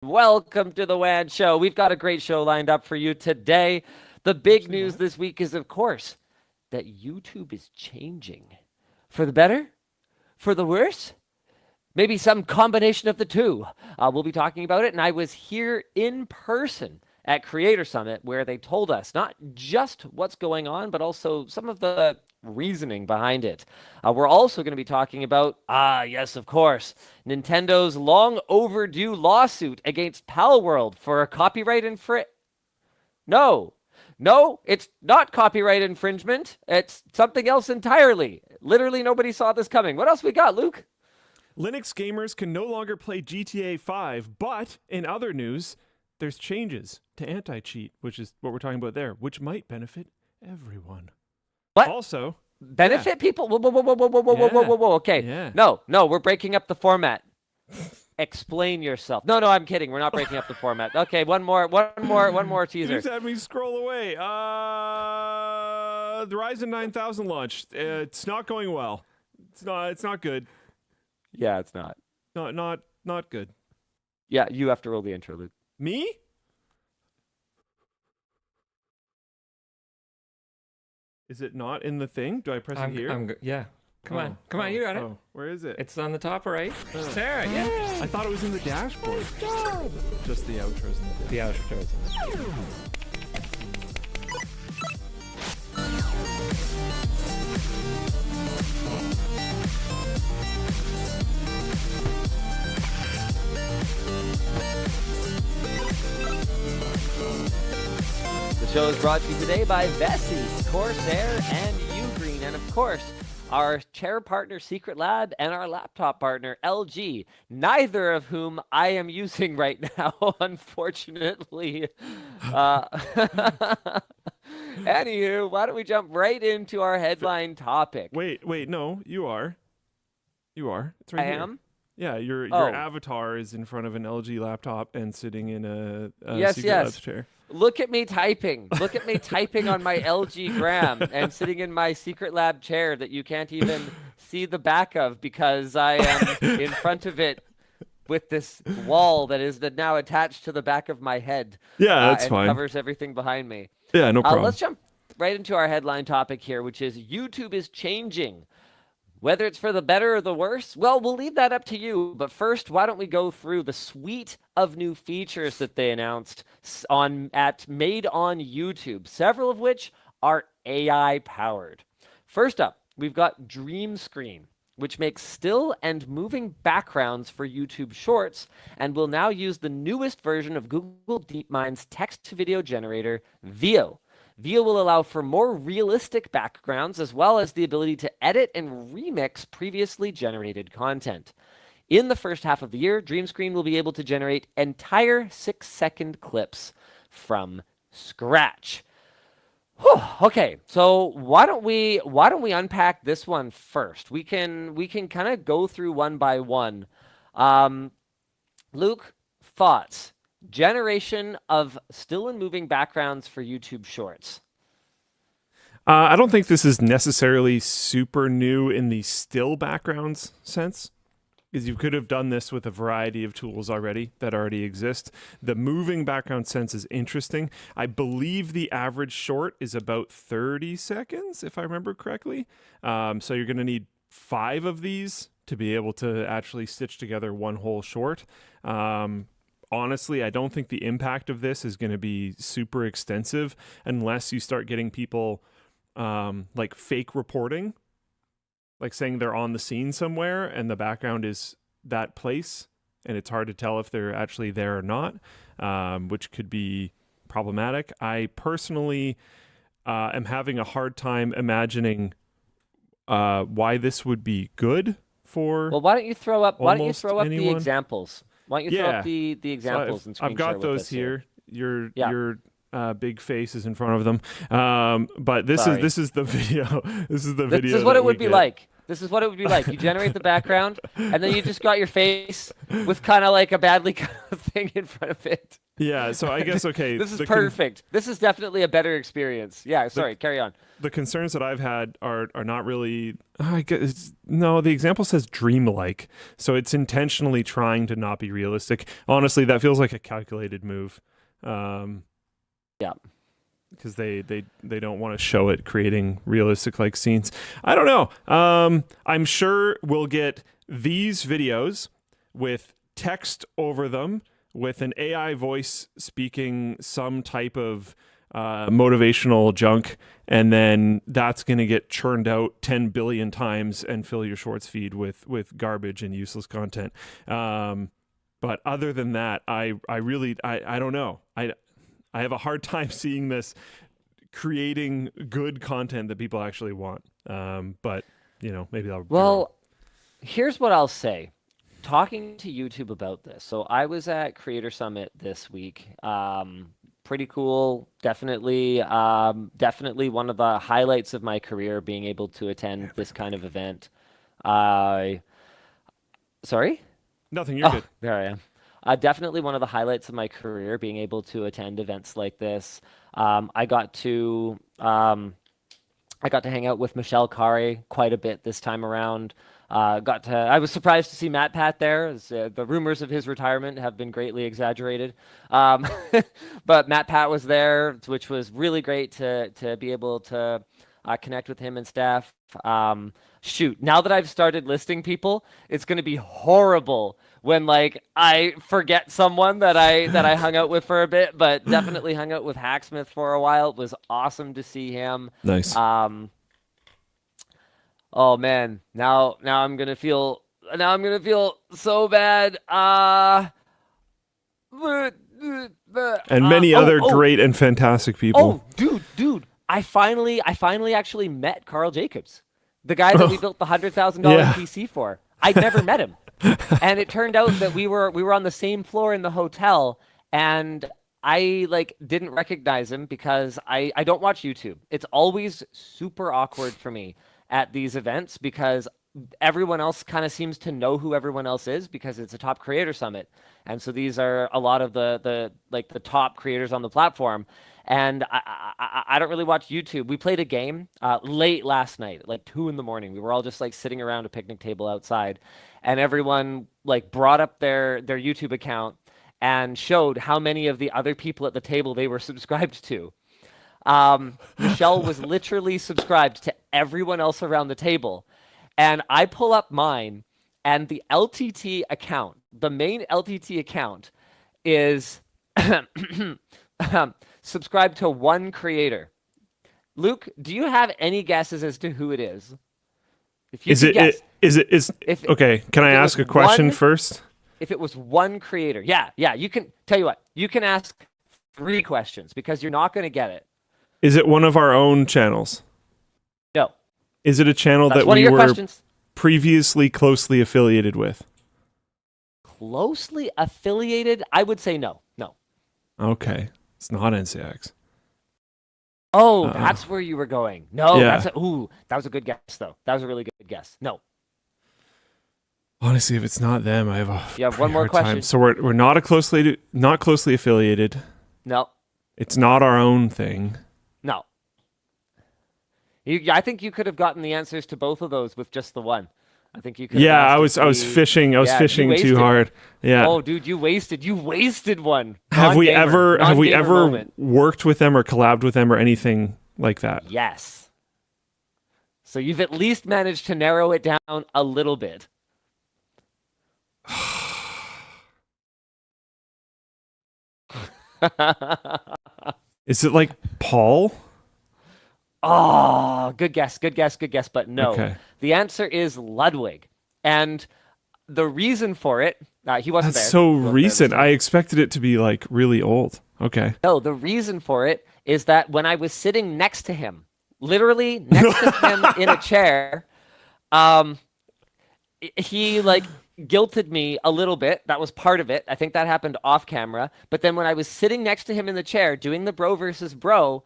Welcome to the WAN Show. We've got a great show lined up for you today. The big news this week is, of course, that YouTube is changing. For the better? For the worse? Maybe some combination of the two. We'll be talking about it, and I was here in person at Creator Summit where they told us not just what's going on, but also some of the reasoning behind it. We're also going to be talking about, yes, of course, Nintendo's long overdue lawsuit against Palworld for copyright No, it's not copyright infringement. It's something else entirely. Literally nobody saw this coming. What else we got, Luke? Linux gamers can no longer play GTA 5, but in other news, there's changes to anti-cheat, which is what we're talking about there, which might benefit everyone. What? Also, benefit people? Whoa. Okay. Yeah. No, we're breaking up the format. Explain yourself. No, I'm kidding. We're not breaking up the format. Okay, one more teaser. You just had me scroll away. The Ryzen 9000 launched. It's not going well. It's not good. Yeah, it's not. Not good. Yeah, you have to roll the intro, Luke. Me? Is it not in the thing? Do I press it here? Yeah. Come on, you got it. Oh, where is it? It's on the top right. Sarah, yeah. I thought it was in the dashboard. Just the outros in the dashboard. The outro. The show is brought to you today by Vessi, Corsair, and UGREEN, and of course, our chair partner Secret Lab and our laptop partner LG, neither of whom I am using right now, unfortunately. Anywho, why don't we jump right into our headline topic? Wait, no, you are. It's right I here. am? Yeah, your avatar is in front of an LG laptop and sitting in a Secret Labs chair. Look at me typing. Look at me typing on my LG Gram and sitting in my Secret Lab chair that you can't even see the back of because I am in front of it with this wall that is now attached to the back of my head. Yeah, that's and fine. Covers everything behind me. Yeah, no problem. Let's jump right into our headline topic here, which is YouTube is changing. Whether it's for the better or the worse, well, we'll leave that up to you. But first, why don't we go through the suite of new features that they announced made on YouTube, several of which are AI powered. First up, we've got Dream Screen, which makes still and moving backgrounds for YouTube Shorts and will now use the newest version of Google DeepMind's text-to-video generator, Veo. Veo will allow for more realistic backgrounds as well as the ability to edit and remix previously generated content. In the first half of the year, Dream Screen will be able to generate entire 6-second clips from scratch. Whew, okay, so why don't we unpack this one first? We can kind of go through one by one. Luke, thoughts? Generation of still and moving backgrounds for YouTube Shorts. I don't think this is necessarily super new in the still backgrounds sense, because you could have done this with a variety of tools already that already exist. The moving background sense is interesting. I believe the average short is about 30 seconds, if I remember correctly. So you're going to need 5 of these to be able to actually stitch together one whole short. Honestly, I don't think the impact of this is going to be super extensive unless you start getting people like fake reporting, like saying they're on the scene somewhere and the background is that place and it's hard to tell if they're actually there or not, which could be problematic. I personally am having a hard time imagining why this would be good for. Well, why don't you throw up anyone? the examples? Why don't you throw up the examples and screen I've got share those with us here. Your big face is in front of them. But this is the video. This is the video. This is what it would be like. This is what it would be like. You generate the background, and then you just got your face with kind of like a badly cut thing in front of it. Yeah, so I guess, okay. This is perfect. This is definitely a better experience. Yeah, sorry, carry on. The concerns that I've had are not really, I guess, no, the example says dreamlike, so it's intentionally trying to not be realistic. Honestly, that feels like a calculated move. Yeah. Because they don't want to show it creating realistic like scenes. I don't know. I'm sure we'll get these videos with text over them, with an AI voice speaking some type of motivational junk, and then that's going to get churned out 10 billion times and fill your shorts feed with garbage and useless content. But other than that, I really don't know. I have a hard time seeing this creating good content that people actually want. But, maybe that'll be wrong. Here's what I'll say. Talking to YouTube about this. So I was at Creator Summit this week. Pretty cool. Definitely one of the highlights of my career, being able to attend this kind of event. Sorry? Nothing, you're good. There I am. Definitely one of the highlights of my career, being able to attend events like this. I got to hang out with Michelle Khare quite a bit this time around. I was surprised to see Matt Pat there, as the rumors of his retirement have been greatly exaggerated. But Matt Pat was there, which was really great to be able to connect with him and staff. Shoot, now that I've started listing people, it's going to be horrible when I forget someone that I hung out with for a bit, but definitely hung out with Hacksmith for a while. It was awesome to see him. Nice. Oh man, now I'm gonna feel so bad. And many other great and fantastic people. Oh, dude, I finally actually met Carl Jacobs, the guy that we built the $100,000 PC for. I'd never met him. And it turned out that we were on the same floor in the hotel, and I didn't recognize him because I don't watch YouTube. It's always super awkward for me at these events because everyone else kind of seems to know who everyone else is because it's a top creator summit. And so these are a lot of the top creators on the platform. And I don't really watch YouTube. We played a game late last night, 2 a.m. We were all just sitting around a picnic table outside, and everyone brought up their YouTube account and showed how many of the other people at the table they were subscribed to. Michelle was literally subscribed to everyone else around the table. And I pull up mine, and the LTT account, the main LTT account, is subscribed to one creator. Luke, do you have any guesses as to who it is? If you okay, can I ask a question first? If it was one creator. Yeah, you can tell you what. You can ask 3 questions because you're not going to get it. Is it one of our own channels? No. Is it a channel that we were previously closely affiliated with? Closely affiliated? I would say no. No. Okay. It's not NCX. Oh, that's where you were going. No, yeah. that was a good guess, though. That was a really good guess. No. Honestly, if it's not them, I have one more question. Time. So we're not closely affiliated. No. It's not our own thing. No. I think you could have gotten the answers to both of those with just the one. I think you could. Yeah, I was fishing. I was fishing too hard. Yeah. Oh, dude, you wasted one. Have we ever worked with them or collabed with them or anything like that? Yes. So you've at least managed to narrow it down a little bit. Is it Paul? Oh, good guess, but no. Okay. The answer is Ludwig. And the reason for it, he wasn't there. That's so recent. I expected it to be really old. Okay. No, the reason for it is that when I was sitting next to him, literally next to him in a chair, he guilted me a little bit. That was part of it. I think that happened off camera. But then when I was sitting next to him in the chair doing the bro versus bro,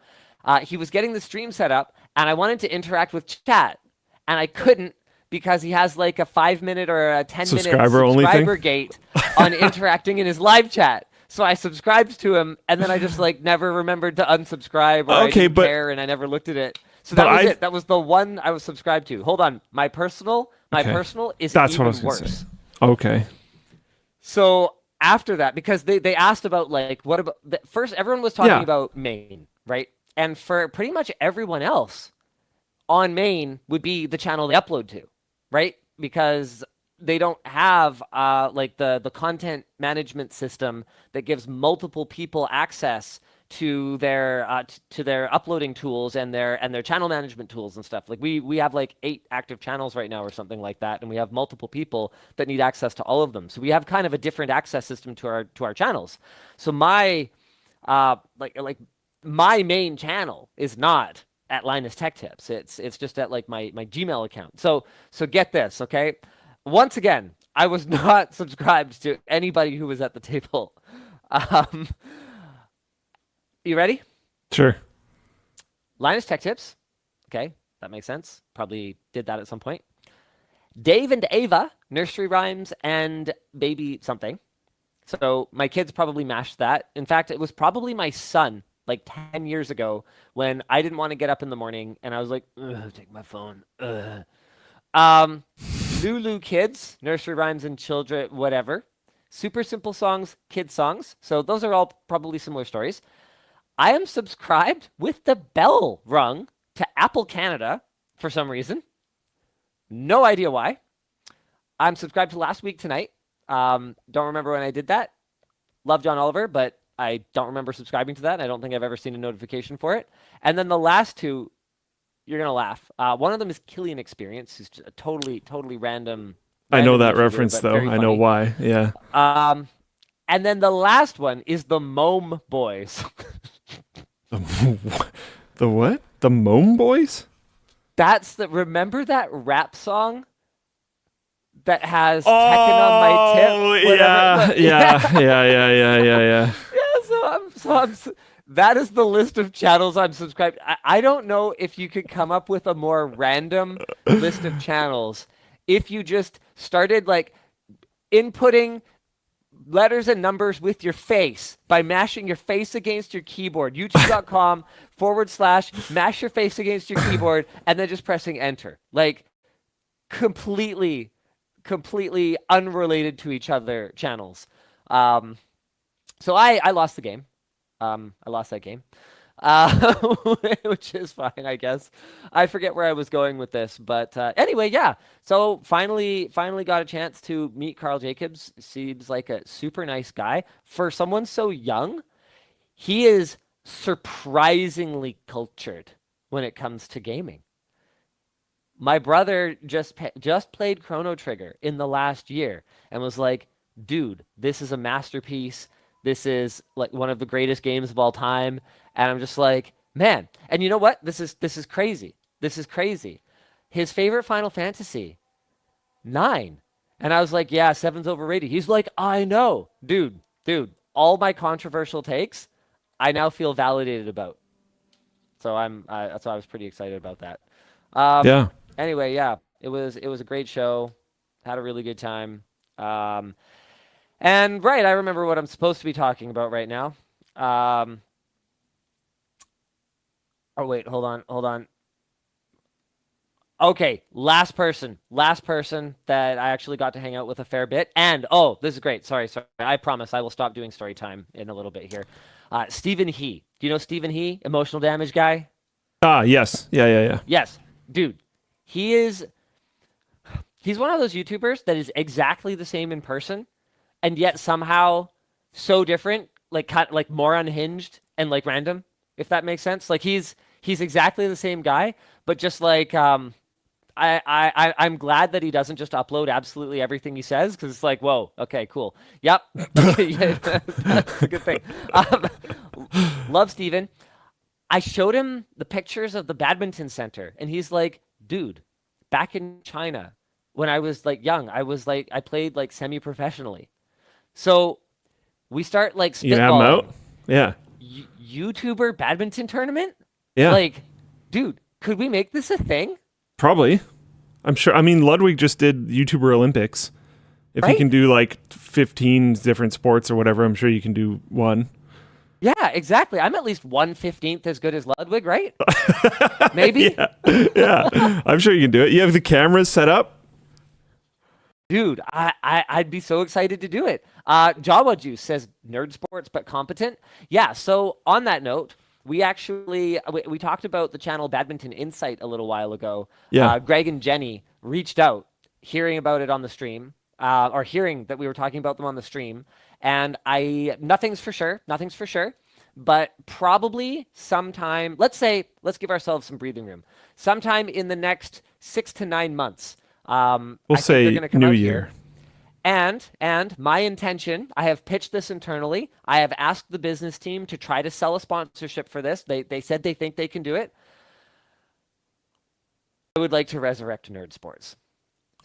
he was getting the stream set up, and I wanted to interact with chat, and I couldn't because he has like a 5-minute or a 10-minute Subscriber gate on interacting in his live chat. So I subscribed to him, and then I just like never remembered to unsubscribe, or I didn't care, and I never looked at it. So that was it. That was the one I was subscribed to. Hold on, my personal is That's even what I was gonna worse. say. Okay. So after that, because they asked about like what about first everyone was talking about main, right? And for pretty much everyone else, on main would be the channel they upload to, right? Because they don't have like the content management system that gives multiple people access to their uploading tools and their channel management tools and stuff. Like we have like 8 active channels right now or something like that, and we have multiple people that need access to all of them. So we have kind of a different access system to our channels. So my like my main channel is not at Linus Tech Tips. It's just at like my Gmail account. So get this, okay? Once again, I was not subscribed to anybody who was at the table. You ready? Sure. Linus Tech Tips. Okay, that makes sense. Probably did that at some point. Dave and Ava, nursery rhymes and baby something. So my kids probably mashed that. In fact, it was probably my son, like 10 years ago, when I didn't want to get up in the morning, and I was like, ugh, take my phone. Ugh. Lulu Kids, nursery rhymes and children, whatever. Super simple songs, kids songs. So those are all probably similar stories. I am subscribed with the bell rung to Apple Canada for some reason. No idea why. I'm subscribed to Last Week Tonight. Don't remember when I did that. Love John Oliver, but I don't remember subscribing to that. I don't think I've ever seen a notification for it. And then the last two, you're going to laugh. One of them is Killian Experience, who's just a totally random. I know that YouTuber, reference, though. I know why. Yeah. And then the last one is the Mome Boys. The what? The Mome Boys? Remember that rap song that has Tekken on my tip? Whatever, Yeah. So that is the list of channels I'm subscribed. I don't know if you could come up with a more random list of channels if you just started like inputting letters and numbers with your face by mashing your face against your keyboard. YouTube.com/mash your face against your keyboard and then just pressing enter. Like completely unrelated to each other channels. So I lost the game. I lost that game, which is fine, I guess. I forget where I was going with this, but anyway, yeah. So finally got a chance to meet Carl Jacobs. Seems like a super nice guy. For someone so young, he is surprisingly cultured when it comes to gaming. My brother just played Chrono Trigger in the last year and was like, dude, this is a masterpiece. This is like one of the greatest games of all time. And I'm just like, man. And you know what? This is crazy. This is crazy. His favorite Final Fantasy, 9. And I was like, yeah, 7's overrated. He's like, I know. Dude, all my controversial takes, I now feel validated about. So that's why I was pretty excited about that. Yeah. Anyway, yeah, it was a great show. Had a really good time. And right, I remember what I'm supposed to be talking about right now. Oh wait, hold on. Okay, last person that I actually got to hang out with a fair bit. And this is great. Sorry. I promise I will stop doing story time in a little bit here. Stephen He. Do you know Stephen He? Emotional damage guy? Yes. Yeah. Yes. Dude, he's one of those YouTubers that is exactly the same in person and yet somehow so different, like more unhinged and like random, if that makes sense. Like he's exactly the same guy, but just like I'm glad that he doesn't just upload absolutely everything he says, because it's like, whoa, okay, cool. Yep. Yeah, that's a good thing. Love Steven. I showed him the pictures of the badminton center, and he's like, dude, back in China, when I was like young, I played like semi-professionally. So we start like spitballing. You have him out? Yeah. YouTuber badminton tournament? Yeah. Like, dude, could we make this a thing? Probably. I'm sure. I mean, Ludwig just did YouTuber Olympics. If he Right? can do like 15 different sports or whatever, I'm sure you can do one. Yeah, exactly. I'm at least 1/15 as good as Ludwig, right? Maybe? Yeah, I'm sure you can do it. You have the cameras set up. Dude, I'd be so excited to do it. Jawa Juice says Nerdsports but competent. Yeah, so on that note, we actually we talked about the channel Badminton Insight a little while ago. Yeah. Greg and Jenny reached out, hearing about it on the stream, or hearing that we were talking about them on the stream, and nothing's for sure, but probably sometime, let's give ourselves some breathing room. Sometime in the next 6 to 9 months. We'll I think say they're gonna come New out Year. here. And my intention, I have pitched this internally. I have asked the business team to try to sell a sponsorship for this. They said they think they can do it. I would like to resurrect Nerdsports.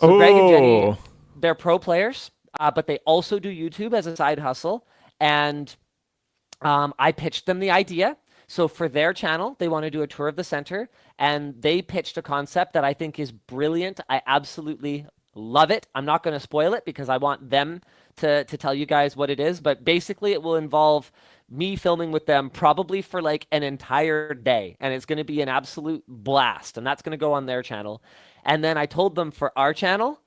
So Greg and Jenny, they're pro players, but they also do YouTube as a side hustle. And I pitched them the idea. So for their channel, they want to do a tour of the center, and they pitched a concept that I think is brilliant. I absolutely love it. I'm not going to spoil it because I want them to tell you guys what it is, but basically it will involve me filming with them probably for like an entire day, and it's going to be an absolute blast, and that's going to go on their channel. And then I told them for our channel,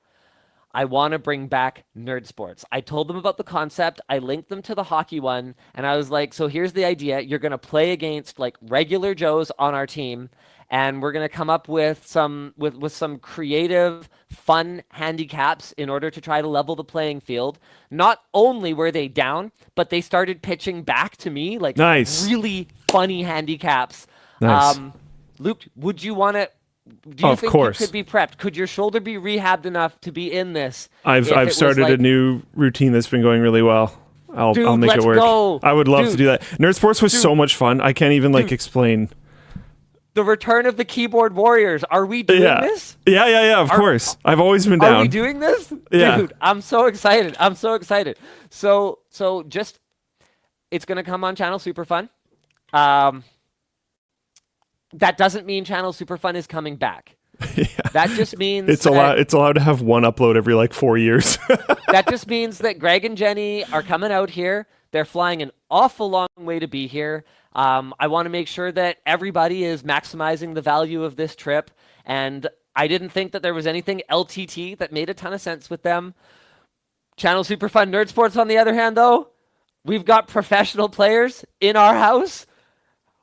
I want to bring back Nerdsports. I told them about the concept. I linked them to the hockey one, and I was like, so here's the idea. You're going to play against like regular Joes on our team, and we're going to come up with some creative, fun handicaps in order to try to level the playing field. Not only were they down, but they started pitching back to me like Nice. really funny handicaps. Nice. Luke, would you want to... Do you Of think course. you could be prepped? Could your shoulder be rehabbed enough to be in this? I've if it was started a like- new routine that's been going really well. I'll Dude, make it let's work. go. I would love to Dude. do that. Nerdsports was so much fun. I can't even like explain. The return of the keyboard warriors. Are we doing Yeah. this? Yeah. Of course. I've always been down. Are we doing this? Yeah. Dude, I'm so excited. So just, it's going to come on Channel Super Fun. That doesn't mean Channel Super Fun is coming back. Yeah. That just means It's allowed to have one upload every like 4 years. that just means that Greg and Jenny are coming out here. They're flying an awful long way to be here. I want to make sure that everybody is maximizing the value of this trip. And I didn't think that there was anything LTT that made a ton of sense with them. Channel Super Fun Nerdsports, on the other hand, though, we've got professional players in our house.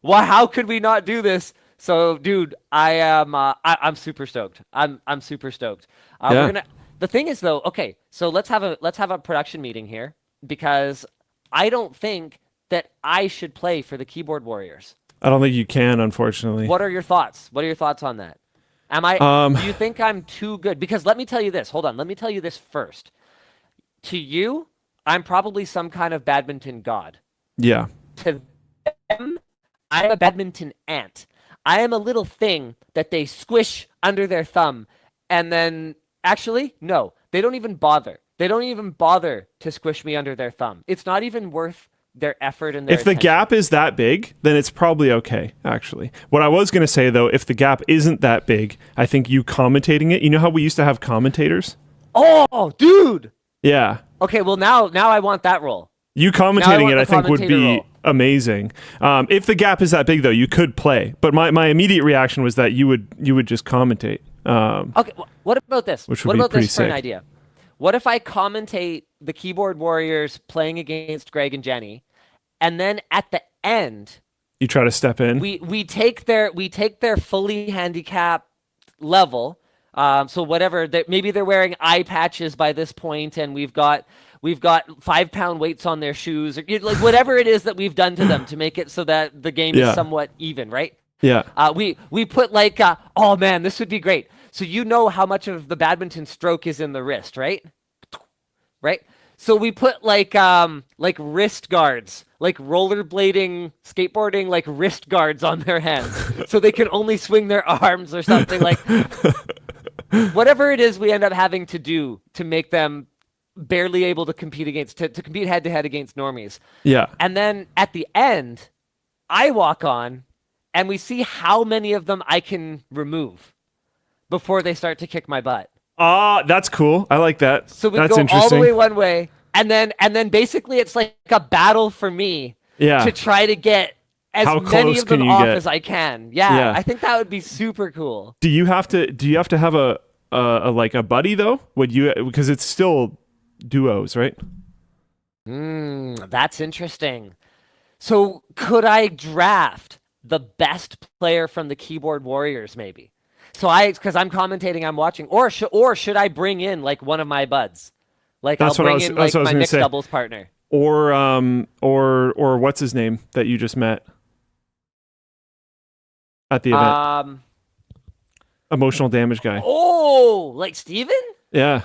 Why? How could we not do this? So, dude, I'm super stoked. I'm super stoked. Yeah. The thing is, though, okay, so let's have a production meeting here, because I don't think that I should play for the keyboard warriors. I don't think you can, unfortunately. What are your thoughts? What are your thoughts on that? Do you think I'm too good? Because let me tell you this. Hold on. Let me tell you this first. To you, I'm probably some kind of badminton god. Yeah. To them, I'm a badminton ant. I am a little thing that they squish under their thumb, and then actually, no, they don't even bother. They don't even bother to squish me under their thumb. It's not even worth their effort and their If the attention. gap is that big, then it's probably okay, actually. What I was going to say, though, if the gap isn't that big, I think you commentating it, you know how we used to have commentators? Oh, dude. Yeah. Okay, well, now I want that role. You Now I commentating want it, the I think, would commentator be role. amazing. If the gap is that big, though, you could play. But my immediate reaction was that you would just commentate. Okay, what about this? Which would What be about pretty this for an sick. idea? What if I commentate the keyboard warriors playing against Greg and Jenny, and then at the end, You try to step in. we take their fully handicapped level. So whatever, maybe they're wearing eye patches by this point, and we've got 5-pound weights on their shoes, or like whatever it is that we've done to them to make it so that the game Yeah. is somewhat even, right? Yeah. We put like, oh man, this would be great. So you know how much of the badminton stroke is in the wrist, right? Right? So we put like wrist guards, like rollerblading, skateboarding, like wrist guards on their hands, so they can only swing their arms or something, like whatever it is we end up having to do to make them barely able to compete to compete head to head against normies. Yeah. And then at the end, I walk on, and we see how many of them I can remove. before they start to kick my butt. That's cool. I like that. So we That's go all the interesting. way one way, and then basically it's like a battle for me to try to get as How many close of them can you off get? as I can. Yeah, Yeah. I think that would be super cool. Do you have to have a like a buddy though? Would you, because it's still duos, right? That's interesting. So could I draft the best player from the keyboard warriors maybe? So because I'm commentating, I'm watching, or should I bring in like one of my buds? Like That's I'll what I bring was- in that's like what I was my gonna mixed say. doubles partner. Or what's his name that you just met at the event? Emotional damage guy. Oh, like Steven? Yeah.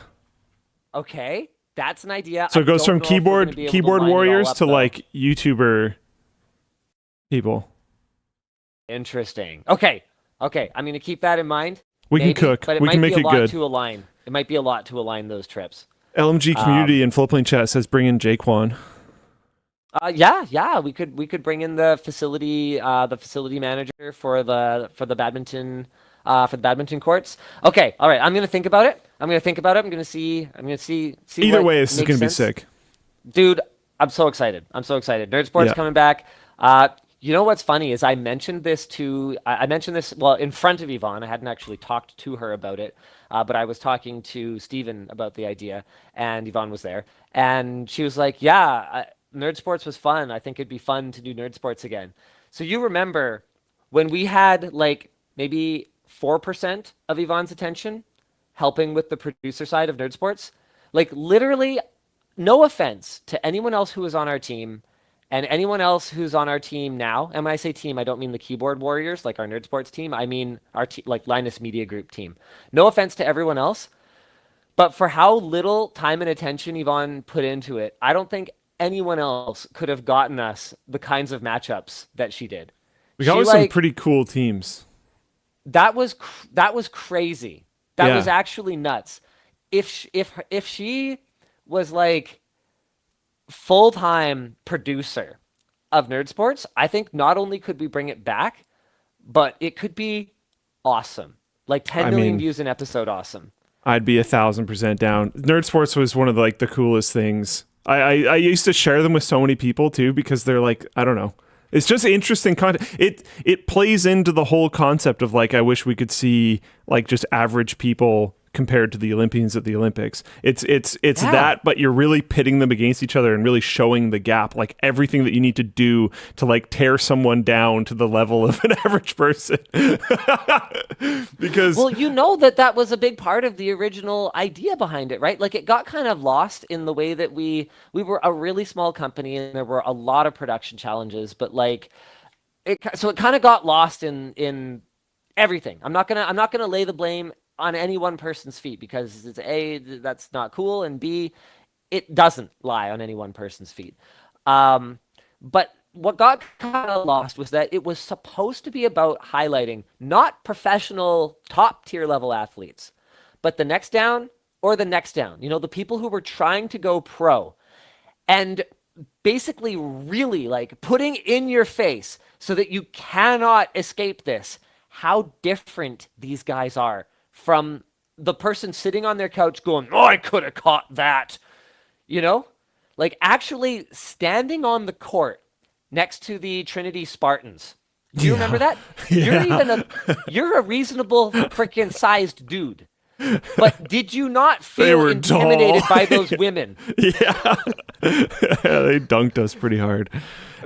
Okay, that's an idea. So I it goes don't from know if we're gonna be able to keyboard line it all warriors up, to though. like YouTuber people. Interesting. Okay. I'm gonna keep that in mind. We maybe, can cook. But it We might can be make a it lot good. to align. It might be a lot to align those trips. LMG community and Floatplane chat says bring in Jaquan. Yeah. We could bring in the facility manager for the badminton courts. Okay, all right. I'm gonna think about it. I'm gonna see. Either what way, this is makes gonna be sense. sick. Dude. I'm so excited. Nerdsports Yeah. coming back. You know what's funny is I mentioned this in front of Yvonne. I hadn't actually talked to her about it, but I was talking to Steven about the idea, and Yvonne was there, and she was like, "Yeah, Nerdsports was fun. I think it'd be fun to do Nerdsports again." So you remember when we had like maybe 4% of Yvonne's attention helping with the producer side of Nerdsports? Like literally, no offense to anyone else who was on our team and anyone else who's on our team now. And when I say team, I don't mean the keyboard warriors, like our Nerdsports team. I mean our like Linus Media Group team. No offense to everyone else, but for how little time and attention Yvonne put into it, I don't think anyone else could have gotten us the kinds of matchups that she did. We got some pretty cool teams. That was crazy. That Yeah. was actually nuts. If she was like full-time producer of Nerdsports, I think not only could we bring it back, but it could be awesome. Like 10 million views an episode, awesome. I'd be 1,000% down. Nerdsports was one of the coolest things. I used to share them with so many people too because they're like, I don't know. It's just interesting content. It plays into the whole concept of like, I wish we could see like just average people compared to the Olympians at the Olympics. It's that, but you're really pitting them against each other and really showing the gap, like everything that you need to do to like tear someone down to the level of an average person. Because well, you know that was a big part of the original idea behind it, right? Like it got kind of lost in the way that we were a really small company and there were a lot of production challenges, but like it kind of got lost in everything. I'm not gonna lay the blame on any one person's feet because it's A, that's not cool, and B, it doesn't lie on any one person's feet. But what got kind of lost was that it was supposed to be about highlighting not professional top tier level athletes, but the next down or the next down. You know, the people who were trying to go pro and basically really like putting in your face so that you cannot escape this, how different these guys are from the person sitting on their couch going, "Oh, I could have caught that." You know? Like actually standing on the court next to the Trinity Spartans. Do you remember that? Yeah. You're a reasonable freaking sized dude. But did you not They feel were intimidated tall. by those women? yeah, they dunked us pretty hard.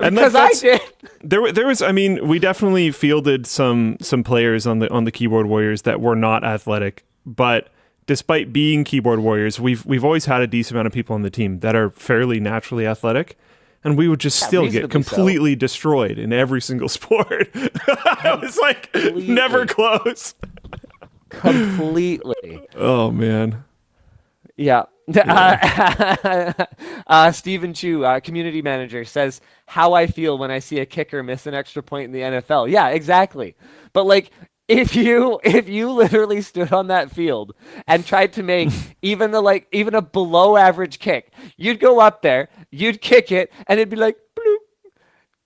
And Because I did. There was. I mean, we definitely fielded some players on the keyboard warriors that were not athletic, but despite being keyboard warriors, we've always had a decent amount of people on the team that are fairly naturally athletic, and we would just still get reasonably completely destroyed in every single sport. It was like never close. Completely. Oh man. Yeah. Stephen Chu, community manager, says, "How I feel when I see a kicker miss an extra point in the NFL." Yeah, exactly. But like, if you literally stood on that field and tried to make even a below average kick, you'd go up there, you'd kick it, and it'd be like, bloop.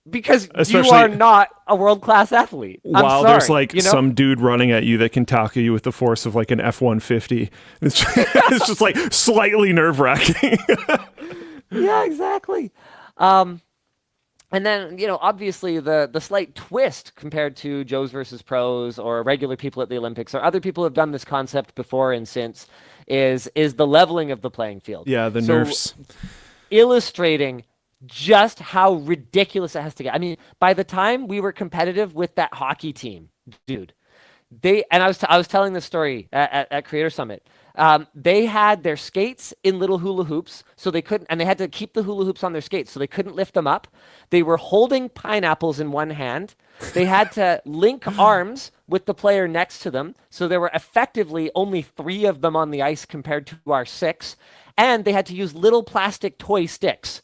because you Especially- are not a world-class athlete. While I'm there's sorry, like you know? some dude running at you that can tackle you with the force of like an F-150. It's just like slightly nerve-wracking. Yeah, exactly. And then, obviously the slight twist compared to Joes versus pros or regular people at the Olympics or other people who have done this concept before and since is the leveling of the playing field. Yeah, the So, nerfs. illustrating just how ridiculous it has to get. I mean, by the time we were competitive with that hockey team, dude, I was telling this story at Creator Summit. They had their skates in little hula hoops, so they couldn't, and they had to keep the hula hoops on their skates, so they couldn't lift them up. They were holding pineapples in one hand. They had to link arms with the player next to them, so there were effectively only 3 of them on the ice compared to our 6, and they had to use little plastic toy sticks.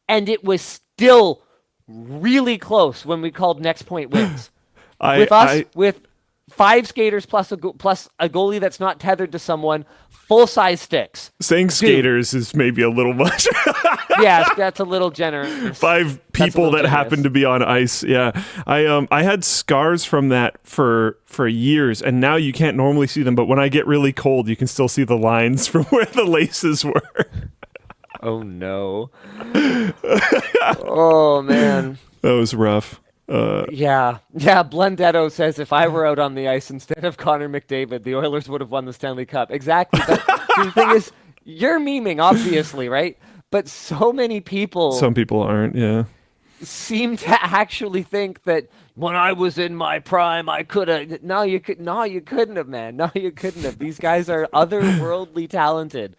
And it was still really close when we called next point wins. With 5 skaters plus a goalie that's not tethered to someone, full-size sticks. Saying skaters is maybe a little much. Yeah, that's a little generous. 5 people that happen to be on ice. Yeah, I had scars from that for years, and now you can't normally see them. But when I get really cold, you can still see the lines from where the laces were. Oh no! Oh man, that was rough. Yeah. Blendetto says if I were out on the ice instead of Connor McDavid, the Oilers would have won the Stanley Cup. Exactly. But the thing is, you're memeing, obviously, right? But so many people. Some people aren't. Yeah. Seem to actually think that when I was in my prime, I could have. No, you couldn't have, man. No, you couldn't have. These guys are otherworldly talented.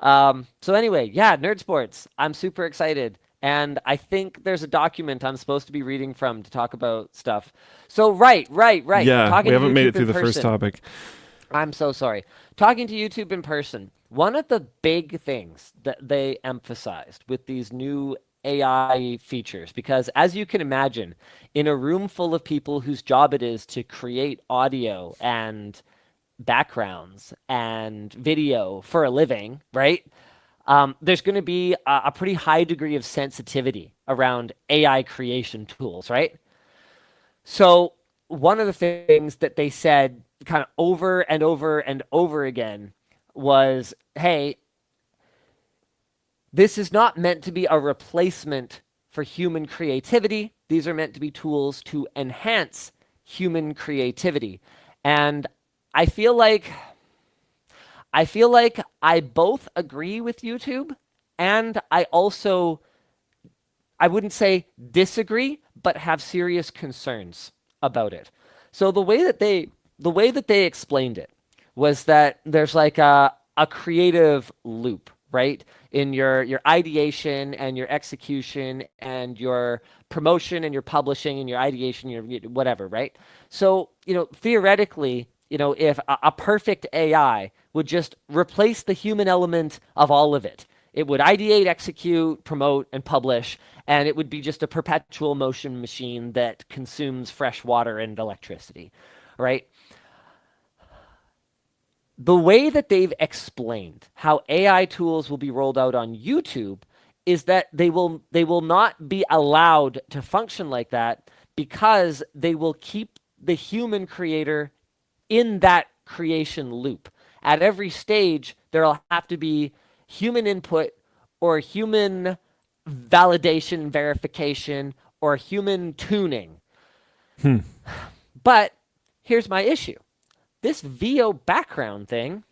So anyway, yeah, Nerdsports. I'm super excited. And I think there's a document I'm supposed to be reading from to talk about stuff. So right. Yeah, Talking we haven't to made YouTube it through in the person. first topic. I'm so sorry. Talking to YouTube in person, one of the big things that they emphasized with these new AI features, because as you can imagine, in a room full of people whose job it is to create audio and backgrounds and video for a living, right? There's going to be a pretty high degree of sensitivity around AI creation tools, right? So one of the things that they said kind of over and over and over again was, hey, this is not meant to be a replacement for human creativity. These are meant to be tools to enhance human creativity. And I feel like I both agree with YouTube, and I wouldn't say disagree, but have serious concerns about it. So the way that they explained it was that there's like a creative loop, right? In your ideation and your execution and your promotion and your publishing and your ideation, your whatever, right? So, theoretically, if a perfect AI would just replace the human element of all of it. It would ideate, execute, promote, and publish, and it would be just a perpetual motion machine that consumes fresh water and electricity, right? The way that they've explained how AI tools will be rolled out on YouTube is that they will not be allowed to function like that because they will keep the human creator in that creation loop. At every stage, there'll have to be human input or human validation, verification, or human tuning. But here's my issue. This VO background thing,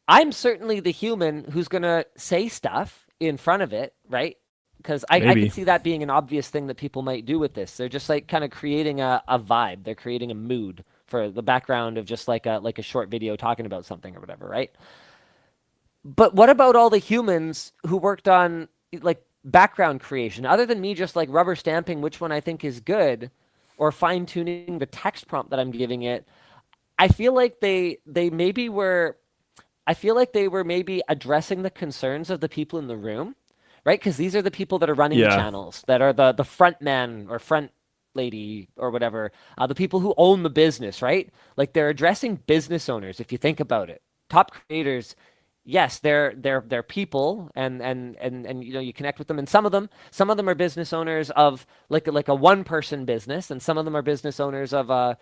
I'm certainly the human who's going to say stuff in front of it, right? Because I can see that being an obvious thing that people might do with this. They're just like kind of creating a vibe. They're creating a mood for the background of just like a short video talking about something or whatever, right? But what about all the humans who worked on like background creation, other than me just like rubber stamping which one I think is good or fine tuning the text prompt that I'm giving it? I feel like they maybe were maybe addressing the concerns of the people in the room, right? Because these are the people that are running the channels, that are the front man or front lady or whatever, the people who own the business, right? Like they're addressing business owners, if you think about it. Top creators yes, they're people, and you know, you connect with them, and some of them are business owners of like a one person business, and some of them are business owners of a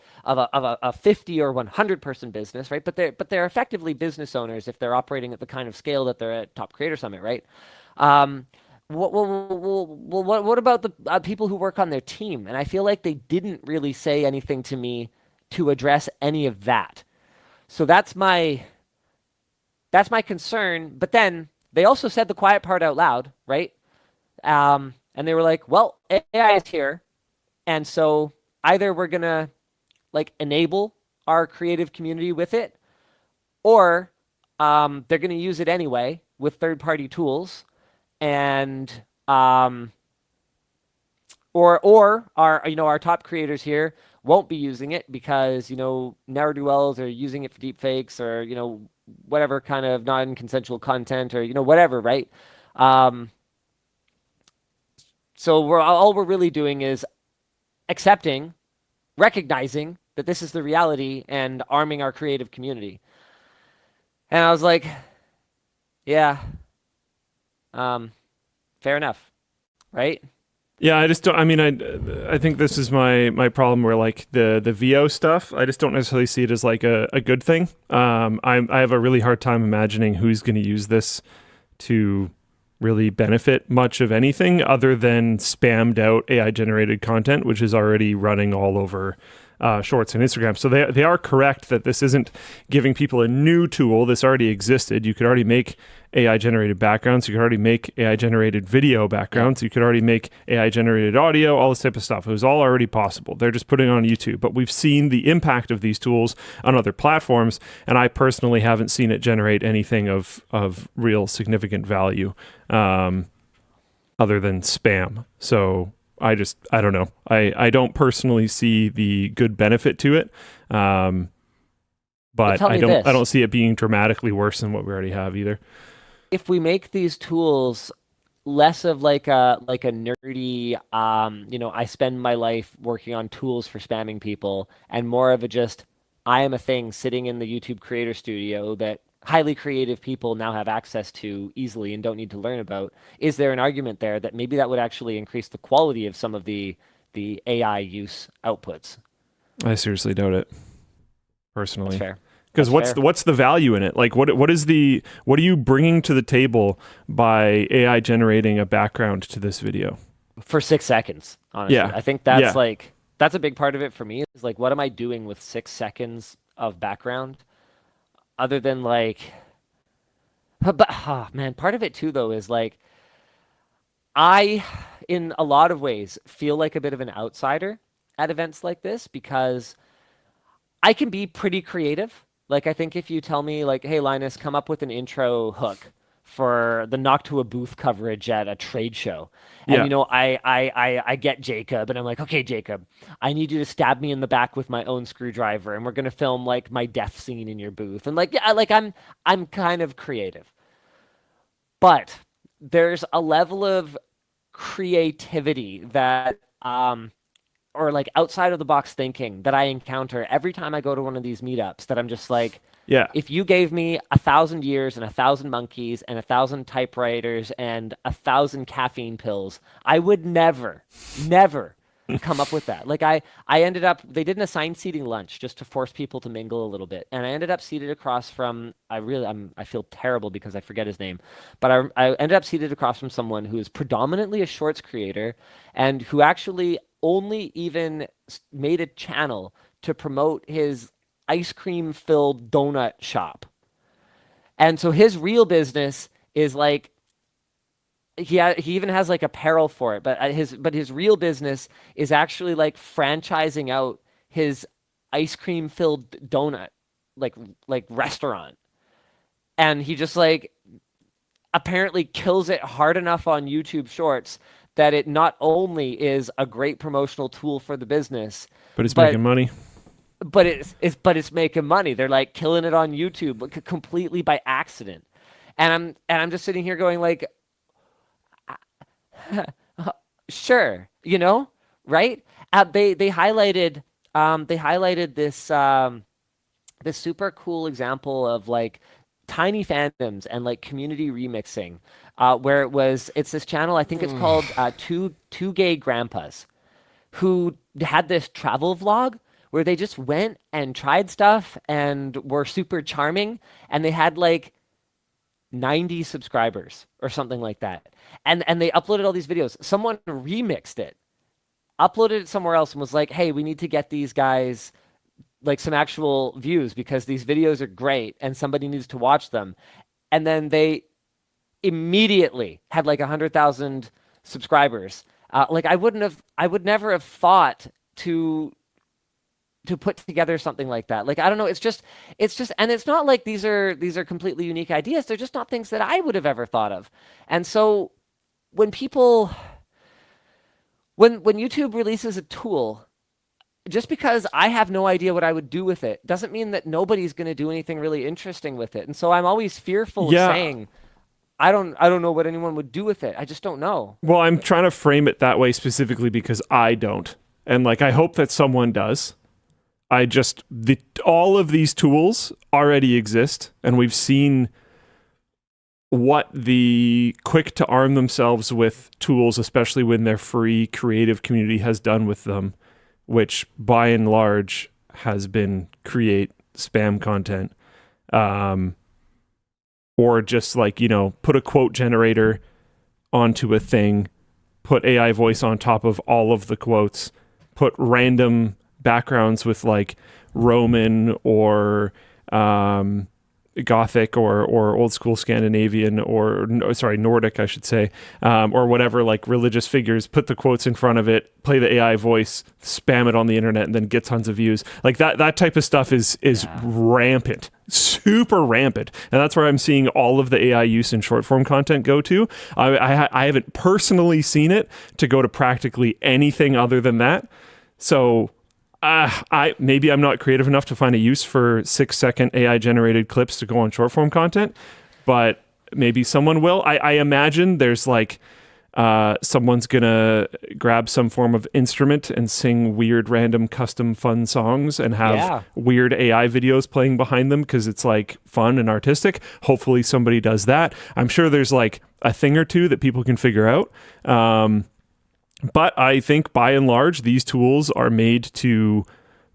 50 or 100 person business, right? But they're effectively business owners if they're operating at the kind of scale that they're at Top Creator Summit, right? Um, what about the people who work on their team? And I feel like they didn't really say anything to me to address any of that. So that's my concern. But then they also said the quiet part out loud, right? And they were like, well, AI is here. And so either we're going to like enable our creative community with it, or they're going to use it anyway with third-party tools. And or our top creators here won't be using it because ne'er-do-wells are using it for deep fakes, or whatever kind of non-consensual content, or whatever, right? So all we're really doing is accepting, recognizing that this is the reality, and arming our creative community. And I was like, yeah, fair enough, right? Yeah, I just don't. I mean, I think this is my problem where like the VO stuff, I just don't necessarily see it as like a good thing. I have a really hard time imagining who's going to use this to really benefit much of anything other than spammed out AI generated content, which is already running all over Shorts and Instagram. So they are correct that this isn't giving people a new tool. This already existed. You could already make AI generated backgrounds. You could already make AI generated video backgrounds. You could already make AI generated audio, all this type of stuff. It was all already possible. They're just putting it on YouTube. But we've seen the impact of these tools on other platforms, and I personally haven't seen it generate anything of real significant value other than spam. So I don't know. I don't personally see the good benefit to it. But I don't see it being dramatically worse than what we already have either. If we make these tools less of like a nerdy, I spend my life working on tools for spamming people, and more of a just, I am a thing sitting in the YouTube creator studio that highly creative people now have access to easily and don't need to learn about, is there an argument there that maybe that would actually increase the quality of some of the AI use outputs? I seriously doubt it, personally. That's fair. Because what's the value in it? Like, what are you bringing to the table by AI generating a background to this video for 6 seconds? Honestly, yeah, I think that's that's a big part of it for me. Is like, what am I doing with 6 seconds of background, other than like, but man, part of it too though is like, I, in a lot of ways, feel like a bit of an outsider at events like this because I can be pretty creative. Like, I think if you tell me, like, hey, Linus, come up with an intro hook for the Knock to a Booth coverage at a trade show. And, I get Jacob, and I'm like, okay, Jacob, I need you to stab me in the back with my own screwdriver, and we're going to film, like, my death scene in your booth. And, like, yeah, like, I'm kind of creative. But there's a level of creativity that or like outside of the box thinking that I encounter every time I go to one of these meetups, that I'm just like, yeah, if you gave me 1,000 years and 1,000 monkeys and 1,000 typewriters and 1,000 caffeine pills, I would never come up with that. Like I ended up, they did an assigned seating lunch just to force people to mingle a little bit. And I ended up seated across from, I feel terrible because I forget his name, but I ended up seated across from someone who is predominantly a shorts creator and who actually only even made a channel to promote his ice cream filled donut shop. And so his real business is like, he even has like apparel for it, but his real business is actually like franchising out his ice cream filled donut like restaurant. And he just like apparently kills it hard enough on YouTube Shorts that it not only is a great promotional tool for the business, but it's making money. But it's making money. They're like killing it on YouTube completely by accident. And I'm just sitting here going like, sure, right? They highlighted this this super cool example of like tiny fandoms and like community remixing, where it's this channel, I think it's called Two Gay Grandpas, who had this travel vlog where they just went and tried stuff and were super charming, and they had like 90 subscribers or something like that. And they uploaded all these videos. Someone remixed it, uploaded it somewhere else, and was like, "Hey, we need to get these guys like some actual views because these videos are great and somebody needs to watch them." And then they immediately had like 100,000 subscribers. Like I would never have thought to put together something like that. Like, I don't know. It's just, and it's not like these are completely unique ideas. They're just not things that I would have ever thought of. And so when YouTube releases a tool, just because I have no idea what I would do with it doesn't mean that nobody's going to do anything really interesting with it. And so I'm always fearful of saying, I don't know what anyone would do with it. I just don't know. Well, I'm trying to frame it that way specifically because I don't. And like, I hope that someone does. All of these tools already exist, and we've seen what the quick to arm themselves with tools, especially when they're free, creative community has done with them, which by and large has been create spam content. Or just like, put a quote generator onto a thing, put AI voice on top of all of the quotes, put random backgrounds with like Roman or Gothic or old school Scandinavian or Nordic, I should say, or whatever, like religious figures, put the quotes in front of it, play the AI voice, spam it on the internet, and then get tons of views. Like that type of stuff is rampant, super rampant. And that's where I'm seeing all of the AI use in short form content go to. I haven't personally seen it to go to practically anything other than that. So maybe I'm not creative enough to find a use for 6-second AI generated clips to go on short form content, but maybe someone will. I imagine there's like someone's gonna grab some form of instrument and sing weird random custom fun songs and have weird AI videos playing behind them because it's like fun and artistic. Hopefully somebody does that. I'm sure there's like a thing or two that people can figure out. But I think by and large, these tools are made to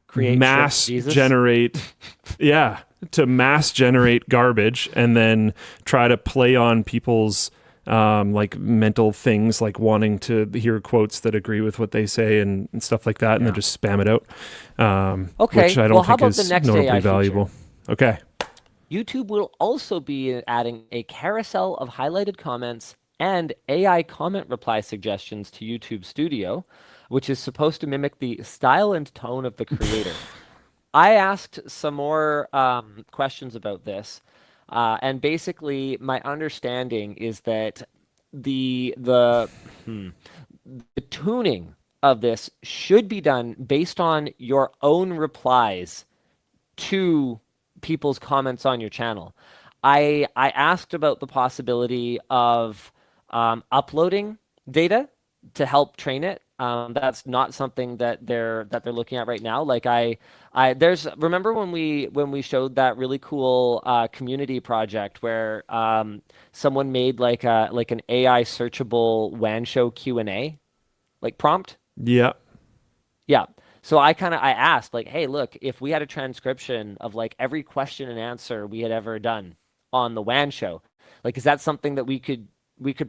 create mass generate, to mass generate garbage and then try to play on people's like mental things, like wanting to hear quotes that agree with what they say and stuff like that, and then just spam it out. Which I don't think is notably valuable. Okay. YouTube will also be adding a carousel of highlighted comments and AI comment reply suggestions to YouTube Studio, which is supposed to mimic the style and tone of the creator. I asked some more questions about this, and basically my understanding is that the tuning of this should be done based on your own replies to people's comments on your channel. I asked about the possibility of uploading data to help train it. That's not something that they're looking at right now. Like remember when we showed that really cool community project where someone made like an AI searchable WAN show Q&A like prompt? Yeah. Yeah. So I asked like, hey, look, if we had a transcription of like every question and answer we had ever done on the WAN show, like, is that something that we could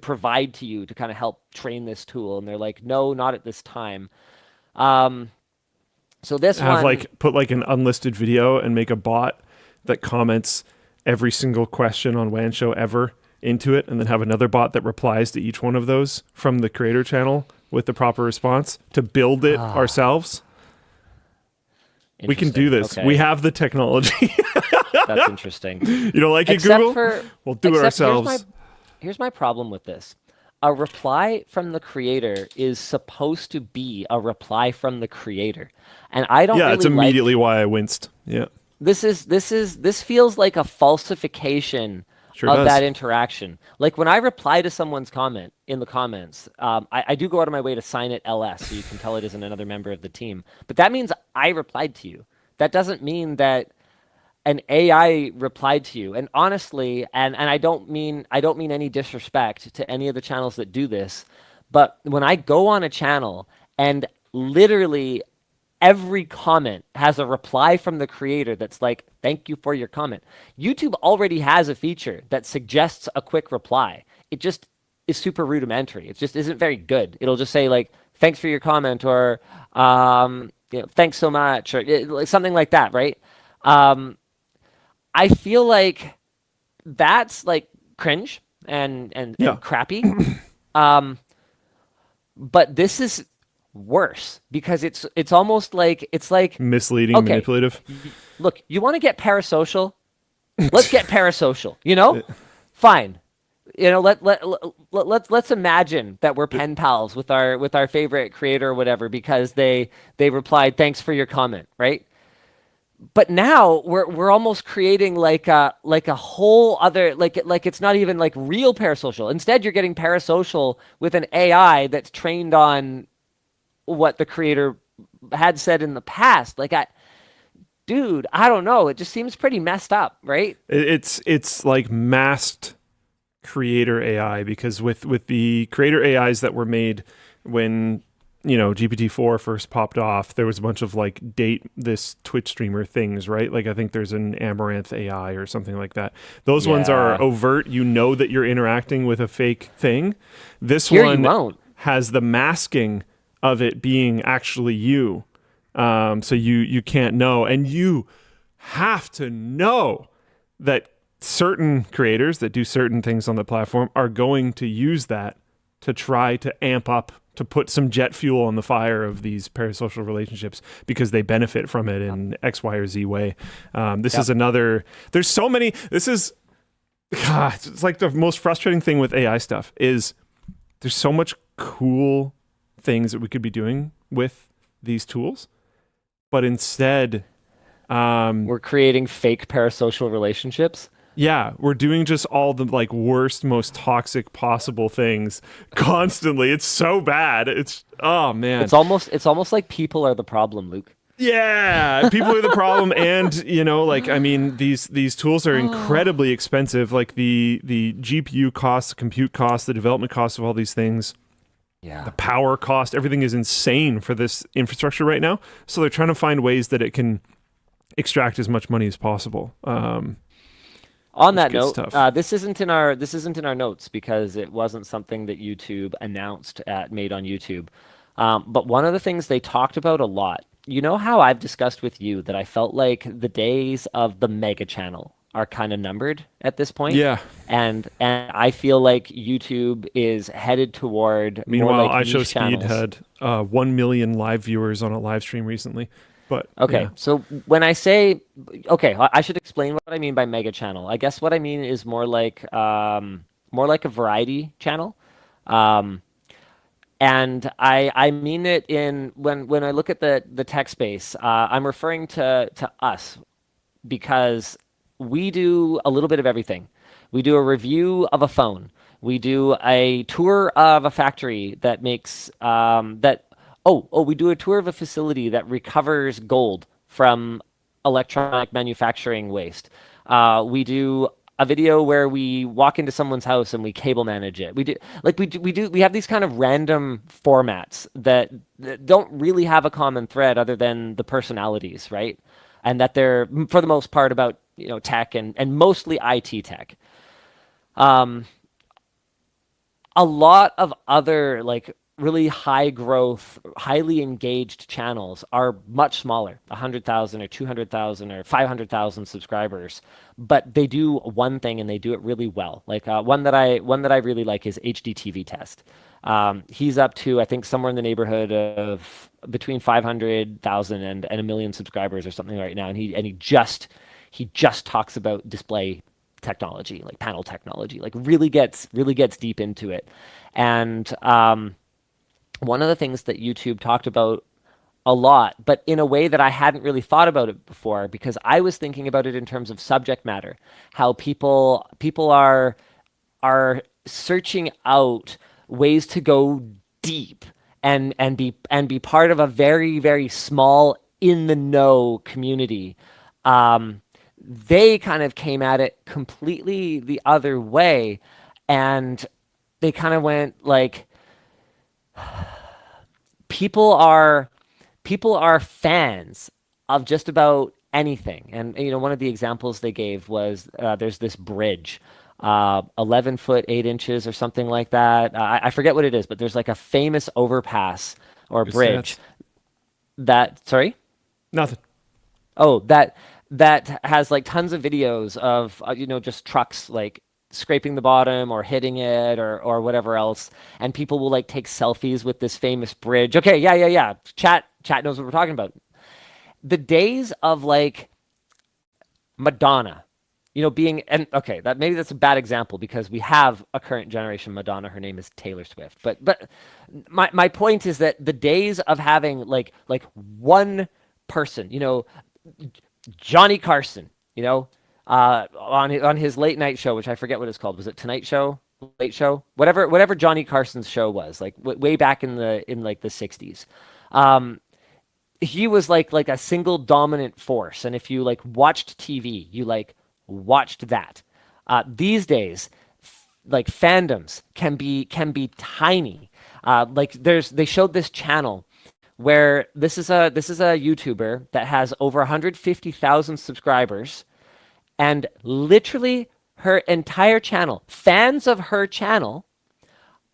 provide to you to kind of help train this tool? And they're like, no, not at this time. So this put like an unlisted video and make a bot that comments every single question on WAN show ever into it, and then have another bot that replies to each one of those from the creator channel with the proper response to build it ourselves. We can do this. Okay. We have the technology. That's interesting. You don't like it, Google? We'll do it ourselves. Here's my problem with this. A reply from the creator is supposed to be a reply from the creator. And I don't really it's immediately why I winced. Yeah. This feels like a falsification of that interaction. Like when I reply to someone's comment in the comments, I do go out of my way to sign it LS so you can tell it isn't another member of the team. But that means I replied to you. That doesn't mean that an AI replied to you, and honestly, and I don't mean any disrespect to any of the channels that do this, but when I go on a channel and literally every comment has a reply from the creator that's like, thank you for your comment. YouTube already has a feature that suggests a quick reply. It just is super rudimentary. It just isn't very good. It'll just say like, thanks for your comment, or thanks so much, or like something like that, right? I feel like that's like cringe and crappy. But this is worse because it's almost like Misleading, okay, manipulative. look, you want to get parasocial? Let's get parasocial. Fine. Let's imagine that we're pen pals with our favorite creator or whatever because they replied, thanks for your comment, right? But now we're almost creating like a whole other like it's not even like real parasocial. Instead, you're getting parasocial with an AI that's trained on what the creator had said in the past. Dude, I don't know. It just seems pretty messed up, right? It's like masked creator AI, because with the creator AIs that were made when GPT-4 first popped off, there was a bunch of like date this Twitch streamer things, right? Like I think there's an Amaranth AI or something like that. Those ones are overt. That you're interacting with a fake thing. This one has the masking of it being actually you. So you can't know, and you have to know that certain creators that do certain things on the platform are going to use that to try to amp up, to put some jet fuel on the fire of these parasocial relationships because they benefit from it in X, Y, or Z way. This is another. There's so many. This is. God, it's like the most frustrating thing with AI stuff is there's so much cool things that we could be doing with these tools, but instead we're creating fake parasocial relationships. Yeah, we're doing just all the like worst, most toxic possible things constantly. It's so bad. Oh man. It's almost like people are the problem, Luke. Yeah, people are the problem, and these tools are incredibly expensive. Like the GPU costs, the compute costs, the development costs of all these things. Yeah. The power cost, everything is insane for this infrastructure right now. So they're trying to find ways that it can extract as much money as possible. On that note, this isn't in our notes because it wasn't something that YouTube announced made on YouTube. But one of the things they talked about a lot, how I've discussed with you that I felt like the days of the mega channel are kind of numbered at this point. Yeah. And I feel like YouTube is headed toward Meanwhile, more like I Show niche Speed channels. had 1 million live viewers on a live stream recently. But okay, so when I say I should explain what I mean by mega channel. I guess what I mean is more like a variety channel, and I mean it in when I look at the tech space. I'm referring to us because we do a little bit of everything. We do a review of a phone. We do a tour of a factory that makes we do a tour of a facility that recovers gold from electronic manufacturing waste. We do a video where we walk into someone's house and we cable manage it. We have these kind of random formats that don't really have a common thread other than the personalities, right? And that they're for the most part about tech and mostly IT tech. A lot of other really high growth, highly engaged channels are much smaller, 100,000 or 200,000 or 500,000 subscribers, but they do one thing and they do it really well. One that I really like is HDTV Test. He's up to, I think, somewhere in the neighborhood of between 500,000 and 1 million subscribers or something right now. And he just talks about display technology, like panel technology, really gets deep into it. And, one of the things that YouTube talked about a lot, but in a way that I hadn't really thought about it before, because I was thinking about it in terms of subject matter, how people are searching out ways to go deep and be part of a very, very small in the know community. they kind of came at it completely the other way, and they kind of went like, people are fans of just about anything. And one of the examples they gave was there's this bridge, 11 foot 8 inches or something like that. I forget what it is, but there's like a famous overpass or bridge that, sorry? Nothing. Oh, that has like tons of videos of just trucks like scraping the bottom or hitting it or whatever else, and people will like take selfies with this famous bridge. Okay, yeah. Chat knows what we're talking about. The days of like Madonna, being, and okay, maybe that's a bad example because we have a current generation Madonna. Her name is Taylor Swift. But my point is that the days of having like one person, Johnny Carson, on his late night show, which I forget what it's called. Was it Tonight Show, Late Show, whatever Johnny Carson's show was, like way back in the 60s. He was like a single dominant force, and if you like watched TV, you like watched that. These days, like fandoms can be tiny. They showed this channel where this is a YouTuber that has over 150,000 subscribers, and literally her entire channel, fans of her channel,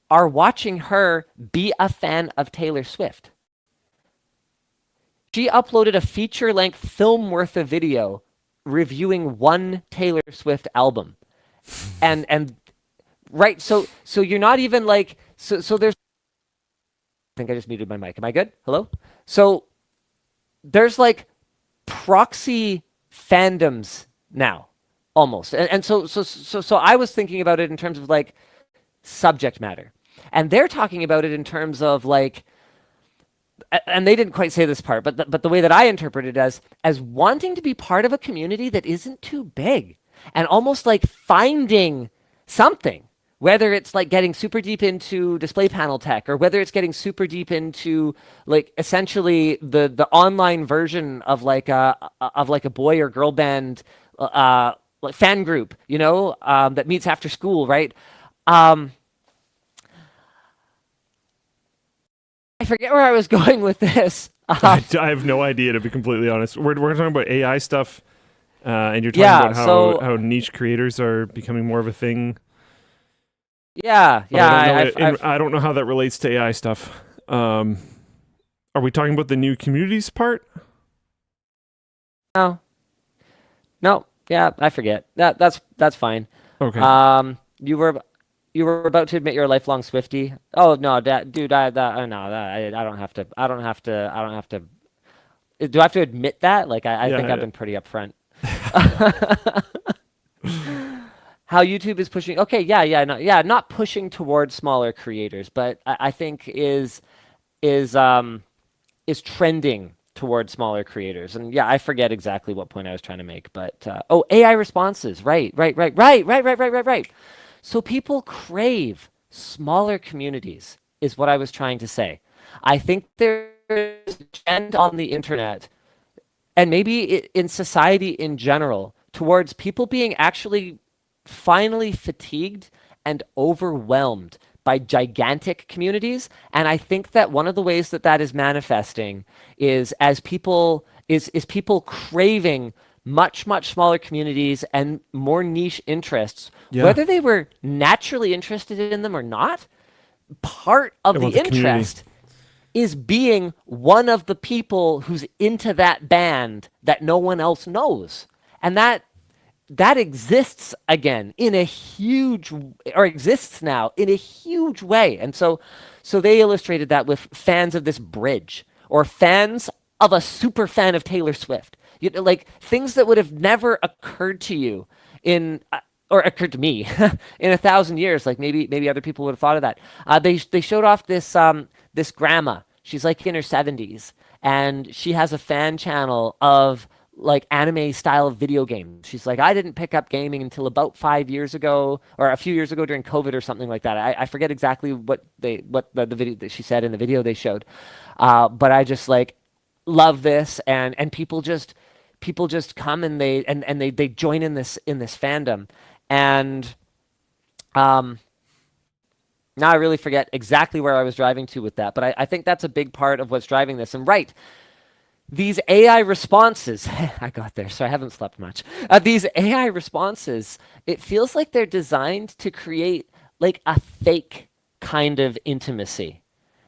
are watching her be a fan of Taylor Swift. She uploaded a feature-length film worth of video reviewing one Taylor Swift album. And right, so you're not even like, so there's, I think I just muted my mic. Am I good? Hello? So there's like proxy fandoms now, almost. And so I was thinking about it in terms of like subject matter. And they're talking about it in terms of like, and they didn't quite say this part, but the way that I interpret it as wanting to be part of a community that isn't too big, and almost like finding something, whether it's like getting super deep into display panel tech, or whether it's getting super deep into like essentially the online version of like a boy or girl band like fan group, that meets after school, right? I forget where I was going with this. I have no idea, to be completely honest. We're talking about AI stuff, and you're talking about how niche creators are becoming more of a thing. Yeah. I don't know how that relates to AI stuff. Are we talking about the new communities part? No. Yeah, I forget. That's fine. Okay. You were about to admit you're a lifelong Swiftie. Oh no, dude, I don't have to. I don't have to. Do I have to admit that? Like, I think I've been pretty upfront. How YouTube is pushing. Okay, not pushing towards smaller creators, but I think is trending towards smaller creators. And yeah, I forget exactly what point I was trying to make, but AI responses. Right. So people crave smaller communities, is what I was trying to say. I think there's a trend on the internet, and maybe in society in general, towards people being actually finally fatigued and overwhelmed by gigantic communities. And I think that one of the ways that is manifesting is as people people craving much smaller communities and more niche interests, whether they were naturally interested in them or not. Part of the interest is being one of the people who's into that band that no one else knows, and that exists again in a huge, or exists now in a huge way. And so they illustrated that with fans of this bridge, or fans of a super fan of Taylor Swift. Like things that would have never occurred to you or occurred to me in 1,000 years. Like maybe other people would have thought of that. They showed off this grandma. She's like in her 70s, and she has a fan channel of like anime style video games. She's like, I didn't pick up gaming until about 5 years ago, or a few years ago during COVID or something like that. I forget exactly what the video that she said in the video they showed, but I just like love this, and people people just come and they join in this fandom. And now I really forget exactly where I was driving to with that, but I think that's a big part of what's driving this. And right, these AI responses, I got there, so I haven't slept much. These AI responses, it feels like they're designed to create like a fake kind of intimacy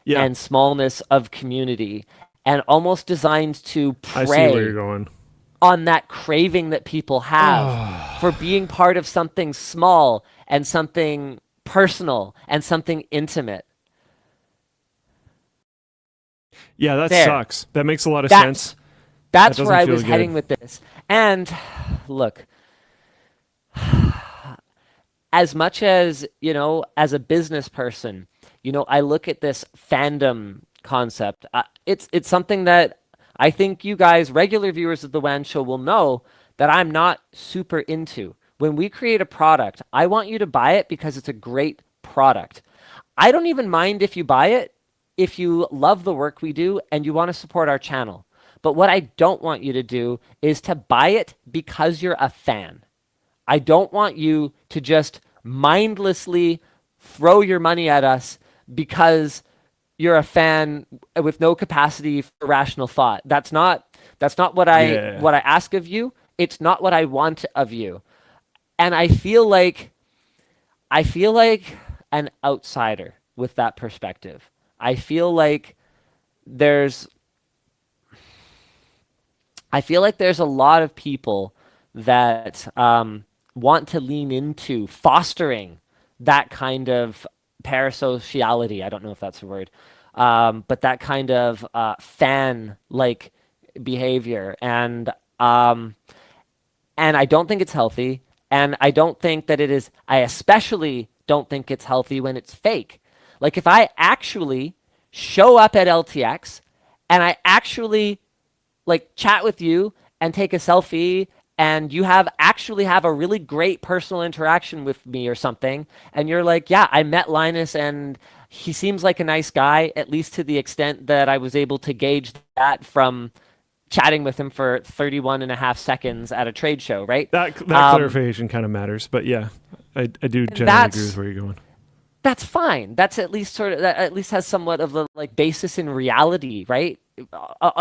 and smallness of community, and almost designed to I see where you're prey going. on that craving that people have for being part of something small and something personal and something intimate. Yeah, that There. sucks. That makes a lot of sense. That's That where I doesn't was feel heading good. with this. And look, as much as, as a business person, I look at this fandom concept. It's something that I think you guys, regular viewers of the WAN show, will know that I'm not super into. When we create a product, I want you to buy it because it's a great product. I don't even mind if you buy it if you love the work we do and you want to support our channel. But what I don't want you to do is to buy it because you're a fan. I don't want you to just mindlessly throw your money at us because you're a fan with no capacity for rational thought. That's not what I ask of you. It's not what I want of you. And I feel like an outsider with that perspective. I feel like there's a lot of people that want to lean into fostering that kind of parasociality. I don't know if that's a word, but that kind of fan-like behavior, and I don't think it's healthy, and I don't think that it is. I especially don't think it's healthy when it's fake. Like if I actually show up at LTX and I actually like chat with you and take a selfie, and you actually have a really great personal interaction with me or something, and you're like, yeah, I met Linus and he seems like a nice guy, at least to the extent that I was able to gauge that from chatting with him for 31 and a half seconds at a trade show, right? That clarification kind of matters, but yeah, I do generally agree with where you're going. That's fine. That's at least that at least has somewhat of the like basis in reality, right?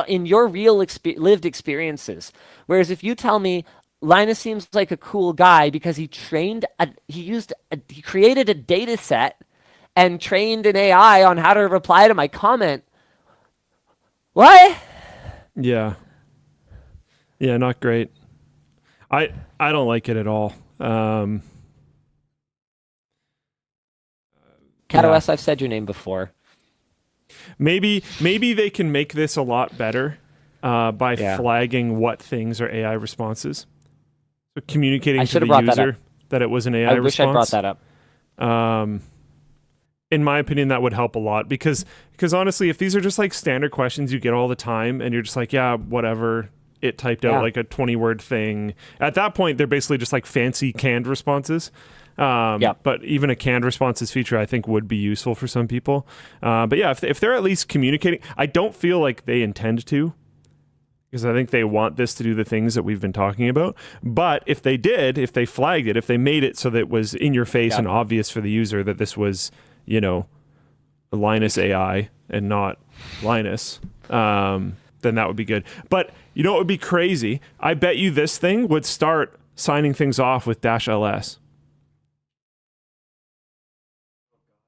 In your real lived experiences. Whereas if you tell me Linus seems like a cool guy because he created a data set and trained an AI on how to reply to my comment. What? Yeah, not great. I don't like it at all. CatOS, I've said your name before. Maybe they can make this a lot better by flagging what things are AI responses. So communicating to the user that it was an AI response. I wish I brought that up. In my opinion, that would help a lot because honestly, if these are just like standard questions you get all the time and you're just like, yeah, whatever, it typed out like a 20-word thing. At that point, they're basically just like fancy canned responses. But even a canned responses feature, I think, would be useful for some people. But yeah, if they're at least communicating, I don't feel like they intend to, because I think they want this to do the things that we've been talking about. But if they did, if they flagged it, if they made it so that it was in your face and obvious for the user that this was, a Linus AI and not Linus, then that would be good. But you know what would be crazy? I bet you this thing would start signing things off with -ls.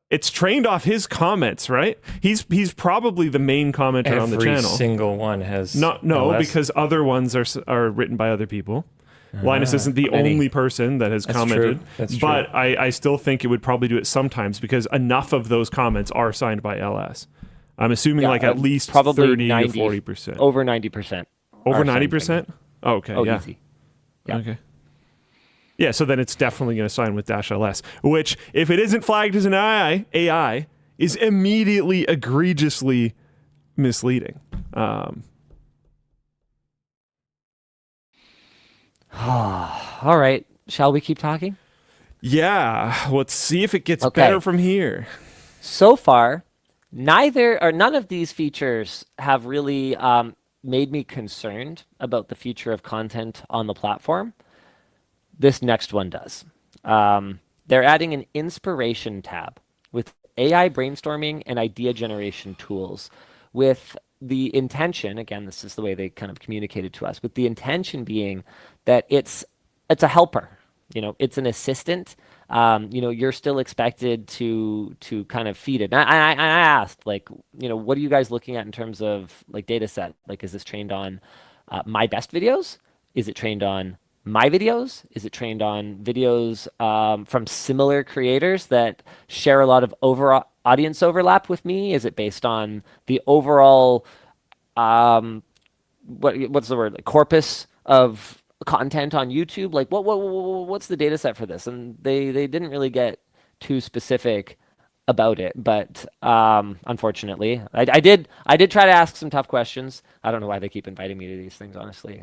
It's trained off his comments, right? He's probably the main commenter on the channel. Every single one has no, LS. because other ones are written by other people. Linus isn't the only person that has commented. True. That's true. But I still think it would probably do it sometimes because enough of those comments are signed by LS. I'm assuming at least probably 30 to 40%. Over 90%. Over 90%? Oh, okay, yeah. Easy. Yeah. Okay. Yeah, so then it's definitely going to sign with -ls, which, if it isn't flagged as an AI, is immediately egregiously misleading. All right. Shall we keep talking? Yeah, let's see if it gets better from here. So far, none of these features have really made me concerned about the future of content on the platform, this next one does. They're adding an inspiration tab with AI brainstorming and idea generation tools with the intention, again, this is the way they kind of communicated to us, with the intention being that it's a helper. It's an assistant. You're still expected to kind of feed it. And I asked, like, what are you guys looking at in terms of like data set? Like, is this trained on my best videos? Is it trained on my videos? Is it trained on videos from similar creators that share a lot of audience overlap with me? Is it based on the overall what's the word? Like corpus of content on YouTube? Like what's the data set for this? And they didn't really get too specific about it, but unfortunately, I did try to ask some tough questions. I don't know why they keep inviting me to these things. Honestly,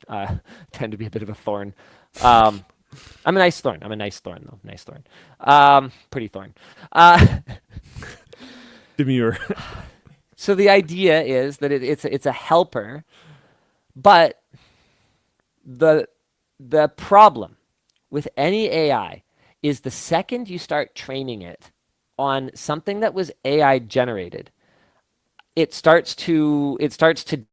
I tend to be a bit of a thorn. I'm a nice thorn. I'm a nice thorn though. Nice thorn. Pretty thorn. Demure. So the idea is that it's a helper, but the problem with any AI is the second you start training it on something that was AI generated, it starts to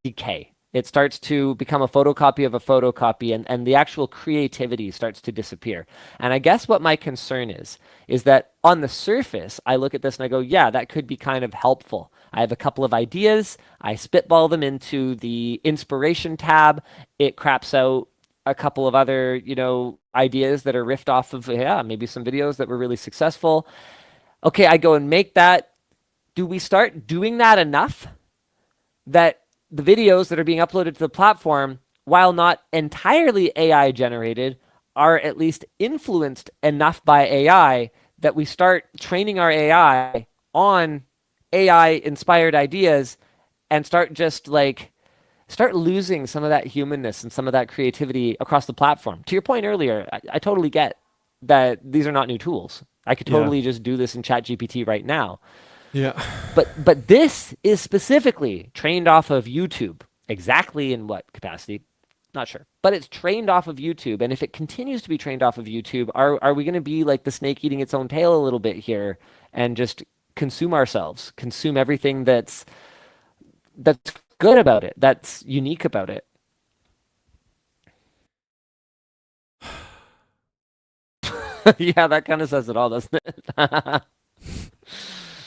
decay. It starts to become a photocopy of a photocopy, and the actual creativity starts to disappear. And I guess what my concern is that on the surface, I look at this and I go, yeah, that could be kind of helpful. I have a couple of ideas. I spitball them into the inspiration tab. It craps out a couple of other, ideas that are riffed off of, maybe some videos that were really successful. Okay, I go and make that. Do we start doing that enough that the videos that are being uploaded to the platform, while not entirely AI generated, are at least influenced enough by AI that we start training our AI on AI inspired ideas and start losing some of that humanness and some of that creativity across the platform. To your point earlier, I totally get that these are not new tools. I could totally just do this in ChatGPT right now. Yeah. But this is specifically trained off of YouTube. Exactly in what capacity? Not sure. But it's trained off of YouTube. And if it continues to be trained off of YouTube, are we going to be like the snake eating its own tail a little bit here and just consume everything that's good about it, that's unique about it? Yeah, that kind of says it all, doesn't it?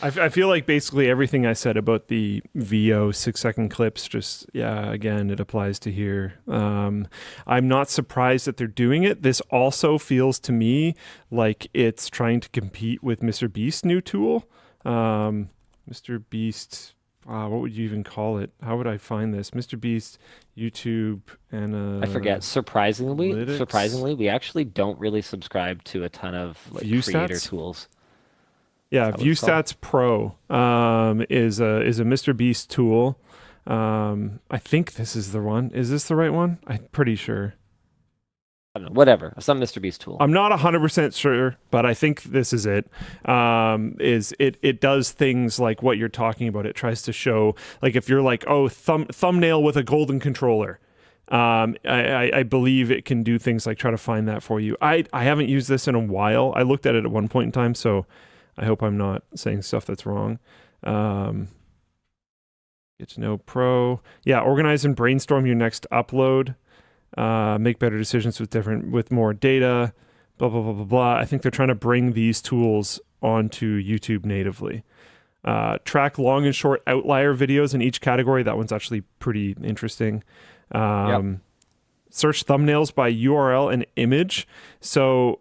I feel like basically everything I said about the VO 6-second clips, again, it applies to here. I'm not surprised that they're doing it. This also feels to me like it's trying to compete with Mr. Beast's new tool. Mr. Beast, what would you even call it? How would I find this? Mr. Beast, YouTube, and I forget. Surprisingly, Analytics. we actually don't really subscribe to a ton of Viewstats? creator tools. Yeah, Viewstats Pro is a Mr. Beast tool. I think this is the one. Is this the right one? I'm pretty sure. I don't know, whatever, some Mr. Beast tool. I'm not 100% sure, but I think this is it. It does things like what you're talking about. It tries to show, like, if you're like, thumbnail with a golden controller. I believe it can do things like try to find that for you. I haven't used this in a while. I looked at it at one point in time, so I hope I'm not saying stuff that's wrong. Get to know Pro. Yeah, organize and brainstorm your next upload. Make better decisions with more data. Blah, blah, blah, blah, blah. I think they're trying to bring these tools onto YouTube natively. Track long and short outlier videos in each category. That one's actually pretty interesting. Search thumbnails by URL and image. So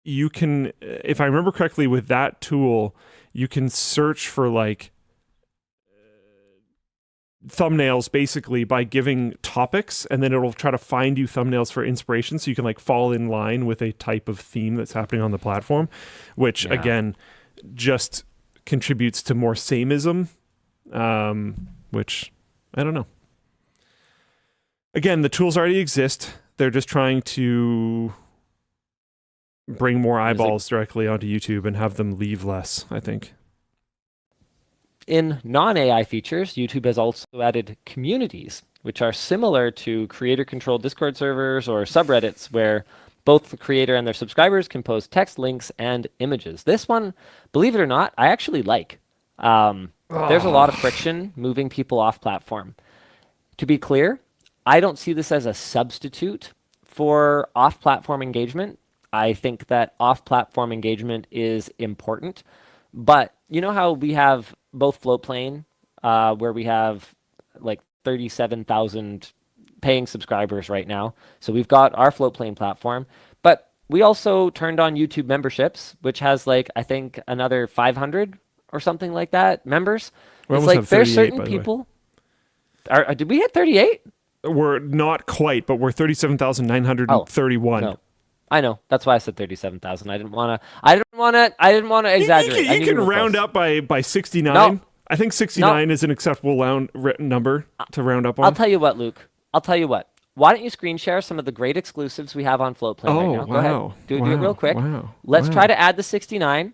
you can, if I remember correctly, with that tool, you can search for thumbnails basically by giving topics, and then it'll try to find you thumbnails for inspiration, so you can fall in line with a type of theme that's happening on the platform, which again just contributes to more samenism, which I don't know. Again, the tools already exist. They're just trying to bring more eyeballs directly onto YouTube and have them leave less, I think. in non-AI features, YouTube has also added communities, which are similar to creator-controlled Discord servers or subreddits where both the creator and their subscribers can post text, links, and images. This one, believe it or not, I actually like. There's a lot of friction moving people off platform. To be clear, I don't see this as a substitute for off-platform engagement. I think that off-platform engagement is important. But you know how we have both Floatplane, where we have like 37,000 paying subscribers right now. So we've got our Floatplane platform, but we also turned on YouTube memberships, which has like, I think another 500 or something like that members. It's like there's certain people. Did we hit 38? We're not quite, but we're 37,931. No. I know. That's why I said 37,000. I didn't want to exaggerate. You can round up by 69. No. I think 69 is an acceptable number to round up on. I'll tell you what, Luke. I'll tell you what. Why don't you screen share some of the great exclusives we have on Floatplane right now? Go ahead. Do it real quick. Let's try to add the 69.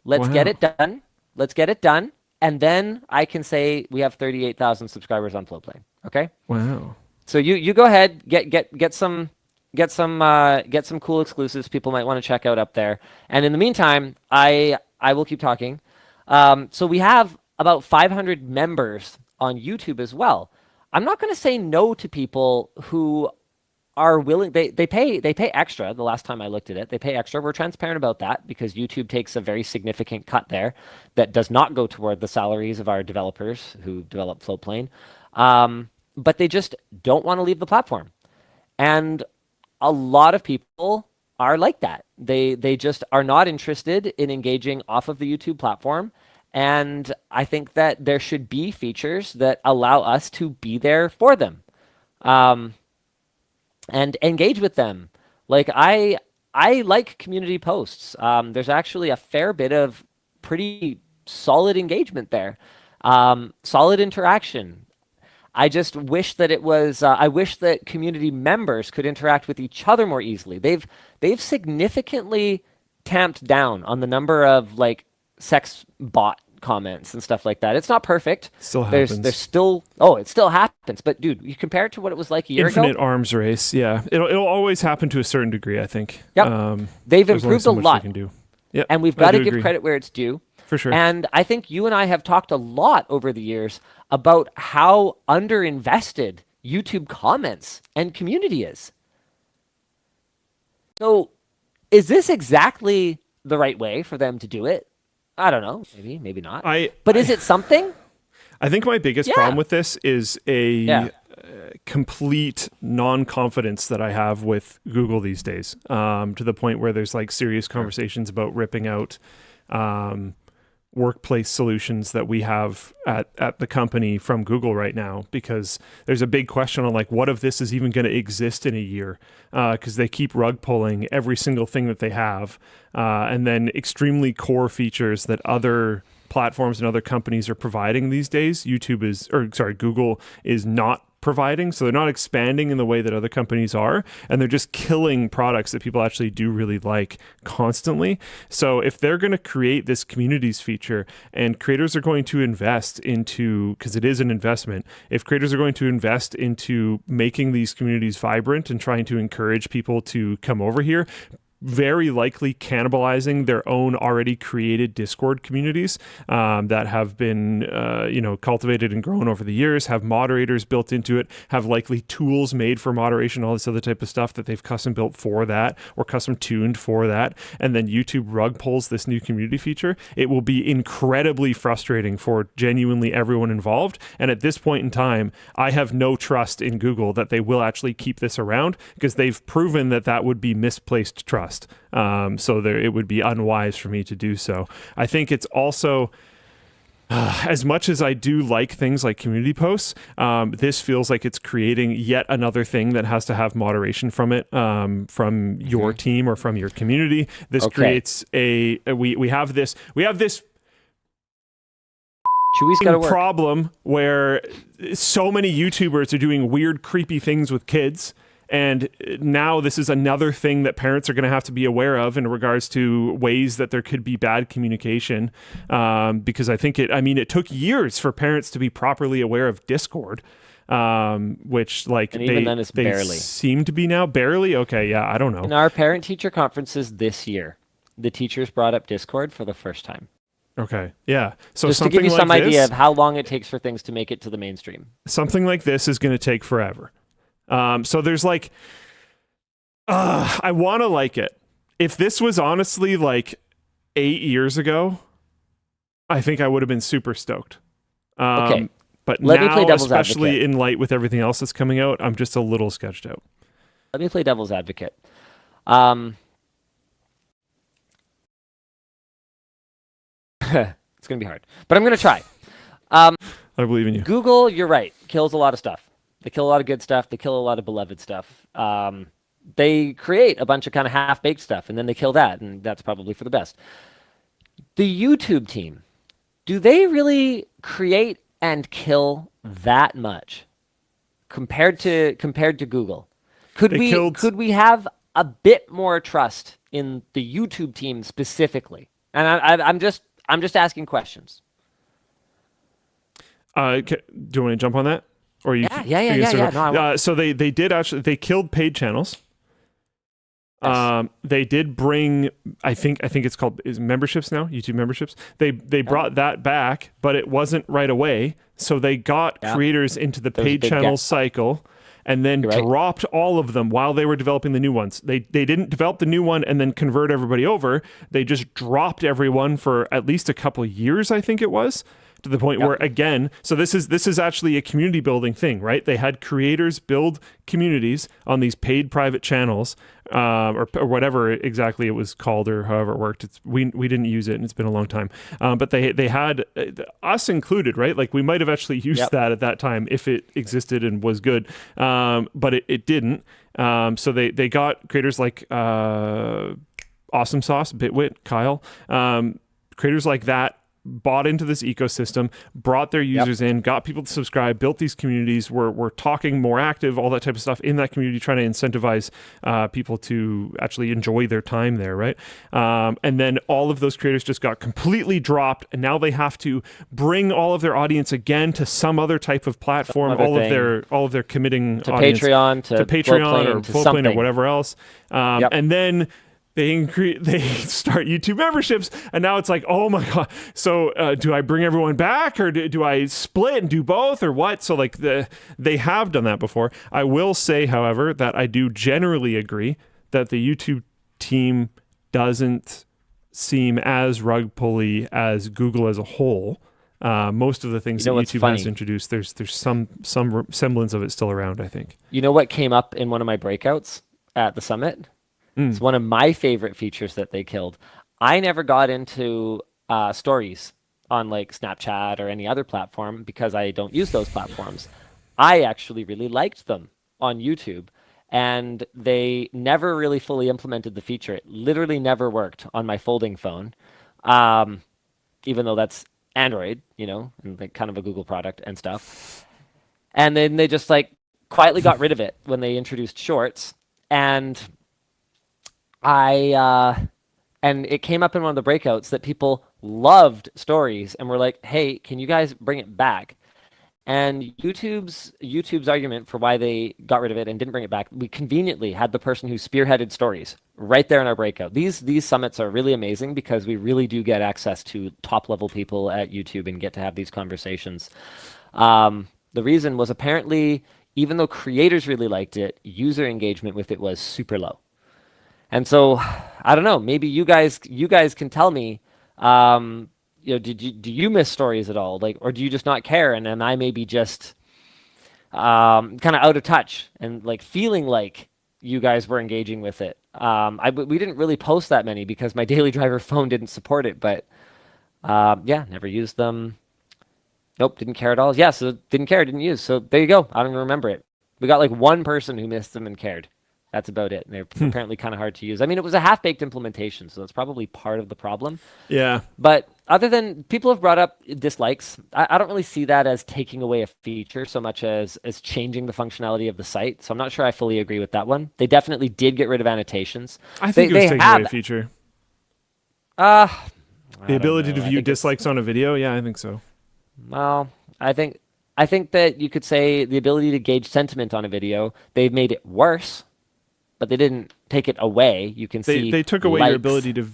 Let's get it done. Let's get it done. And then I can say we have 38,000 subscribers on Floatplane. Okay? Wow. So you go ahead, get some cool exclusives people might want to check out up there. And in the meantime, I will keep talking. So we have about 500 members on YouTube as well. I'm not going to say no to people who are willing. They pay extra. The last time I looked at it, they pay extra. We're transparent about that because YouTube takes a very significant cut there that does not go toward the salaries of our developers who develop Floatplane. But they just don't want to leave the platform. And a lot of people are like that. They just are not interested in engaging off of the YouTube platform. And I think that there should be features that allow us to be there for them and engage with them. Like I like community posts. There's actually a fair bit of pretty solid engagement there, solid interaction. I just wish that it was. I wish that community members could interact with each other more easily. They've significantly tamped down on the number of like sex bot comments and stuff like that. It's not perfect. Still happens. There's still. Oh, it still happens. But dude, you compare it to what it was like a year ago. Infinite arms race. Yeah, it'll always happen to a certain degree. I think. Yep. They've improved a lot. Yep. And we've got to give credit where it's due. For sure. And I think you and I have talked a lot over the years about how underinvested YouTube comments and community is. So is this exactly the right way for them to do it? I don't know. Maybe not. But is it something? I think my biggest problem with this is a complete non-confidence that I have with Google these days, to the point where there's like serious conversations about ripping out workplace solutions that we have at the company from Google right now, because there's a big question on like, what if this is even going to exist in a year? Because they keep rug pulling every single thing that they have, and then extremely core features that other platforms and other companies are providing these days. Google is not providing, so they're not expanding in the way that other companies are, and they're just killing products that people actually do really like constantly. So if they're going to create this communities feature, and creators are going to invest into, because it is an investment, if creators are going to invest into making these communities vibrant and trying to encourage people to come over here, very likely cannibalizing their own already created Discord communities that have been cultivated and grown over the years, have moderators built into it, have likely tools made for moderation, all this other type of stuff that they've custom built for that or custom tuned for that. And then YouTube rug pulls this new community feature. It will be incredibly frustrating for genuinely everyone involved. And at this point in time, I have no trust in Google that they will actually keep this around, because they've proven that would be misplaced trust. So it would be unwise for me to do so. I think it's also, as much as I do like things like community posts, this feels like it's creating yet another thing that has to have moderation from it, from your team or from your community. This creates we have this problem where so many YouTubers are doing weird, creepy things with kids. And now this is another thing that parents are going to have to be aware of in regards to ways that there could be bad communication. Because I think it took years for parents to be properly aware of Discord. Which and even then it's barely. seem to be now. Barely? Okay, yeah, I don't know. In our parent-teacher conferences this year, the teachers brought up Discord for the first time. Okay, yeah. So just to something give you like some this, idea of how long it takes for things to make it to the mainstream. Something like this is going to take forever. So there's like, I want to like it. If this was honestly like 8 years ago, I think I would have been super stoked. Okay. But Let me now, play devil's especially advocate. in light with everything else that's coming out, I'm just a little sketched out. Let me play devil's advocate. It's going to be hard, but I'm going to try. I believe in you. Google, you're right, kills a lot of stuff. They kill a lot of good stuff. They kill a lot of beloved stuff. They create a bunch of kind of half-baked stuff, and then they kill that, and that's probably for the best. The YouTube team, do they really create and kill that much compared to Google? Could we have a bit more trust in the YouTube team specifically? And I'm just asking questions. Do you want to jump on that? Or you? Yeah. No, so they did killed paid channels. Yes. They did bring, I think it's called memberships now, YouTube memberships. They brought that back, but it wasn't right away. So they got creators into the paid channel cycle and then dropped all of them while they were developing the new ones. They didn't develop the new one and then convert everybody over. They just dropped everyone for at least a couple of years, I think it was. To the point where, again, so this is actually a community building thing, right? They had creators build communities on these paid private channels, or whatever exactly it was called, or however it worked. We didn't use it, and it's been a long time. But they had us included, right? Like we might have actually used that at that time if it existed and was good, but it didn't. So they got creators like Awesome Sauce, Bitwit, Kyle, creators like that. Bought into this ecosystem, brought their users in, got people to subscribe, built these communities, were talking more active, all that type of stuff in that community, trying to incentivize people to actually enjoy their time there, right? And then all of those creators just got completely dropped, and now they have to bring all of their audience again to some other type of platform, all of their committing to audience, Patreon, to Patreon or Floatplane or something. whatever else, and then they start YouTube memberships, and now it's like, oh my god! So do I bring everyone back, or do I split and do both, or what? So like they have done that before. I will say, however, that I do generally agree that the YouTube team doesn't seem as rug pulley as Google as a whole. Most of the things that YouTube has introduced, there's some semblance of it still around, I think. You know what came up in one of my breakouts at the summit? It's one of my favorite features that they killed. I never got into stories on like Snapchat or any other platform because I don't use those platforms. I actually really liked them on YouTube, and they never really fully implemented the feature. It literally never worked on my folding phone, even though that's Android, and like kind of a Google product and stuff. And then they just like quietly got rid of it when they introduced Shorts, and it came up in one of the breakouts that people loved stories and were like, hey, can you guys bring it back? And YouTube's argument for why they got rid of it and didn't bring it back, we conveniently had the person who spearheaded stories right there in our breakout. These summits are really amazing because we really do get access to top-level people at YouTube and get to have these conversations. The reason was apparently, even though creators really liked it, user engagement with it was super low. And so, I don't know. Maybe you guys can tell me. Do you miss stories at all? Like, or do you just not care? And am I maybe just kind of out of touch and like feeling like you guys were engaging with it? We didn't really post that many because my daily driver phone didn't support it. But never used them. Nope, didn't care at all. Yeah, so didn't care, didn't use. So there you go. I don't even remember it. We got like one person who missed them and cared. That's about it. And they're apparently kind of hard to use. I mean, it was a half-baked implementation, so that's probably part of the problem. Yeah. But other than people have brought up dislikes, I don't really see that as taking away a feature so much as changing the functionality of the site. So I'm not sure I fully agree with that one. They definitely did get rid of annotations. I think it was taking away a feature. The ability to view dislikes on a video? Yeah, I think so. Well, I think that you could say the ability to gauge sentiment on a video, they've made it worse, but they didn't take it away. You can see they took away likes. your ability to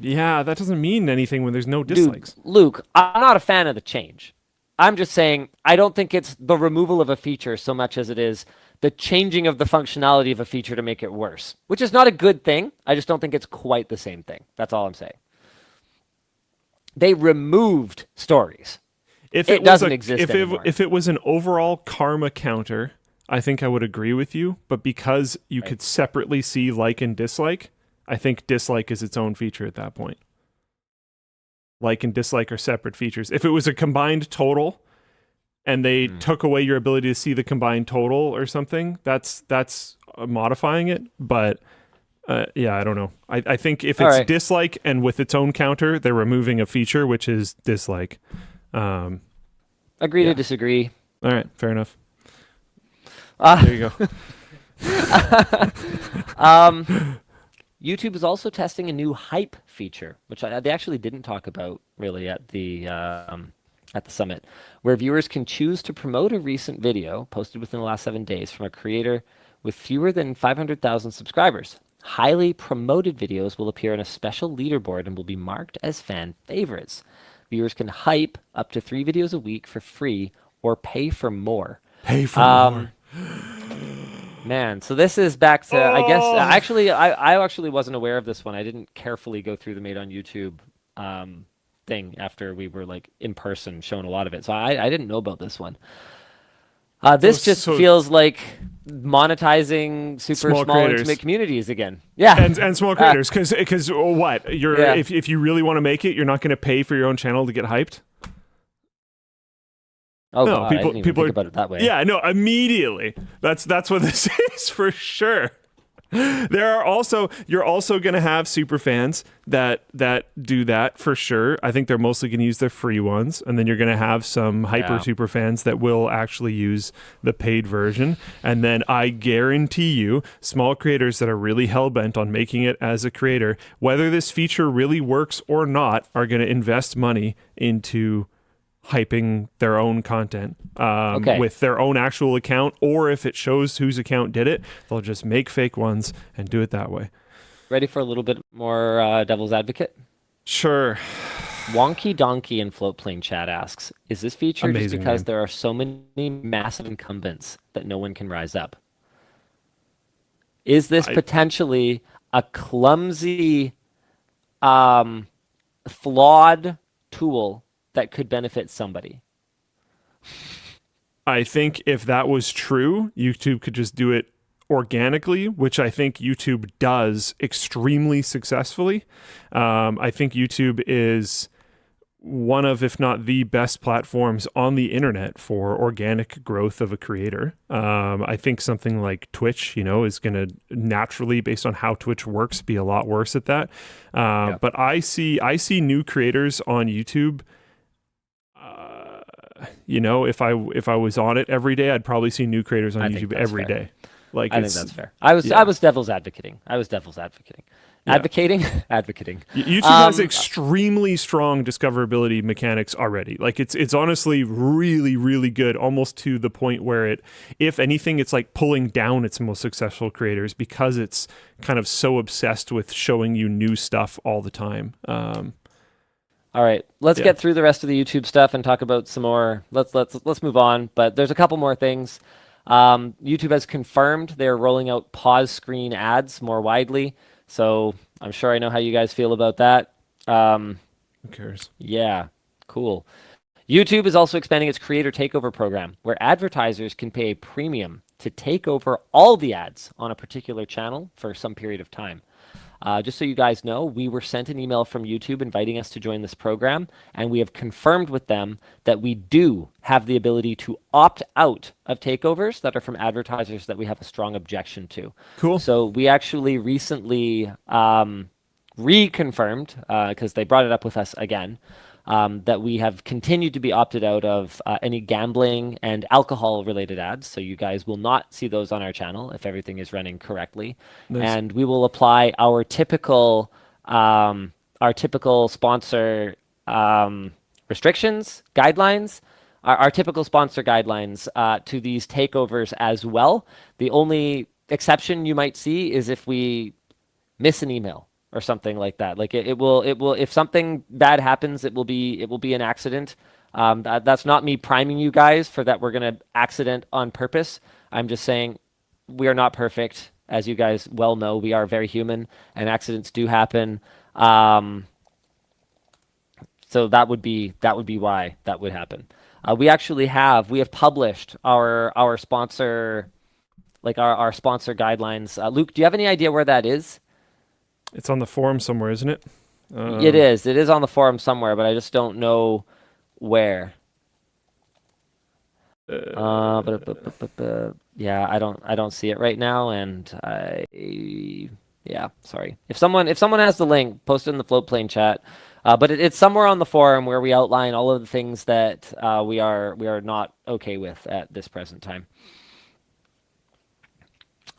yeah, that doesn't mean anything when there's no dislikes. Dude, Luke, I'm not a fan of the change. I'm just saying I don't think it's the removal of a feature so much as it is the changing of the functionality of a feature to make it worse, which is not a good thing. I just don't think it's quite the same thing. That's all I'm saying. They removed stories. If it doesn't exist anymore. If it was an overall karma counter, I think I would agree with you. But because you could separately see like and dislike, I think dislike is its own feature at that point. Like and dislike are separate features. If it was a combined total and they took away your ability to see the combined total or something, that's modifying it. But yeah, I don't know. I think if it's dislike and with its own counter, they're removing a feature, which is dislike. Agree to disagree. All right, fair enough. There you go. YouTube is also testing a new hype feature, which they actually didn't talk about really at the summit, where viewers can choose to promote a recent video posted within the last 7 days from a creator with fewer than 500,000 subscribers. Highly promoted videos will appear on a special leaderboard and will be marked as fan favorites. Viewers can hype up to 3 videos a week for free or pay for more. Pay for more. Man, so this is back to, I guess, actually, I actually wasn't aware of this one. I didn't carefully go through the Made on YouTube thing after we were like in person showing a lot of it. So I didn't know about this one. This just feels like monetizing super small intimate communities again. Yeah, and small creators because what if you really want to make it, you're not going to pay for your own channel to get hyped. Oh no, God, I didn't even think about it that way. Yeah, no, immediately. That's what this is for sure. You're also going to have super fans that do that for sure. I think they're mostly going to use their free ones, and then you're going to have some hyper super fans that will actually use the paid version. And then I guarantee you, small creators that are really hell-bent on making it as a creator, whether this feature really works or not, are going to invest money into hyping their own content with their own actual account, or if it shows whose account did it, they'll just make fake ones and do it that way. Ready for a little bit more devil's advocate? Sure. Wonky Donkey in Floatplane chat asks, is this feature just because there are so many massive incumbents that no one can rise up? Is this potentially a clumsy, flawed tool that could benefit somebody? I think if that was true, YouTube could just do it organically, which I think YouTube does extremely successfully. I think YouTube is one of, if not the best platforms on the internet for organic growth of a creator. I think something like Twitch, is going to naturally, based on how Twitch works, be a lot worse at that. But I see new creators on YouTube. If I was on it every day, I'd probably see new creators on YouTube every day. Like I think that's fair. I was devil's advocating. Advocating. YouTube has extremely strong discoverability mechanics already. Like it's honestly really, really good, almost to the point where if anything, it's like pulling down its most successful creators because it's kind of so obsessed with showing you new stuff all the time. All right, let's get through the rest of the YouTube stuff and talk about some more. Let's move on. But there's a couple more things. YouTube has confirmed they're rolling out pause screen ads more widely. So I'm sure I know how you guys feel about that. Who cares? Yeah, cool. YouTube is also expanding its creator takeover program, where advertisers can pay a premium to take over all the ads on a particular channel for some period of time. Just so you guys know, we were sent an email from YouTube inviting us to join this program, and we have confirmed with them that we do have the ability to opt out of takeovers that are from advertisers that we have a strong objection to. Cool. So we actually recently reconfirmed, because they brought it up with us again, that we have continued to be opted out of any gambling and alcohol-related ads. So you guys will not see those on our channel if everything is running correctly. Nice. And we will apply our typical sponsor restrictions, guidelines, our typical sponsor guidelines to these takeovers as well. The only exception you might see is if we miss an email or something like that. Like it will if something bad happens, it will be an accident. That's not me priming you guys for that we're gonna accident on purpose. I'm just saying we are not perfect, as you guys well know. We are very human, and accidents do happen. So that would be why that would happen. We have published our sponsor, like our sponsor guidelines. Luke, do you have any idea where that is? It's on the forum somewhere, isn't it? It is. It is on the forum somewhere, but I just don't know where. Yeah, I don't see it right now, and sorry. If someone has the link, post it in the Floatplane chat. But it's somewhere on the forum where we outline all of the things that we are not okay with at this present time.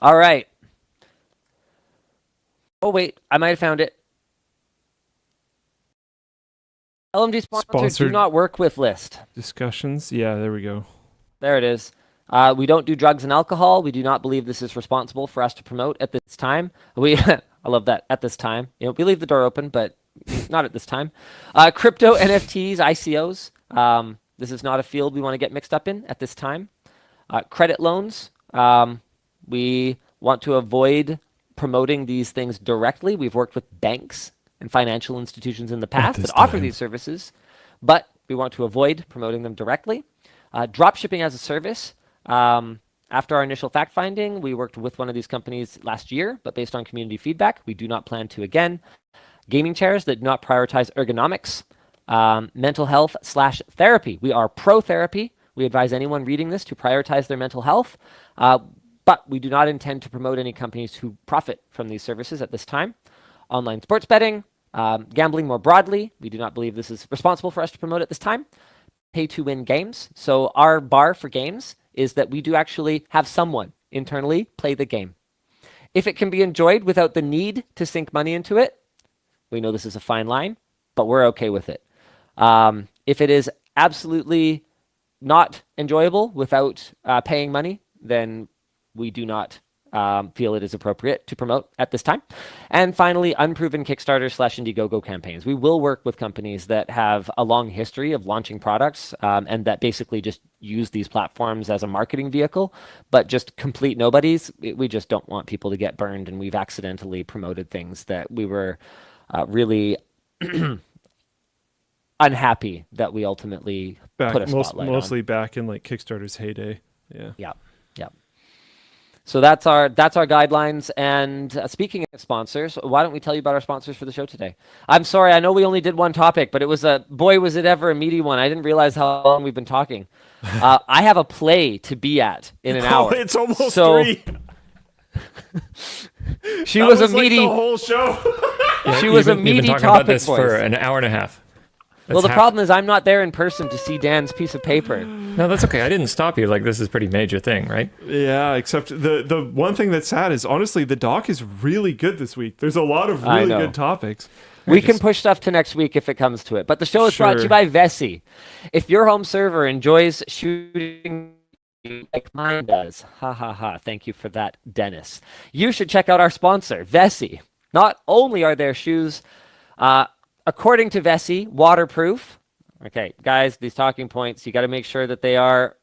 All right. Oh wait, I might have found it. LMG sponsors do not work with list. Discussions. Yeah, there we go. There it is. We don't do drugs and alcohol. We do not believe this is responsible for us to promote at this time. I love that, at this time. We leave the door open, but not at this time. Crypto, NFTs, ICOs. This is not a field we want to get mixed up in at this time. Credit loans. We want to avoid promoting these things directly. We've worked with banks and financial institutions in the past that offer these services, but we want to avoid promoting them directly. Dropshipping as a service. After our initial fact-finding, we worked with one of these companies last year, but based on community feedback, we do not plan to again. Gaming chairs that do not prioritize ergonomics. Mental health / therapy. We are pro-therapy. We advise anyone reading this to prioritize their mental health, but we do not intend to promote any companies who profit from these services at this time. Online sports betting, gambling more broadly. We do not believe this is responsible for us to promote at this time. Pay-to-win games. So our bar for games is that we do actually have someone internally play the game. If it can be enjoyed without the need to sink money into it, we know this is a fine line, but we're okay with it. If it is absolutely not enjoyable without paying money, then we do not feel it is appropriate to promote at this time. And finally, unproven Kickstarter / Indiegogo campaigns. We will work with companies that have a long history of launching products and that basically just use these platforms as a marketing vehicle, but just complete nobodies. We just don't want people to get burned, and we've accidentally promoted things that we were really unhappy that we ultimately put a spotlight on. Mostly back in like Kickstarter's heyday. Yeah. Yeah. So that's our guidelines. And speaking of sponsors, why don't we tell you about our sponsors for the show today? I'm sorry, I know we only did one topic, but it was was it ever a meaty one. I didn't realize how long we've been talking. I have a play to be at in an hour. It's almost 3. She was a meaty. Like the whole show. She was a meaty you've been talking topic about this voice. for an hour and a half. Well, the problem is I'm not there in person to see Dan's piece of paper. No, that's okay. I didn't stop you. Like, this is a pretty major thing, right? Yeah, except the one thing that's sad is, honestly, the doc is really good this week. There's a lot of really good topics. We can push stuff to next week if it comes to it. But the show is brought to you by Vessi. If your home server enjoys shooting like mine does, thank you for that, Dennis, you should check out our sponsor, Vessi. Not only are their shoes, according to Vessi, waterproof. Okay, guys, these talking points, you got to make sure that they are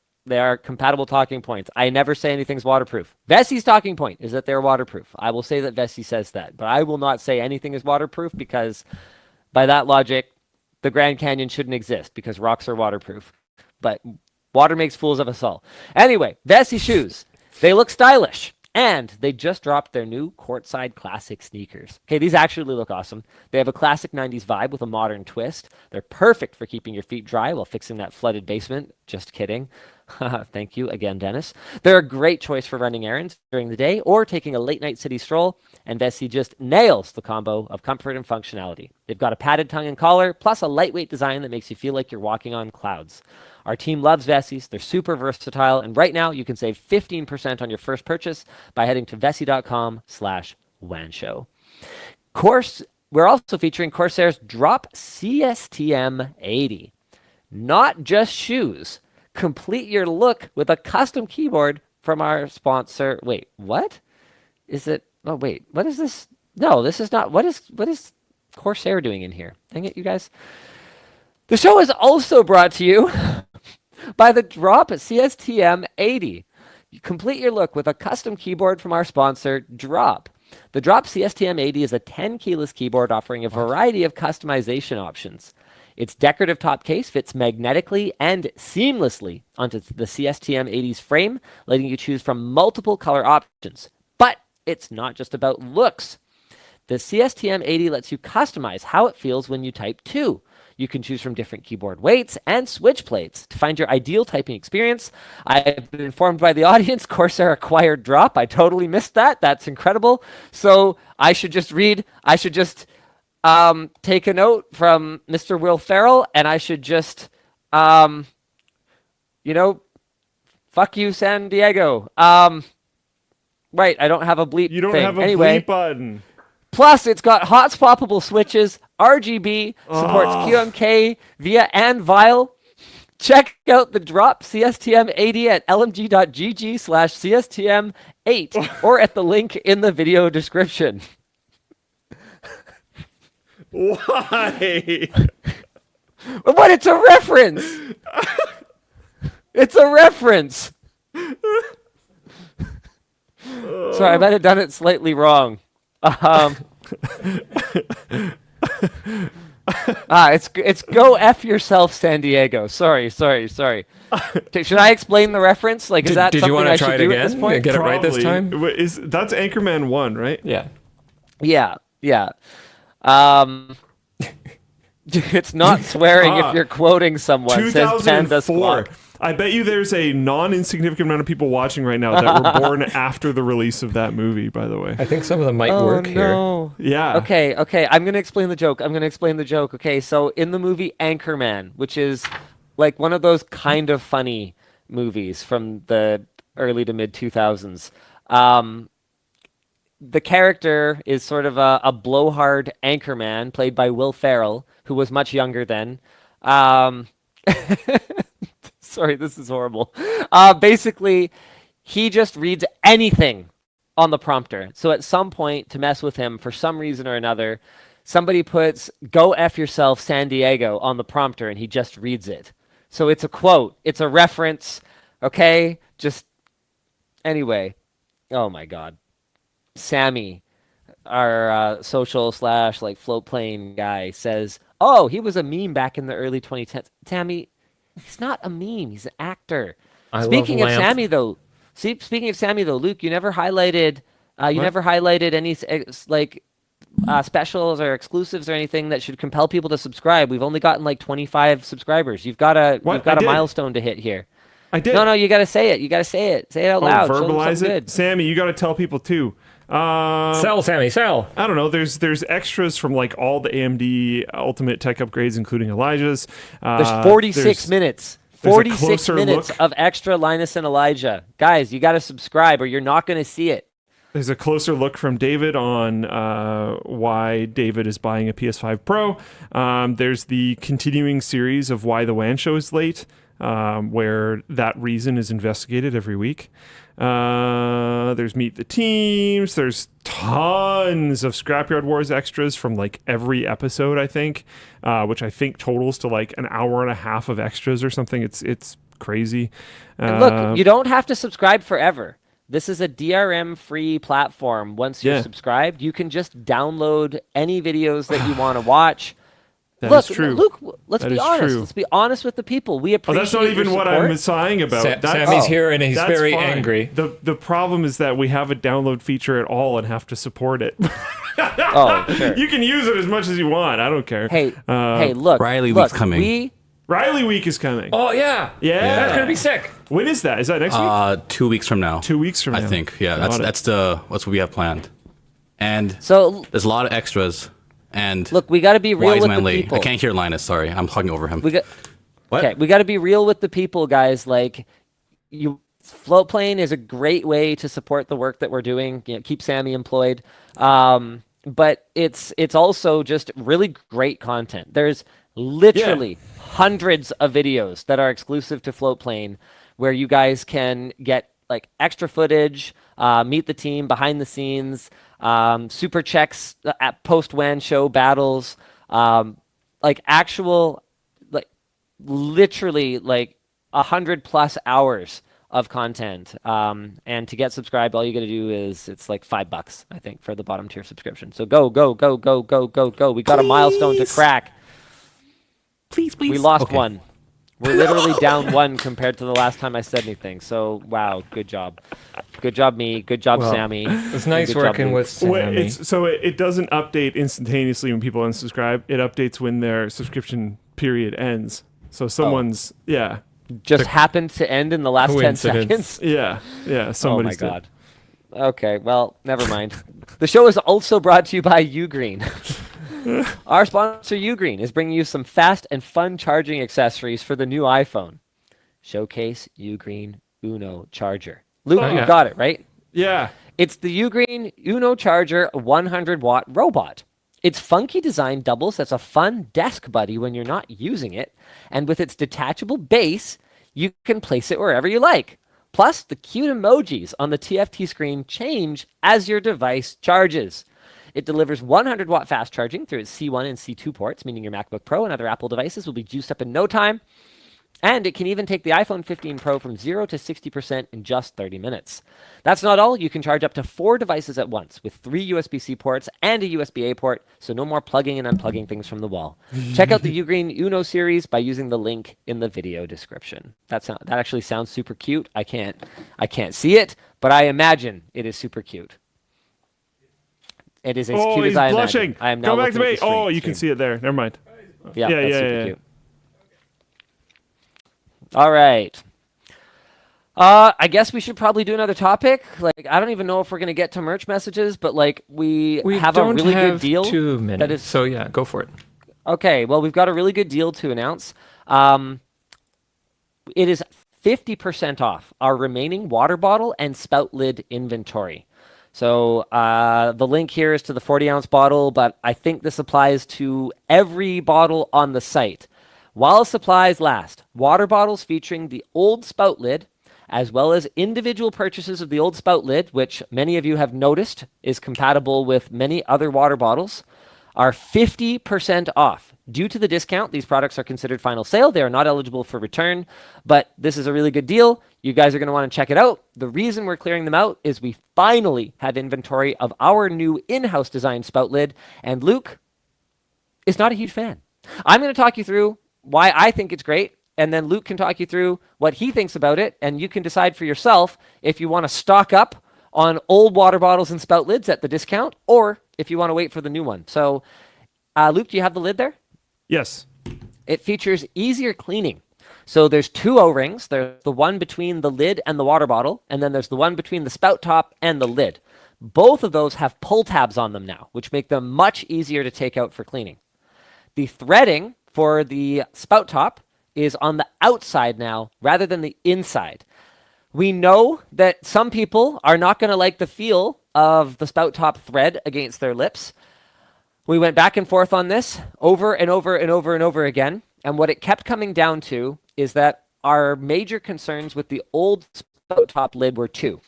compatible talking points. I never say anything's waterproof. Vessi's talking point is that they're waterproof. I will say that Vessi says that, but I will not say anything is waterproof, because by that logic, the Grand Canyon shouldn't exist because rocks are waterproof. But water makes fools of us all. Anyway, Vessi shoes. They look stylish, And they just dropped their new courtside classic sneakers. Okay, these actually look awesome. They have a classic 90s vibe with a modern twist. They're perfect for keeping your feet dry while fixing that flooded basement. Just kidding. Thank you again, Dennis. They're a great choice for running errands during the day or taking a late night city stroll, and Vessi just nails the combo of comfort and functionality. They've got a padded tongue and collar, plus a lightweight design that makes you feel like you're walking on clouds. Our team loves Vessis. They're super versatile, and right now you can save 15% on your first purchase by heading to vessi.com/WANshow. We're also featuring Corsair's Drop CSTM 80. Not just shoes. Complete your look with a custom keyboard from our sponsor. Wait, what? Is it? Oh, wait. What is this? No, this is not. What is Corsair doing in here? Dang it, you guys. The show is also brought to you by the Drop CSTM 80. You complete your look with a custom keyboard from our sponsor, Drop. The Drop CSTM 80 is a 10 keyless keyboard offering a variety of customization options. Its decorative top case fits magnetically and seamlessly onto the CSTM 80's frame, letting you choose from multiple color options. But it's not just about looks. The CSTM 80 lets you customize how it feels when you type too. You can choose from different keyboard weights and switch plates to find your ideal typing experience. I've been informed by the audience Corsair acquired Drop. I totally missed that. That's incredible. So I should just take a note from Mr. Will Ferrell, and I should just, fuck you, San Diego. Right, I don't have a bleep. You don't thing. have a anyway, bleep button. Plus, it's got hot swappable switches, RGB, supports QMK, VIA, and VILE. Check out the Drop CSTM 80 at lmg.gg/CSTM8 or at the link in the video description. Why? But it's a reference. It's a reference. Sorry, I might have done it slightly wrong. It's go F yourself, San Diego. Sorry. Should I explain the reference? Like, is that did something you want to I try should it do again? at this point? Get it right this time? That's Anchorman 1, right? Yeah. Yeah. It's not swearing if you're quoting someone. Says Panda Squawk. 2004. I bet you there's a non-insignificant amount of people watching right now that were born after the release of that movie, by the way. I think some of them might work no. here. Yeah. Okay. I'm going to explain the joke. Okay, so in the movie Anchorman, which is like one of those kind of funny movies from the early to mid 2000s, the character is sort of a blowhard anchorman played by Will Ferrell, who was much younger then. Sorry, this is horrible. Basically, he just reads anything on the prompter. So at some point, to mess with him, for some reason or another, somebody puts "Go F yourself, San Diego" on the prompter, and he just reads it. So it's a quote. It's a reference. Okay? Anyway. Oh, my God. Sammy, our social / float plane guy, says, "Oh, he was a meme back in the early 2010s." Tammy, he's not a meme. He's an actor. Speaking of Sammy, though, Luke, you never highlighted. Never highlighted any specials or exclusives or anything that should compel people to subscribe. We've only gotten like 25 subscribers. You've got a milestone to hit here. I did. No, you got to say it. Say it out loud. Verbalize it. Good. Sammy, you got to tell people too. Sell, Sammy, sell. I don't know. There's extras from like all the AMD Ultimate Tech upgrades, including Elijah's. There's 46 minutes. 46 minutes look. of extra Linus and Elijah. Guys, you got to subscribe or you're not going to see it. There's a closer look from David on why David is buying a PS5 Pro. There's the continuing series of why the WAN show is late, where that reason is investigated every week. There's Meet the Teams. There's tons of Scrapyard Wars extras from like every episode, I think, which I think totals to like an hour and a half of extras or something. It's crazy. And look, you don't have to subscribe forever. This is a DRM-free platform. Once you're subscribed, you can just download any videos that you want to watch. That is true. Luke, let's That be is honest. true. Let's be honest with the people. We Oh, appreciate that's not even your what support. I'm sighing about. Sammy's here and he's that's very fine. angry. The problem is that we have a download feature at all and have to support it. Oh, sure. You can use it as much as you want. I don't care. Hey, look. Riley look, Week's coming. Riley Week is coming. Oh, yeah. Yeah. That's going to be sick. When is that? Is that next week? 2 weeks from now. 2 weeks from now. I think. Yeah, Got it. that's what we have planned. And So there's a lot of extras. And look, we got to be real Wise with Man the Lee. people. I can't hear Linus. Sorry, I'm talking over him. What? What? Okay, we got to be real with the people, guys. Like, Floatplane is a great way to support the work that we're doing. Keep Sammy employed. But it's also just really great content. There's literally hundreds of videos that are exclusive to Floatplane, where you guys can get like extra footage, meet the team behind the scenes, super checks at post WAN show battles, like actual, like literally like 100+ hours of content. And to get subscribed, all you got to do is it's like $5, I think, for the bottom tier subscription. So go. We got a milestone to crack. Please. We lost Okay. one. We're literally down one compared to the last time I said anything. So, wow, good job. Good job, me. Good job, Sammy. It's nice Good job, working Luke. with Sammy. It doesn't update instantaneously when people unsubscribe. It updates when their subscription period ends. So someone's Just happened to end in the last 10 Coincidence. seconds. yeah. Oh, Somebody's my God. Okay, well, never mind. The show is also brought to you by UGREEN. Our sponsor, UGREEN, is bringing you some fast and fun charging accessories for the new iPhone. Showcase UGREEN Uno charger. Luke, Oh, you yeah. got it, right? Yeah. It's the UGREEN Uno charger 100-watt robot. Its funky design doubles as a fun desk buddy when you're not using it, and with its detachable base, you can place it wherever you like. Plus, the cute emojis on the TFT screen change as your device charges. It delivers 100-watt fast charging through its C1 and C2 ports, meaning your MacBook Pro and other Apple devices will be juiced up in no time. And it can even take the iPhone 15 Pro from 0 to 60% in just 30 minutes. That's not all. You can charge up to 4 devices at once with 3 USB-C ports and a USB-A port, so no more plugging and unplugging things from the wall. Check out the UGREEN Uno series by using the link in the video description. That actually sounds super cute. I can't see it, but I imagine it is super cute. It is as cute as I blushing. imagine. I am now Go back to looking me. at the Oh, you can see it there. Never mind. Yeah, Yeah, that's yeah, super yeah. cute. All right. I guess we should probably do another topic. Like, I don't even know if we're gonna get to merch messages, but like we have don't a really have good deal. 2 minutes. that is So, yeah, go for it. okay. Well, we've got a really good deal to announce. It is 50% off our remaining water bottle and spout lid inventory. So the link here is to the 40-ounce bottle, but I think this applies to every bottle on the site. While supplies last, water bottles featuring the old spout lid, as well as individual purchases of the old spout lid, which many of you have noticed is compatible with many other water bottles, are 50% off. Due to the discount, these products are considered final sale. They are not eligible for return, but this is a really good deal. You guys are going to want to check it out. The reason we're clearing them out is we finally have inventory of our new in-house designed spout lid, and Luke is not a huge fan. I'm going to talk you through why I think it's great, and then Luke can talk you through what he thinks about it, and you can decide for yourself if you want to stock up on old water bottles and spout lids at the discount, or if you want to wait for the new one. So, Luke, do you have the lid there? Yes. It features easier cleaning. So there's 2 O-rings. There's the one between the lid and the water bottle, and then there's the one between the spout top and the lid. Both of those have pull tabs on them now, which make them much easier to take out for cleaning. The threading for the spout top is on the outside now rather than the inside. We know that some people are not going to like the feel of the spout top thread against their lips. We went back and forth on this over and over and over and over again. And what it kept coming down to is that our major concerns with the old spout top lid were 2.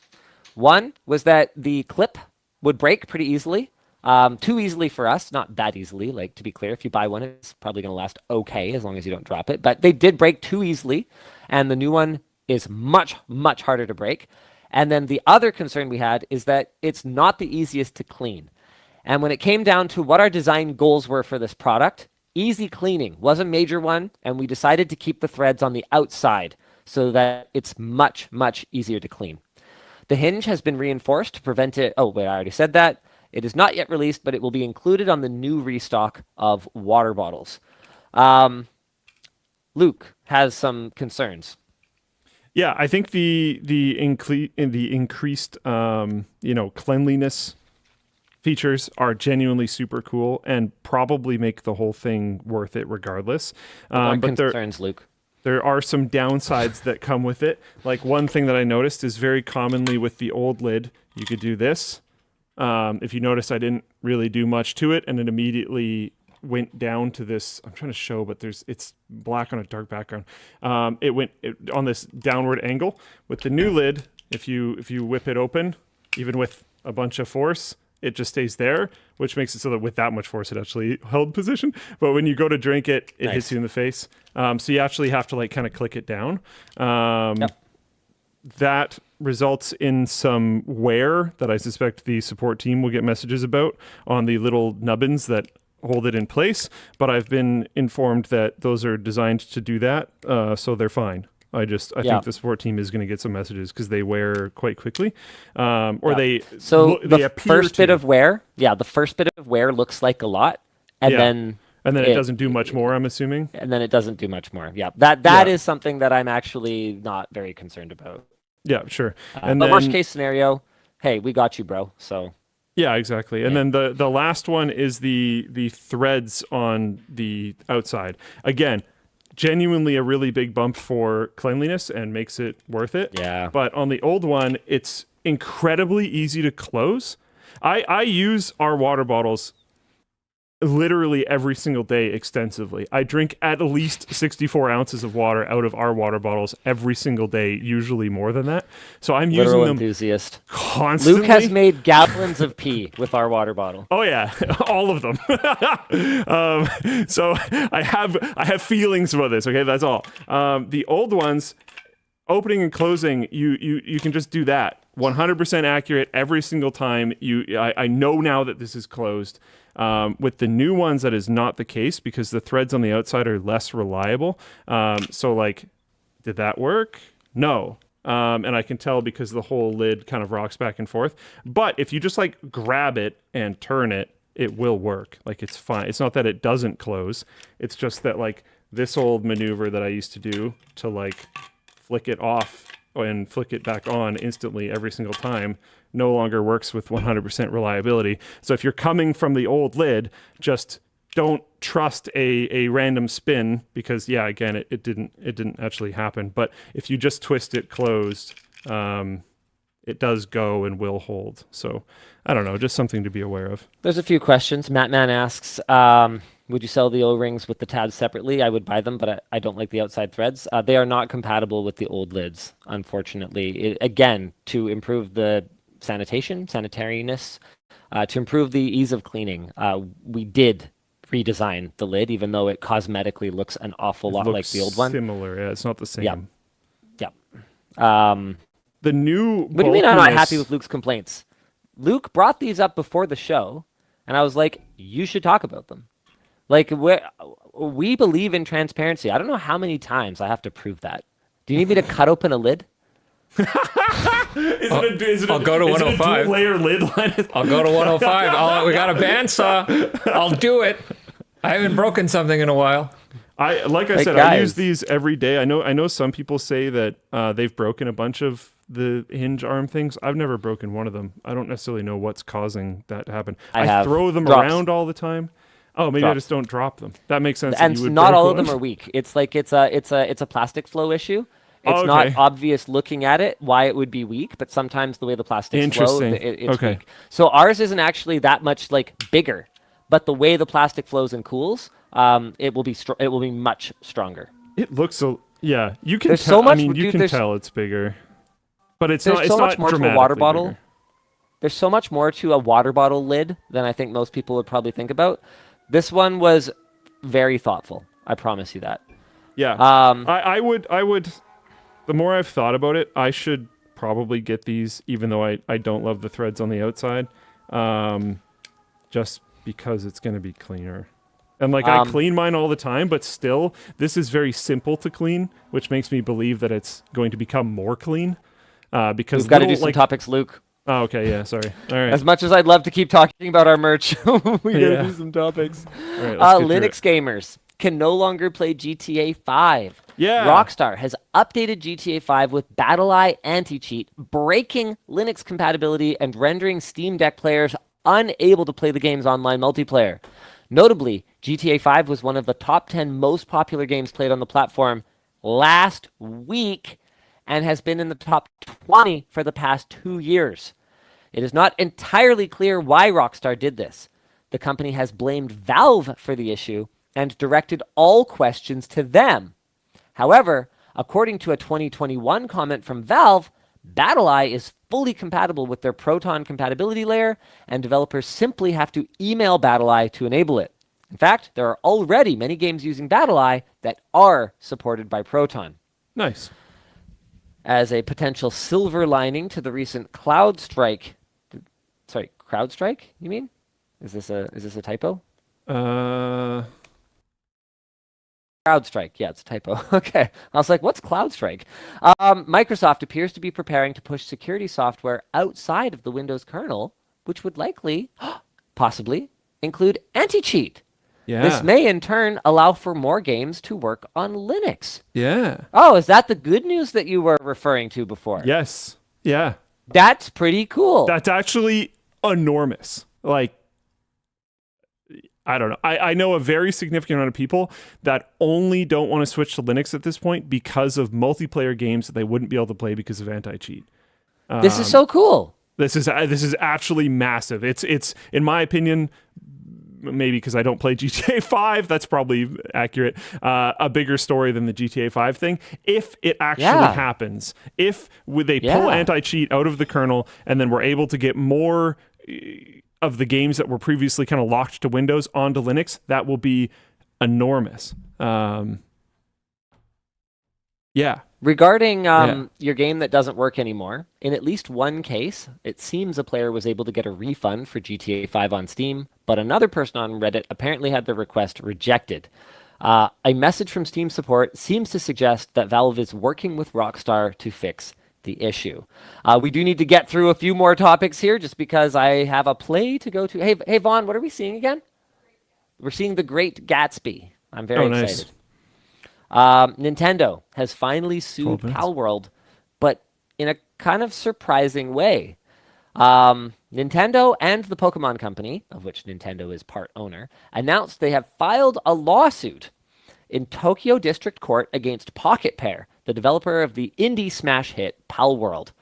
One was that the clip would break pretty easily. Too easily for us, not that easily. Like, to be clear, if you buy one, it's probably going to last okay as long as you don't drop it. But they did break too easily. And the new one is much, much harder to break. And then the other concern we had is that it's not the easiest to clean. And when it came down to what our design goals were for this product, easy cleaning, was a major one, and we decided to keep the threads on the outside so that it's much, much easier to clean. The hinge has been reinforced to prevent it. Oh, wait, I already said that. It is not yet released, but it will be included on the new restock of water bottles. Luke has some concerns. Yeah, I think the increased cleanliness features are genuinely super cool and probably make the whole thing worth it regardless. What concerns, Luke? There are some downsides that come with it. Like one thing that I noticed is very commonly with the old lid, you could do this. If you notice, I didn't really do much to it, and it immediately went down to this. I'm trying to show, but it's black on a dark background. It went on this downward angle. With the new lid, if you whip it open, even with a bunch of force, it just stays there, which makes it so that with that much force, it actually held position. But when you go to drink it, it hits you in the face. So you actually have to like kind of click it down. That results in some wear that I suspect the support team will get messages about on the little nubbins that hold it in place. But I've been informed that those are designed to do that, so they're fine. I think the support team is going to get some messages because they wear quite quickly, they the first bit of wear looks like a lot, and then it doesn't do much more. I'm assuming, and then it doesn't do much more. Yeah, that is something that I'm actually not very concerned about. Yeah, sure. But worst case scenario, hey, we got you, bro. So. Yeah, exactly. And then the last one is the threads on the outside. Again, genuinely a really big bump for cleanliness and makes it worth it. Yeah. But on the old one, it's incredibly easy to close. I use our water bottles literally every single day extensively. I drink at least 64 ounces of water out of our water bottles every single day, usually more than that. So I'm using them enthusiast. Constantly. Luke has made gallons of pee with our water bottle. Oh yeah, all of them. So I have feelings about this. Okay, that's all. The old ones, opening and closing, you can just do that. 100% accurate every single time. I know now that this is closed. With the new ones, that is not the case because the threads on the outside are less reliable. So, like, did that work? No. And I can tell because the whole lid kind of rocks back and forth. But if you just, like, grab it and turn it, it will work. Like, it's fine. It's not that it doesn't close. It's just that, like, this old maneuver that I used to do to, like, flick it off and flick it back on instantly every single time no longer works with 100% reliability. So if you're coming from the old lid, just don't trust a random spin because again, it didn't actually happen. But if you just twist it closed, it does go and will hold. So I don't know, just something to be aware of. There's a few questions. Mattman asks, would you sell the O-rings with the tabs separately? I would buy them, but I don't like the outside threads. They are not compatible with the old lids, unfortunately. Again, to improve the sanitariness, to improve the ease of cleaning, we did redesign the lid, even though it cosmetically looks an awful lot like the old one. Similar, yeah, it's not the same. Yeah. The new. What do you mean I'm not happy with Luke's complaints? Luke brought these up before the show, and I was like, you should talk about them. Like, we believe in transparency. I don't know how many times I have to prove that. Do you need me to cut open a lid? I'll go to 105. Layer lid. I'll go to 105. We got a bandsaw. I'll do it. I haven't broken something in a while. I said, I use these every day. I know some people say that they've broken a bunch of the hinge arm things. I've never broken one of them. I don't necessarily know what's causing that to happen. I throw them around all the time. Oh, maybe I just don't drop them. That makes sense. And not all of them are weak. It's like it's a plastic flow issue. It's not obvious looking at it why it would be weak, but sometimes the way the plastics flow, it's weak. So ours isn't actually that much like bigger, but the way the plastic flows and cools, it will be much stronger. It looks so. Yeah, you can. There's so much. You can tell it's bigger, but it's not. There's so much more to a water bottle. Bigger. There's so much more to a water bottle lid than I think most people would probably think about. This one was very thoughtful. I promise you that. Yeah. I would. The more I've thought about it, I should probably get these, even though I don't love the threads on the outside, just because it's going to be cleaner. And like I clean mine all the time, but still, this is very simple to clean, which makes me believe that it's going to become more clean. Because we've got to do some topics, Luke. Oh, okay, yeah, sorry. All right. As much as I'd love to keep talking about our merch, we gotta do some topics. All right, let's get Linux gamers can no longer play GTA 5. Yeah. Rockstar has updated GTA 5 with BattleEye anti-cheat, breaking Linux compatibility and rendering Steam Deck players unable to play the game's online multiplayer. Notably, GTA 5 was one of the top 10 most popular games played on the platform last week and has been in the top 20 for the past 2 years. It is not entirely clear why Rockstar did this. The company has blamed Valve for the issue and directed all questions to them. However, according to a 2021 comment from Valve, BattleEye is fully compatible with their Proton compatibility layer, and developers simply have to email BattleEye to enable it. In fact, there are already many games using BattleEye that are supported by Proton. Nice. As a potential silver lining to the recent CrowdStrike, you mean? Is this a typo? CrowdStrike. Yeah, it's a typo. Okay. I was like, what's CloudStrike? Microsoft appears to be preparing to push security software outside of the Windows kernel, which would likely, possibly, include anti-cheat. Yeah. This may, in turn, allow for more games to work on Linux. Yeah. Oh, is that the good news that you were referring to before? Yes. Yeah. That's pretty cool. That's actually enormous. Like, I don't know. I know a very significant amount of people that only don't want to switch to Linux at this point because of multiplayer games that they wouldn't be able to play because of anti-cheat. This is so cool. This is actually massive. It's in my opinion, maybe because I don't play GTA 5, that's probably accurate, a bigger story than the GTA 5 thing. If it actually happens, if they pull anti-cheat out of the kernel and then we're able to get more of the games that were previously kind of locked to Windows onto Linux, that will be enormous. Regarding your game that doesn't work anymore, in at least one case, it seems a player was able to get a refund for GTA 5 on Steam, but another person on Reddit apparently had the request rejected. A message from Steam support seems to suggest that Valve is working with Rockstar to fix the issue. We do need to get through a few more topics here just because I have a play to go to. Hey, Vaughn, what are we seeing again? We're seeing The Great Gatsby. I'm very excited. Nintendo has finally sued Palworld, but in a kind of surprising way. Nintendo and the Pokemon Company, of which Nintendo is part owner, announced they have filed a lawsuit in Tokyo District Court against Pocket Pair, the developer of the indie smash hit Palworld.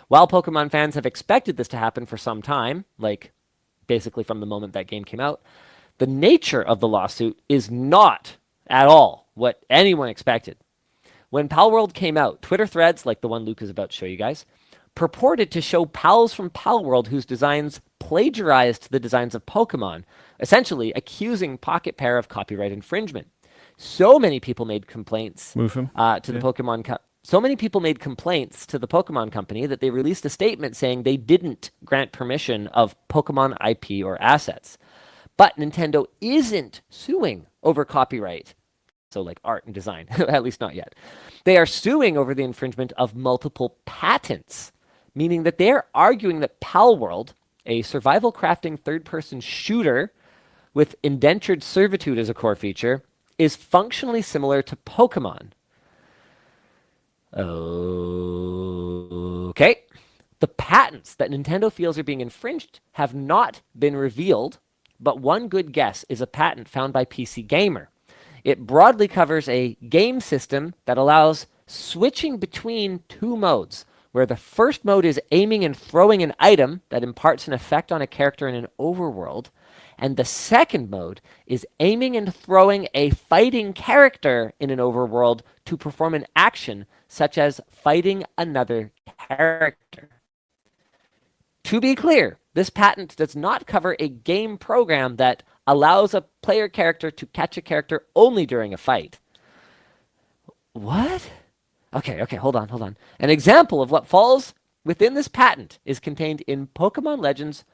While Pokemon fans have expected this to happen for some time, like basically from the moment that game came out, the nature of the lawsuit is not at all what anyone expected. When Palworld came out, Twitter threads, like the one Luke is about to show you guys, purported to show pals from Palworld whose designs plagiarized the designs of Pokemon, essentially accusing Pocket Pair of copyright infringement. So many people made complaints to the Pokemon So many people made complaints to the Pokemon Company that they released a statement saying they didn't grant permission of Pokemon IP or assets. But Nintendo isn't suing over copyright. So like art and design, at least not yet. They are suing over the infringement of multiple patents, meaning that they're arguing that Palworld, a survival crafting third-person shooter with indentured servitude as a core feature, is functionally similar to Pokemon. Okay. The patents that Nintendo feels are being infringed have not been revealed, but one good guess is a patent found by PC Gamer. It broadly covers a game system that allows switching between two modes, where the first mode is aiming and throwing an item that imparts an effect on a character in an overworld, and the second mode is aiming and throwing a fighting character in an overworld to perform an action such as fighting another character. To be clear, this patent does not cover a game program that allows a player character to catch a character only during a fight. What? Okay, hold on. An example of what falls within this patent is contained in Pokemon Legends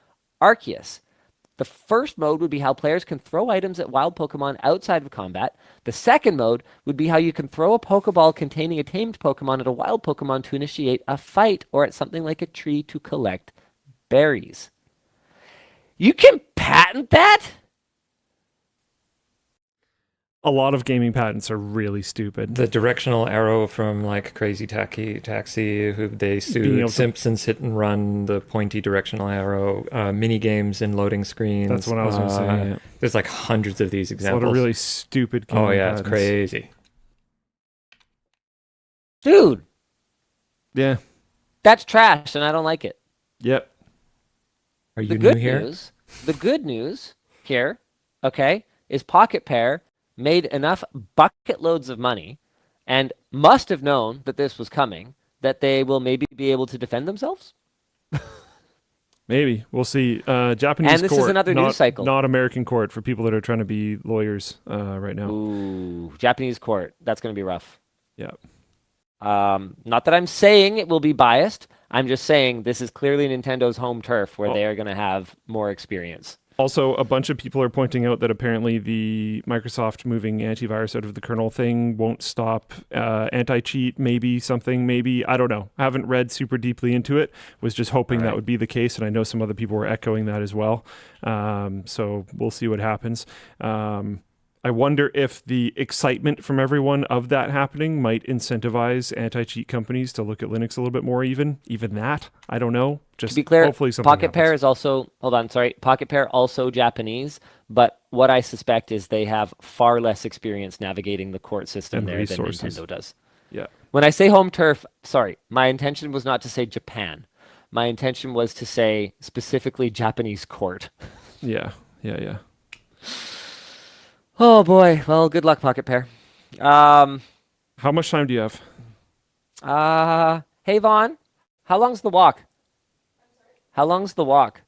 Arceus. The first mode would be how players can throw items at wild Pokemon outside of combat. The second mode would be how you can throw a Pokeball containing a tamed Pokemon at a wild Pokemon to initiate a fight, or at something like a tree to collect berries. You can patent that? A lot of gaming patents are really stupid. The directional arrow from like Crazy Taxi, who they Being sued able to- Simpsons Hit and Run, the pointy directional arrow, mini games in loading screens. That's what I was going to say. Yeah. There's like hundreds of these It's a examples. lot of really stupid gaming Oh yeah, patents. it's crazy. Dude, Yeah. that's trash and I don't like it. Yep. Are The you good new here? the good news here, okay, is Pocket Pair made enough bucket loads of money and must have known that this was coming, that they will maybe be able to defend themselves. Maybe. We'll see. Japanese And this is court, another not, news cycle. Not American court for people that are trying to be lawyers right now. Ooh, Japanese court. That's going to be rough. Yeah. Not that I'm saying it will be biased. I'm just saying this is clearly Nintendo's home turf where they are going to have more experience. Also, a bunch of people are pointing out that apparently the Microsoft moving antivirus out of the kernel thing won't stop anti-cheat, maybe something, maybe. I don't know. I haven't read super deeply into it. Was just hoping that would be the case, and I know some other people were echoing that as well. So we'll see what happens. I wonder if the excitement from everyone of that happening might incentivize anti-cheat companies to look at Linux a little bit more even that. I don't know. Just To be clear, hopefully something Pocket Pair happens. is also, Pocket Pair also Japanese, but what I suspect is they have far less experience navigating the court system And there resources. than Nintendo does. Yeah. When I say home turf, my intention was not to say Japan. My intention was to say specifically Japanese court. Yeah. Oh boy. Well, good luck, Pocket Pair. How much time do you have? Hey Vaughn, how long's the walk? How long's the walk?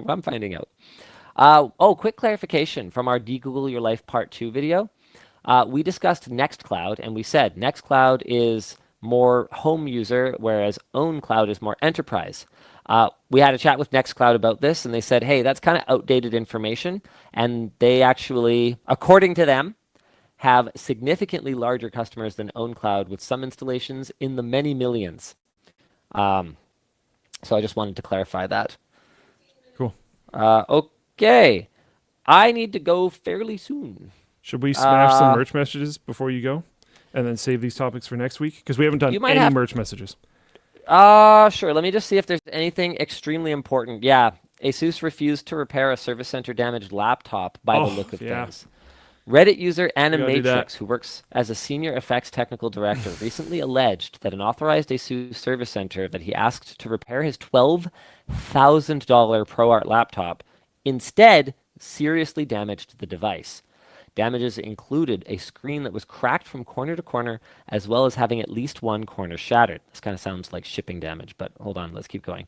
I'm finding out. Quick clarification from our De-Google Your Life Part 2 video. We discussed NextCloud, and we said NextCloud is more home user, whereas OwnCloud is more enterprise. We had a chat with NextCloud about this, and they said, hey, that's kind of outdated information. And they actually, according to them, have significantly larger customers than OwnCloud, with some installations in the many millions. So I just wanted to clarify that. Cool. Okay. I need to go fairly soon. Should we smash some merch messages before you go? And then save these topics for next week? Because we haven't done You might any have- merch messages. Sure. Let me just see if there's anything extremely important. Yeah. ASUS refused to repair a service center damaged laptop by the look of things. Reddit user gotta do that. Animatrix, who works as a senior effects technical director, recently alleged that an authorized ASUS service center that he asked to repair his $12,000 ProArt laptop instead seriously damaged the device. Damages included a screen that was cracked from corner to corner, as well as having at least one corner shattered. This kind of sounds like shipping damage, but hold on, let's keep going.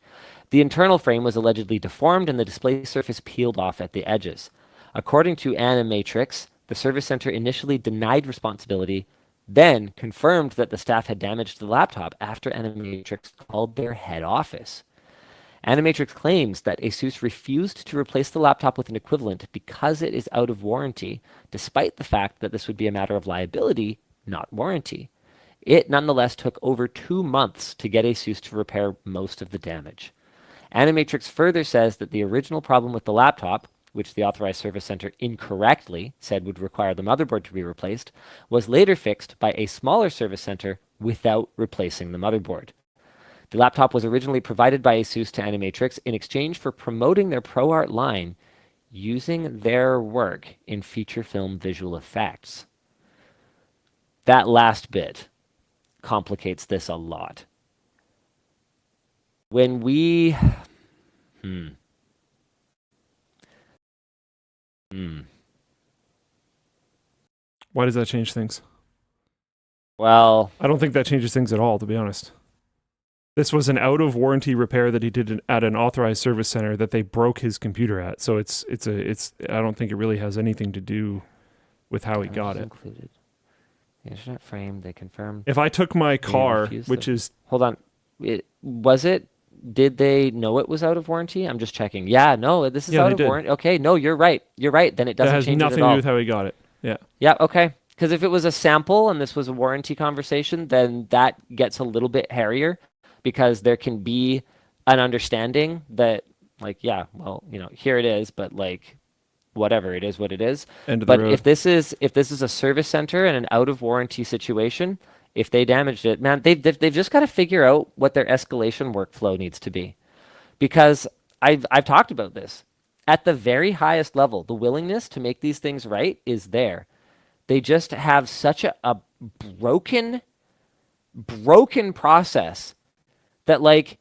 The internal frame was allegedly deformed and the display surface peeled off at the edges. According to Animatrix, the service center initially denied responsibility, then confirmed that the staff had damaged the laptop after Animatrix called their head office. Animatrix claims that ASUS refused to replace the laptop with an equivalent because it is out of warranty, despite the fact that this would be a matter of liability, not warranty. It nonetheless took over 2 months to get ASUS to repair most of the damage. Animatrix further says that the original problem with the laptop, which the authorized service center incorrectly said would require the motherboard to be replaced, was later fixed by a smaller service center without replacing the motherboard. The laptop was originally provided by ASUS to Animatrix in exchange for promoting their ProArt line using their work in feature film visual effects. That last bit complicates this a lot. When we... Why does that change things? Well, I don't think that changes things at all, to be honest. This was an out of warranty repair that he did at an authorized service center that they broke his computer at. So it's I don't think it really has anything to do with how he got it. included. The internet frame, they confirmed. If I took my car, refused which to- is Hold on. Was it Did they know it was out of warranty? I'm just checking. Yeah, no, this is Yeah, out they of did. warranty. Okay, no, you're right. You're right. Then it That doesn't has change it nothing at to do all. with how he got it. Yeah. Yeah, okay. Because if it was a sample and this was a warranty conversation, then that gets a little bit hairier because there can be an understanding that, like, yeah, well, here it is, but like, whatever, it is what it is. End of the But road. if this is a service center and an out of warranty situation, if they damaged it, man, they've just got to figure out what their escalation workflow needs to be, because I've talked about this at the very highest level. The willingness to make these things right is there. They just have such a broken process that, like,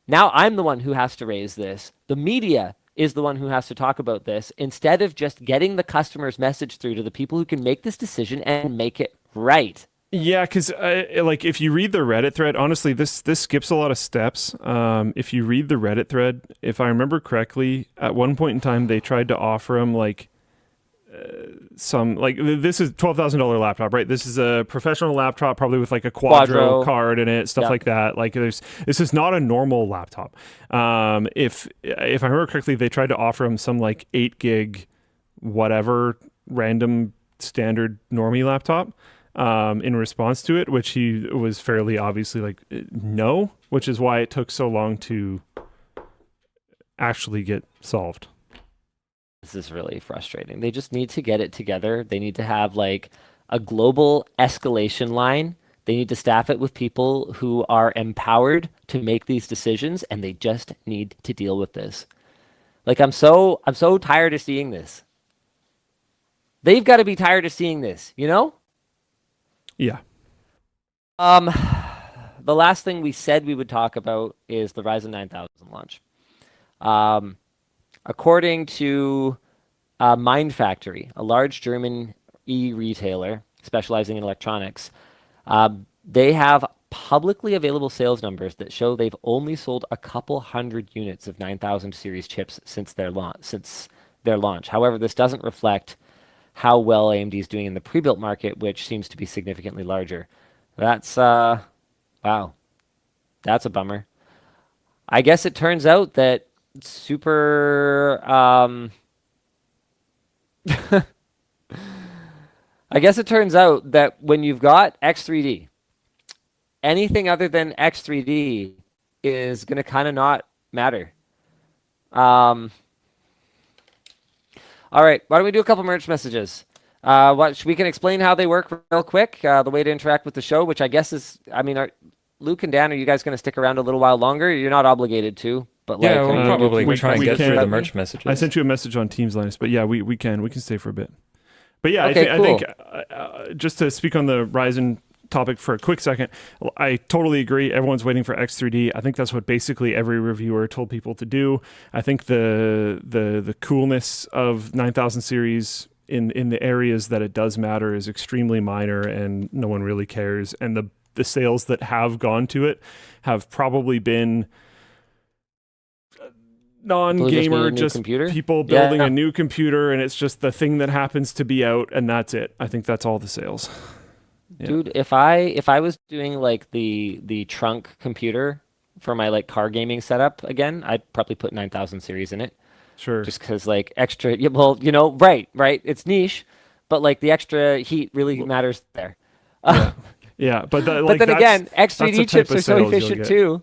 now I'm the one who has to raise this. The media is the one who has to talk about this instead of just getting the customer's message through to the people who can make this decision and make it right. Yeah, because like if you read the Reddit thread, honestly, this skips a lot of steps. If you read the Reddit thread, if I remember correctly, at one point in time they tried to offer him like some, like, this is $12,000 laptop, right? This is a professional laptop, probably with like a Quadro card in it, stuff Yep. like that. Like, this is not a normal laptop. If I remember correctly, they tried to offer him some like 8 gig, whatever, random standard normie laptop. In response to it, which he was fairly obviously like, no, which is why it took so long to actually get solved. This is really frustrating. They just need to get it together. They need to have like a global escalation line. They need to staff it with people who are empowered to make these decisions, and they just need to deal with this. Like, I'm so tired of seeing this. They've got to be tired of seeing this, you know? Yeah. The last thing we said we would talk about is the Ryzen 9000 launch. According to Mind Factory, a large German e-retailer specializing in electronics, they have publicly available sales numbers that show they've only sold a couple hundred units of 9000 series chips since their launch. However, this doesn't reflect how well AMD is doing in the pre-built market, which seems to be significantly larger. That's wow, that's a bummer. I guess it turns out that I guess it turns out that when you've got X3D, anything other than X3D is going to kind of not matter. All right, why don't we do a couple merch messages? We can explain how they work real quick. The way to interact with the show, which I guess is, I mean, Luke and Dan, are you guys going to stick around a little while longer? You're not obligated to, but like, Yeah, we'll probably try and get through the merch messages. I sent you a message on Teams, Linus, but yeah, we can stay for a bit. But yeah, okay, I think just to speak on the Ryzen topic for a quick second, I totally agree. Everyone's waiting for X3D. I think that's what basically every reviewer told people to do. I think the coolness of 9000 series in the areas that it does matter is extremely minor, and no one really cares. And the sales that have gone to it have probably been non-gamer, just people building a new computer, and it's just the thing that happens to be out, and that's it. I think that's all the sales. Yeah. Dude, if I was doing like the trunk computer for my like car gaming setup again, I'd probably put 9000 series in it. Sure. Just because like extra, well, right, it's niche, but like the extra heat really matters there. Yeah, yeah, but then again, X3D chips are so efficient too.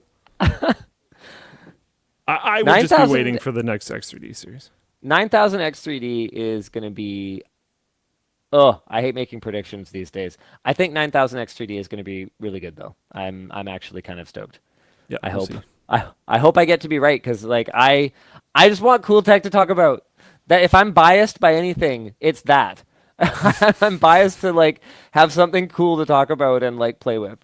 I would just be waiting for the next X3D series. 9000 X3D is going to be... Oh, I hate making predictions these days. I think 9000 X3D is going to be really good, though. I'm actually kind of stoked. Yeah, I hope. I hope I get to be right, because like I just want cool tech to talk about. That if I'm biased by anything, it's that. I'm biased to like have something cool to talk about and like play with.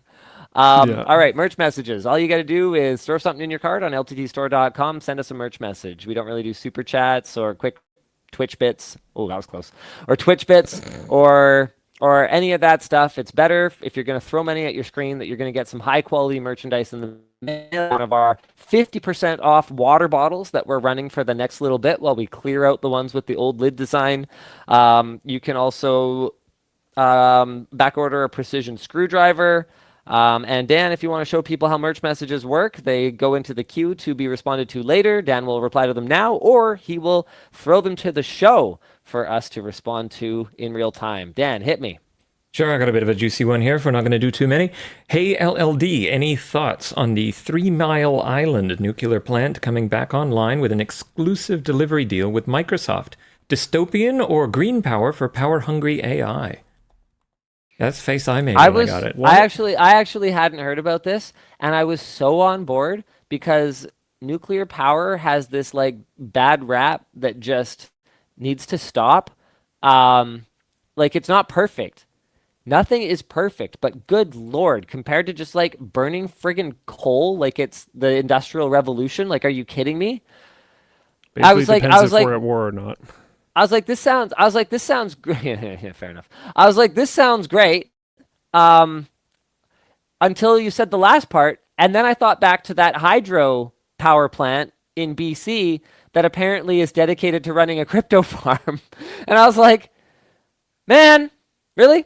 All right, merch messages. All you got to do is throw something in your cart on LTTStore.com. Send us a merch message. We don't really do super chats or quick Twitch bits. Oh, that was close. Or Twitch bits or any of that stuff. It's better if you're going to throw money at your screen that you're going to get some high quality merchandise in the mail. One of our 50% off water bottles that we're running for the next little bit while we clear out the ones with the old lid design. You can also back order a precision screwdriver. And Dan, if you want to show people how merch messages work, they go into the queue to be responded to later. Dan will reply to them now, or he will throw them to the show for us to respond to in real time. Dan, hit me. Sure, I got a bit of a juicy one here if we're not going to do too many. Hey, LLD, any thoughts on the 3 Mile Island nuclear plant coming back online with an exclusive delivery deal with Microsoft? Dystopian or green power for power-hungry AI? That's the face I made when I got it. I actually hadn't heard about this, and I was so on board because nuclear power has this like bad rap that just needs to stop. Like it's not perfect. Nothing is perfect, but good Lord, compared to just like burning friggin' coal like it's the Industrial Revolution, like are you kidding me? Basically, I was like, we're at war or not. I was like, this sounds great. Yeah, fair enough. I was like, this sounds great. Until you said the last part, and then I thought back to that hydro power plant in BC that apparently is dedicated to running a crypto farm. And I was like, man, really?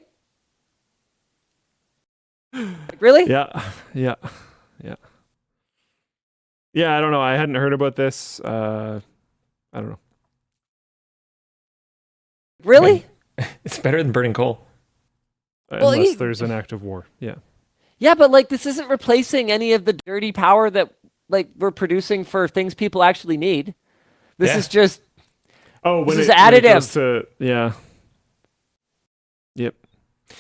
Like, really? Yeah. I don't know. I hadn't heard about this. I don't know. Really? It's better than burning coal. Unless there's an active war. Yeah. Yeah, but like this isn't replacing any of the dirty power that like we're producing for things people actually need. This is just this is additive. Yeah. Yep.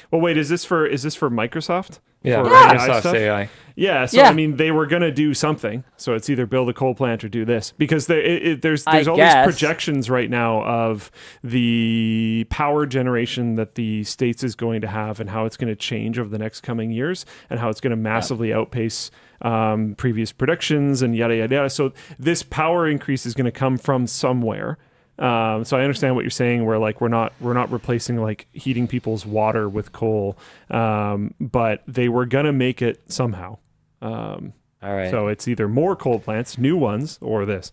Well, wait, is this for Microsoft? Yeah, for Microsoft's AI. Yeah, so I mean, they were gonna do something. So it's either build a coal plant or do this because there's all these projections right now of the power generation that the States is going to have and how it's going to change over the next coming years and how it's going to massively outpace previous predictions and yada yada yada. So this power increase is going to come from somewhere. So I understand what you're saying. Where like we're not replacing like heating people's water with coal, but they were gonna make it somehow. All right. So it's either more coal plants, new ones, or this,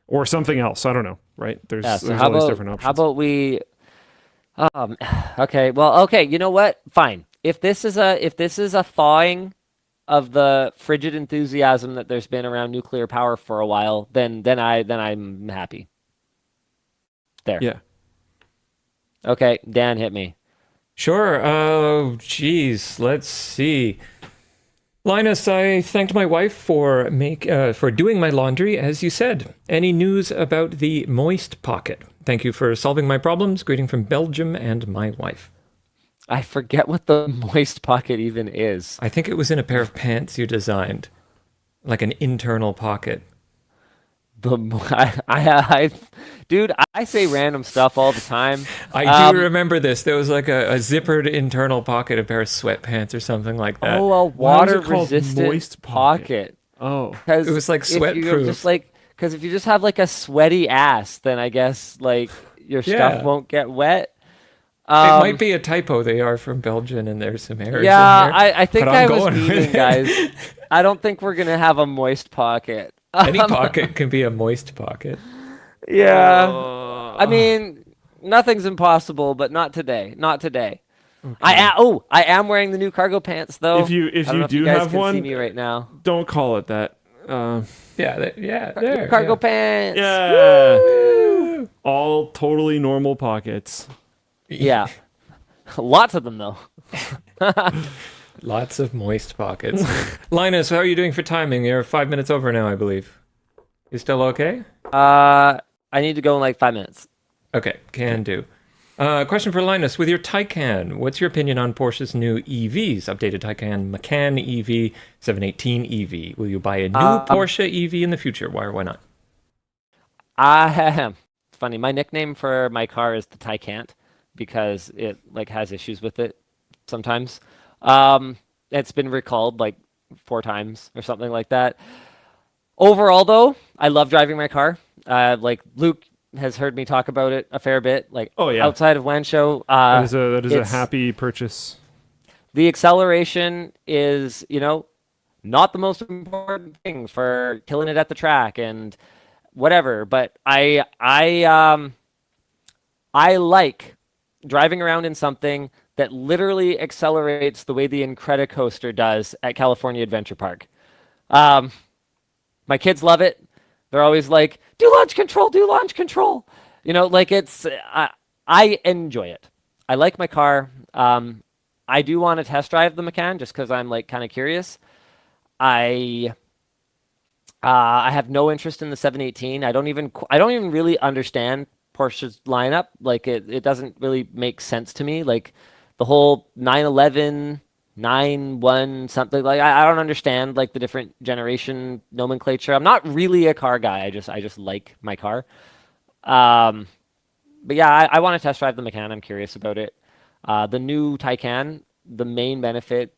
or something else. I don't know. Right? There's all these different options. How about we? Okay. Well, okay. You know what? Fine. If this is a thawing of the frigid enthusiasm that there's been around nuclear power for a while, then I'm happy. There. Yeah. Okay, Dan, hit me. Sure. Oh, geez. Let's see. Linus, I thanked my wife for doing my laundry, as you said. Any news about the moist pocket? Thank you for solving my problems. Greeting from Belgium and my wife. I forget what the moist pocket even is. I think it was in a pair of pants you designed, like an internal pocket. Dude, I say random stuff all the time. I do remember this. There was like a zippered internal pocket, a pair of sweatpants or something like that. Oh, a water-resistant moist pocket. Oh, it was like sweat-proof. Because if you just have like a sweaty ass, then I guess like your stuff won't get wet. It might be a typo. They are from Belgium, and there's some errors in here. I think I was meaning, guys. I don't think we're gonna have a moist pocket. Any pocket can be a moist pocket. Yeah. I mean, nothing's impossible, but not today. Not today. Okay. I am wearing the new cargo pants though. If you do have one, see me right now. Don't call it that. There. Cargo pants. Yeah. Woo! All totally normal pockets. Yeah. Lots of them though. Lots of moist pockets. Linus, how are you doing for timing? You're 5 minutes over now, I believe. You still okay? I need to go in like 5 minutes. Okay, can do. Question for Linus. With your Taycan, what's your opinion on Porsche's new EVs? Updated Taycan Macan EV, 718 EV. Will you buy a new Porsche EV in the future? Why or why not? It's funny. My nickname for my car is the Taycan because it like has issues with it sometimes. It's been recalled like 4 times or something like that. Overall, though, I love driving my car. Like Luke has heard me talk about it a fair bit. Like outside of WAN show, that is a happy purchase. The acceleration is, not the most important thing for killing it at the track and whatever. But I like driving around in something that literally accelerates the way the Incredicoaster does at California Adventure Park. My kids love it. They're always like, do launch control, do launch control. You know, like I enjoy it. I like my car. I do want to test drive the Macan just because I'm like kind of curious. I have no interest in the 718. I don't even really understand Porsche's lineup. Like it doesn't really make sense to me. Like the whole 911, 91 something, like I don't understand like the different generation nomenclature. I'm not really a car guy. I just like my car. But yeah, I want to test drive the Macan. I'm curious about it. The new Taycan, the main benefit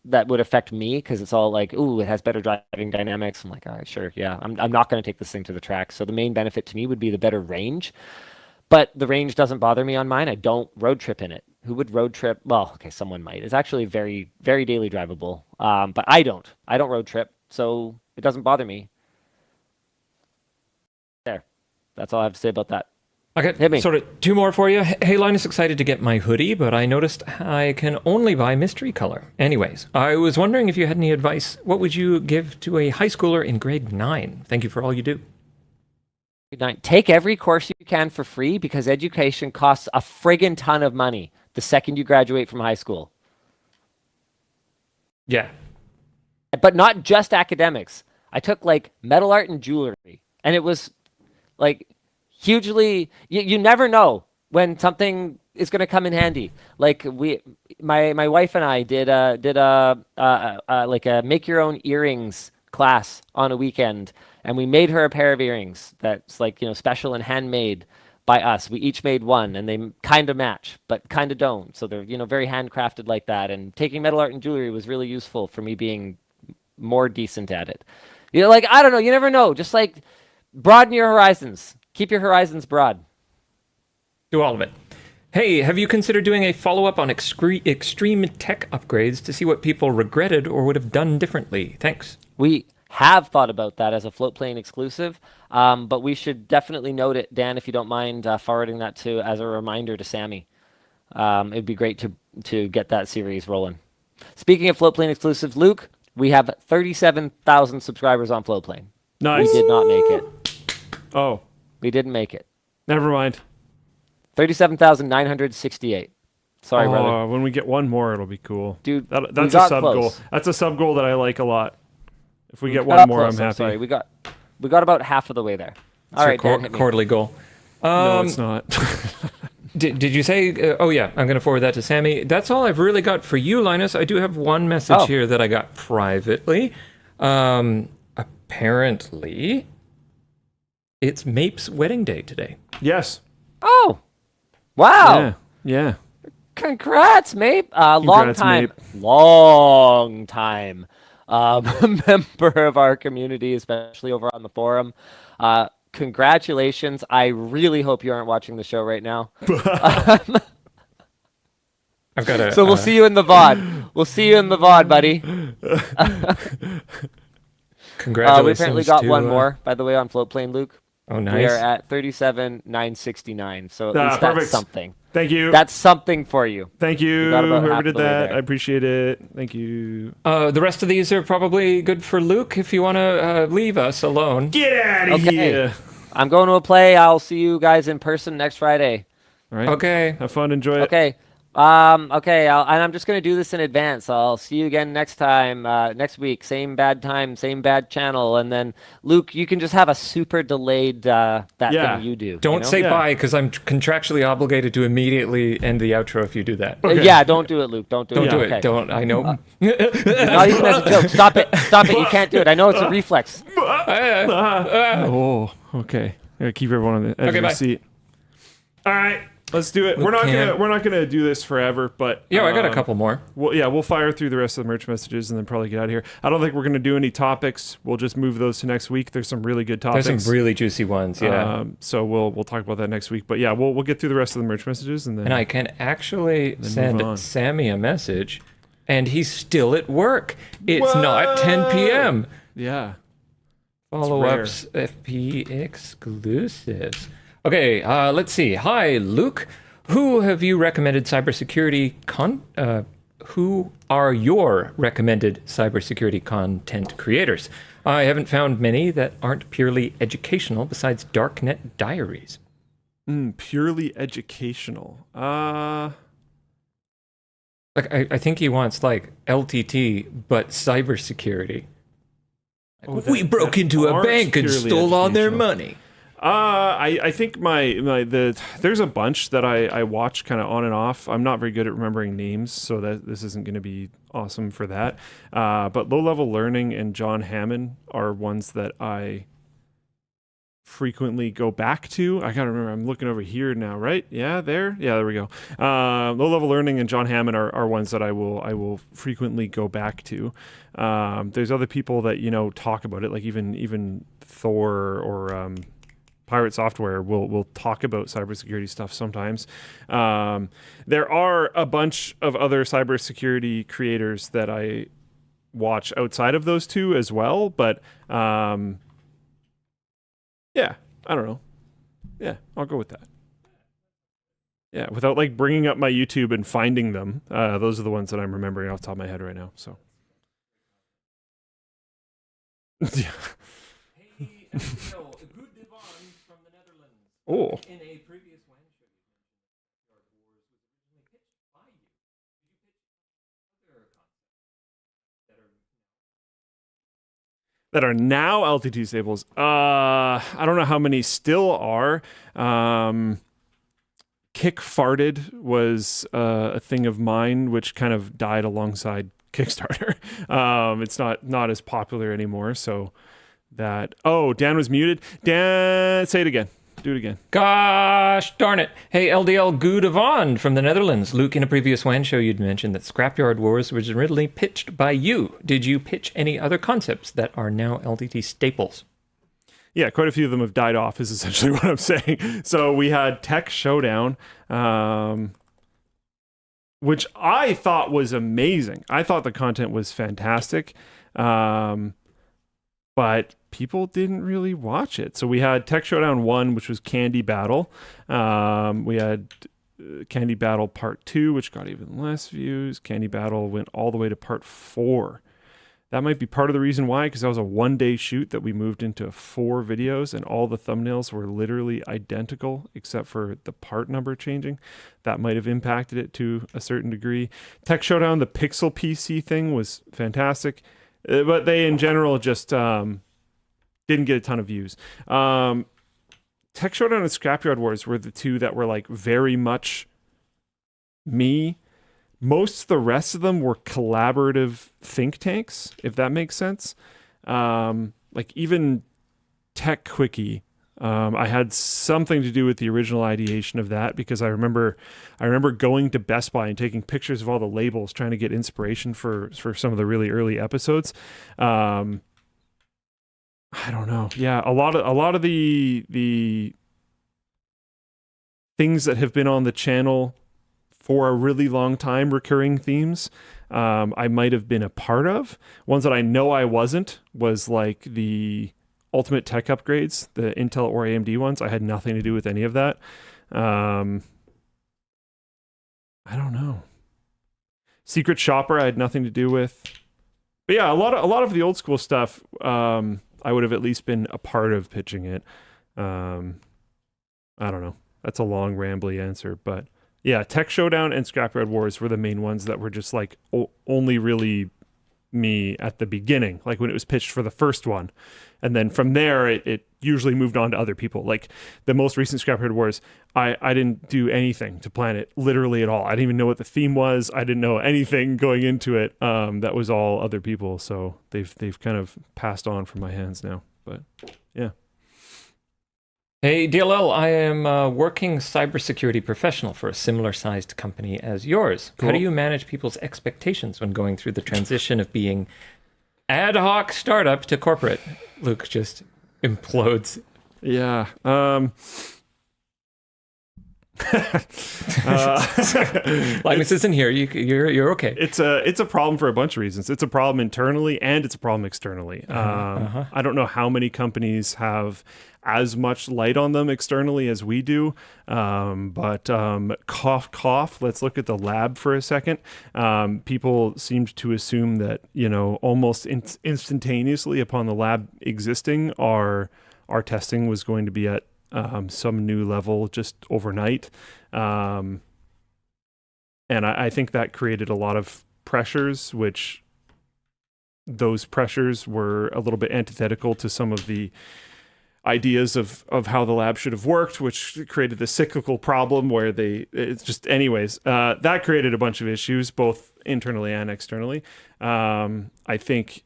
that would affect me, because it's all like, ooh, it has better driving dynamics. I'm like, all right, sure, yeah. I'm not going to take this thing to the track. So the main benefit to me would be the better range. But the range doesn't bother me on mine. I don't road trip in it. Who would road trip? Well, okay, someone might. It's actually very, very daily drivable. But I don't. I don't road trip, so it doesn't bother me. There. That's all I have to say about that. Okay, Hit me. sort of two more for you. Hey, Linus, excited to get my hoodie, but I noticed I can only buy mystery color. Anyways, I was wondering if you had any advice. What would you give to a high schooler in grade 9? Thank you for all you do. Take every course you can for free, because education costs a friggin' ton of money the second you graduate from high school. Yeah. But not just academics. I took like metal art and jewelry, and it was like hugely, you never know when something is going to come in handy. Like my wife and I did like a make your own earrings class on a weekend, and we made her a pair of earrings that's like, you know, special and handmade by us. We each made one, and they kind of match, but kind of don't. So they're, you know, very handcrafted like that. And taking metal art and jewelry was really useful for me being more decent at it. You know, like, I don't know, you never know. Just like broaden your horizons. Keep your horizons broad. Do all of it. Hey, have you considered doing a follow-up on extreme tech upgrades to see what people regretted or would have done differently? Thanks. We have thought about that as a Floatplane exclusive, but we should definitely note it, Dan, if you don't mind forwarding that to as a reminder to Sammy. It'd be great to get that series rolling. Speaking of Floatplane exclusives, Luke, we have 37,000 subscribers on Floatplane. Nice. We did not make it. Oh, We didn't make it. never mind. 37,968. Sorry, brother. When we get one more, it'll be cool. Dude, that's we a got sub close. goal. That's a sub goal that I like a lot. If we get got one more, close, I'm happy. Sorry, we got about half of the way there. All right, Dan, hit me. Quarterly goal. No, it's not. Did you say? Oh yeah, I'm going to forward that to Sammy. That's all I've really got for you, Linus. I do have one message here that I got privately. Apparently, it's Mape's wedding day today. Yes. Oh, wow. Yeah. Congrats, Mape. Congrats, Mape. Long time member of our community, especially over on the forum. Congratulations. I really hope you aren't watching the show right now. I've got a. So we'll see you in the VOD. We'll see you in the VOD, buddy. Congratulations. We apparently got to, one more, by the way, on Floatplane, Luke. Oh, nice. We are at 37,969. So at least perfect. that's something. Thank you. That's something for you. Thank you, got about whoever half did the way that. there. I appreciate it. Thank you. The rest of these are probably good for Luke if you want to leave us alone. Get out of Okay. here. I'm going to a play. I'll see you guys in person next Friday. All right. Okay. Have fun. Enjoy it. Okay. Okay. And I'm just going to do this in advance. I'll see you again next time, next week. Same bad time, same bad channel. And then, Luke, you can just have a super delayed thing you do. Don't you know? say Yeah. bye because I'm contractually obligated to immediately end the outro if you do that. Okay. Yeah, don't do it, Luke. Don't do Don't it. do Okay. it. Don't. I know. Not even as a joke. Stop it. Stop it. You can't do it. I know it's a reflex. Oh, okay. Gotta keep everyone on the edge of bye. the seat. All right, let's do it. We're not gonna do this forever, but Yeah, I got a couple more. We'll fire through the rest of the merch messages and then probably get out of here. I don't think we're gonna do any topics. We'll just move those to next week. There's some really good topics. There's some really juicy ones. Yeah. So we'll talk about that next week. But yeah, we'll get through the rest of the merch messages and then. And I can actually move on. send Sammy a message, and he's still at work. It's not 10 p.m. Yeah. Follow-ups, FP exclusives. Okay, let's see. Hi, Luke. Who have you recommended cybersecurity who are your recommended cybersecurity content creators? I haven't found many that aren't purely educational besides Darknet Diaries. Purely educational. Like I think he wants like LTT, but cybersecurity. We broke into a bank and stole all their money. I think there's a bunch that I watch kind of on and off. I'm not very good at remembering names, so that this isn't going to be awesome for that. But Low Level Learning and John Hammond are ones that I frequently go back to. I gotta remember, I'm looking over here now, right? Yeah, there we go. Low Level Learning and John Hammond are ones that I will frequently go back to. There's other people that talk about it, like even Thor or Pirate Software will talk about cybersecurity stuff sometimes. There are a bunch of other cybersecurity creators that I watch outside of those two as well, but yeah, I don't know. Yeah, I'll go with that. Yeah, without like bringing up my YouTube and finding them, those are the ones that I'm remembering off the top of my head right now. So. Yeah. Oh. In a previous WAN show, that are now LTT stables. I don't know how many still are. Kick Farted was a thing of mine, which kind of died alongside Kickstarter. It's not as popular anymore. So that. Oh, Dan was muted. Dan, say it again. Do it again. Gosh darn it. Hey, LDL Goedevond from the Netherlands. Luke, in a previous WAN show, you'd mentioned that Scrapyard Wars was originally pitched by you. Did you pitch any other concepts that are now LTT staples? Yeah, quite a few of them have died off, is essentially what I'm saying. So we had Tech Showdown, which I thought was amazing. I thought the content was fantastic. But people didn't really watch it. So we had Tech Showdown 1, which was Candy Battle. We had Candy Battle Part 2, which got even less views. Candy Battle went all the way to Part 4. That might be part of the reason why, because that was a one-day shoot that we moved into 4 videos, and all the thumbnails were literally identical except for the part number changing. That might have impacted it to a certain degree. Tech Showdown, the Pixel PC thing, was fantastic. But they, in general, just didn't get a ton of views. Tech Showdown and Scrapyard Wars were the two that were like very much me. Most of the rest of them were collaborative think tanks, if that makes sense. Like even Tech Quickie, I had something to do with the original ideation of that, because I remember going to Best Buy and taking pictures of all the labels, trying to get inspiration for some of the really early episodes. I don't know. Yeah, a lot of the things that have been on the channel for a really long time, recurring themes, I might have been a part of. Ones that I know I wasn't was like the Ultimate Tech upgrades, the Intel or AMD ones. I had nothing to do with any of that. I don't know. Secret Shopper I had nothing to do with. But yeah, a lot of the old school stuff, I would have at least been a part of pitching it. I don't know. That's a long, rambly answer, but yeah, Tech Showdown and Scrapyard Wars were the main ones that were just like only really me at the beginning, like when it was pitched for the first one. And then from there, it usually moved on to other people. Like the most recent Scrapyard Wars, I didn't do anything to plan it, literally at all. I didn't even know what the theme was. I didn't know anything going into it. That was all other people. So they've kind of passed on from my hands now. But yeah. Hey, DLL, I am a working cybersecurity professional for a similar sized company as yours. Cool. How do you manage people's expectations when going through the transition of being ad hoc startup to corporate? Luke just implodes. Yeah. Linus isn't here. You're okay. It's a problem for a bunch of reasons. It's a problem internally and it's a problem externally. I don't know how many companies have as much light on them externally as we do. But cough, cough. Let's look at the lab for a second. People seemed to assume that, almost instantaneously upon the lab existing, our testing was going to be at some new level just overnight. And I think that created a lot of pressures, which those pressures were a little bit antithetical to some of the ideas of how the lab should have worked, which created the cyclical problem where that created a bunch of issues, both internally and externally. I think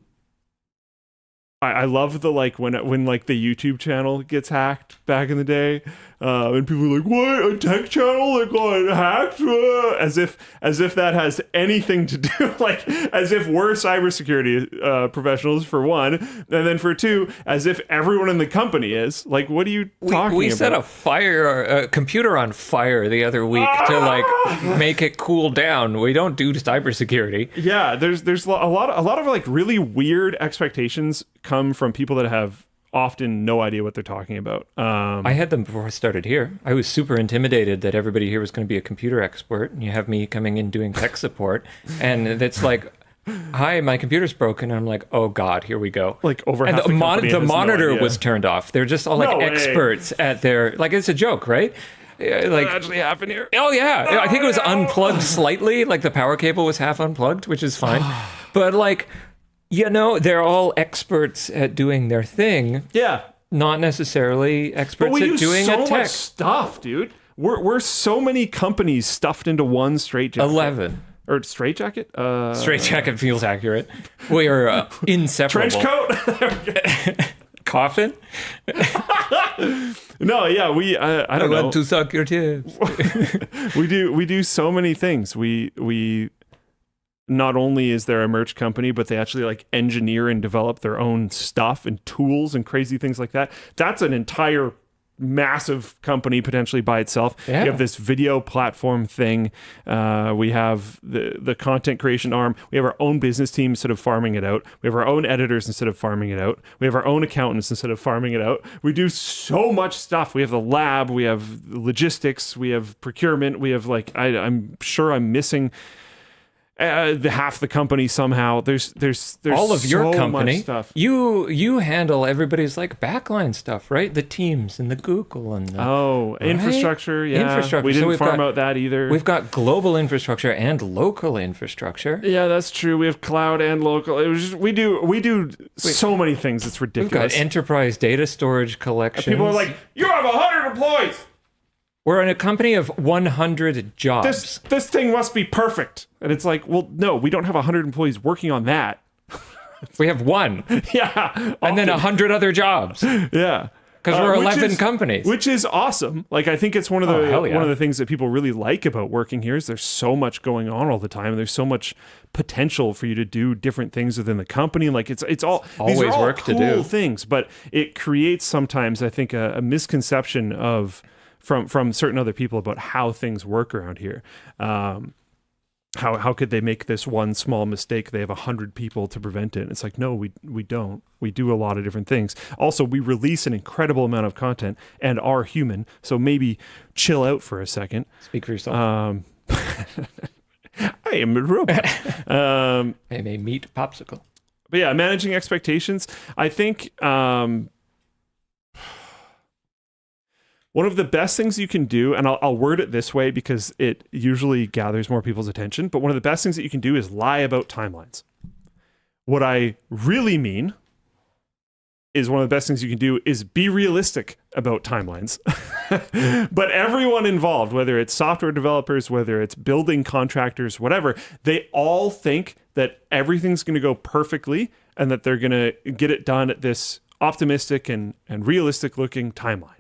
I love the when the YouTube channel gets hacked back in the day, and people are like, "What, a tech channel that got hacked?" As if that has anything to do, as if we're cybersecurity professionals for one, and then for two, as if everyone in the company is. What are you talking about? We set a computer on fire the other week to make it cool down. We don't do cybersecurity. Yeah, there's a lot of really weird expectations come from people that have often no idea what they're talking about. I had them before I started here. I was super intimidated that everybody here was going to be a computer expert, and you have me coming in doing tech support, and it's like, "Hi, my computer's broken." And I'm like, "Oh God, here we go." Over and half the monitor no idea. was turned off. They're just all experts at their it's a joke, right? That actually happened here. Oh yeah, I think it was unplugged slightly. The power cable was half unplugged, which is fine, but they're all experts at doing their thing. Yeah. Not necessarily experts at doing so a tech. much stuff, dude. We're so many companies stuffed into one straitjacket. 11. Or straitjacket? Straitjacket feels accurate. We are inseparable. Trench coat? Coffin? No, yeah, I don't know. I want to suck your tits. we do so many things. We not only is there a merch company, but they actually engineer and develop their own stuff and tools and crazy things like that. That's an entire massive company potentially by itself. Yeah. We have this video platform thing. We have the content creation arm. We have our own business team instead of farming it out. We have our own editors instead of farming it out. We have our own accountants instead of farming it out. We do so much stuff. We have the lab. We have logistics. We have procurement. We have I'm sure I'm missing half the company somehow. There's all of your so company much stuff. You handle everybody's backline stuff, right? The Teams and the Google and the, infrastructure. Yeah, infrastructure. We didn't farm out that either. We've got global infrastructure and local infrastructure. Yeah, that's true. We have cloud and local. We do so many things. It's ridiculous. We've got enterprise data storage collections. People are like, "You have 100 employees." We're in a company of 100 jobs. This thing must be perfect. And it's like, well, no, we don't have 100 employees working on that. We have one. Yeah. And then 100 other jobs. Yeah. Because we're 11 companies. Which is awesome. I think it's one of the things that people really like about working here is there's so much going on all the time. And there's so much potential for you to do different things within the company. It's all always these are all work cool to do things, but it creates sometimes, I think, a misconception of from certain other people about how things work around here. How could they make this one small mistake? They have 100 people to prevent it. It's like, no, we don't. We do a lot of different things. Also, we release an incredible amount of content and are human. So maybe chill out for a second. Speak for yourself. I am a robot. I'm a meat popsicle. But yeah, managing expectations. I think one of the best things you can do, and I'll word it this way because it usually gathers more people's attention, but one of the best things that you can do is lie about timelines. What I really mean is one of the best things you can do is be realistic about timelines. But everyone involved, whether it's software developers, whether it's building contractors, whatever, they all think that everything's going to go perfectly and that they're going to get it done at this optimistic and realistic looking timeline.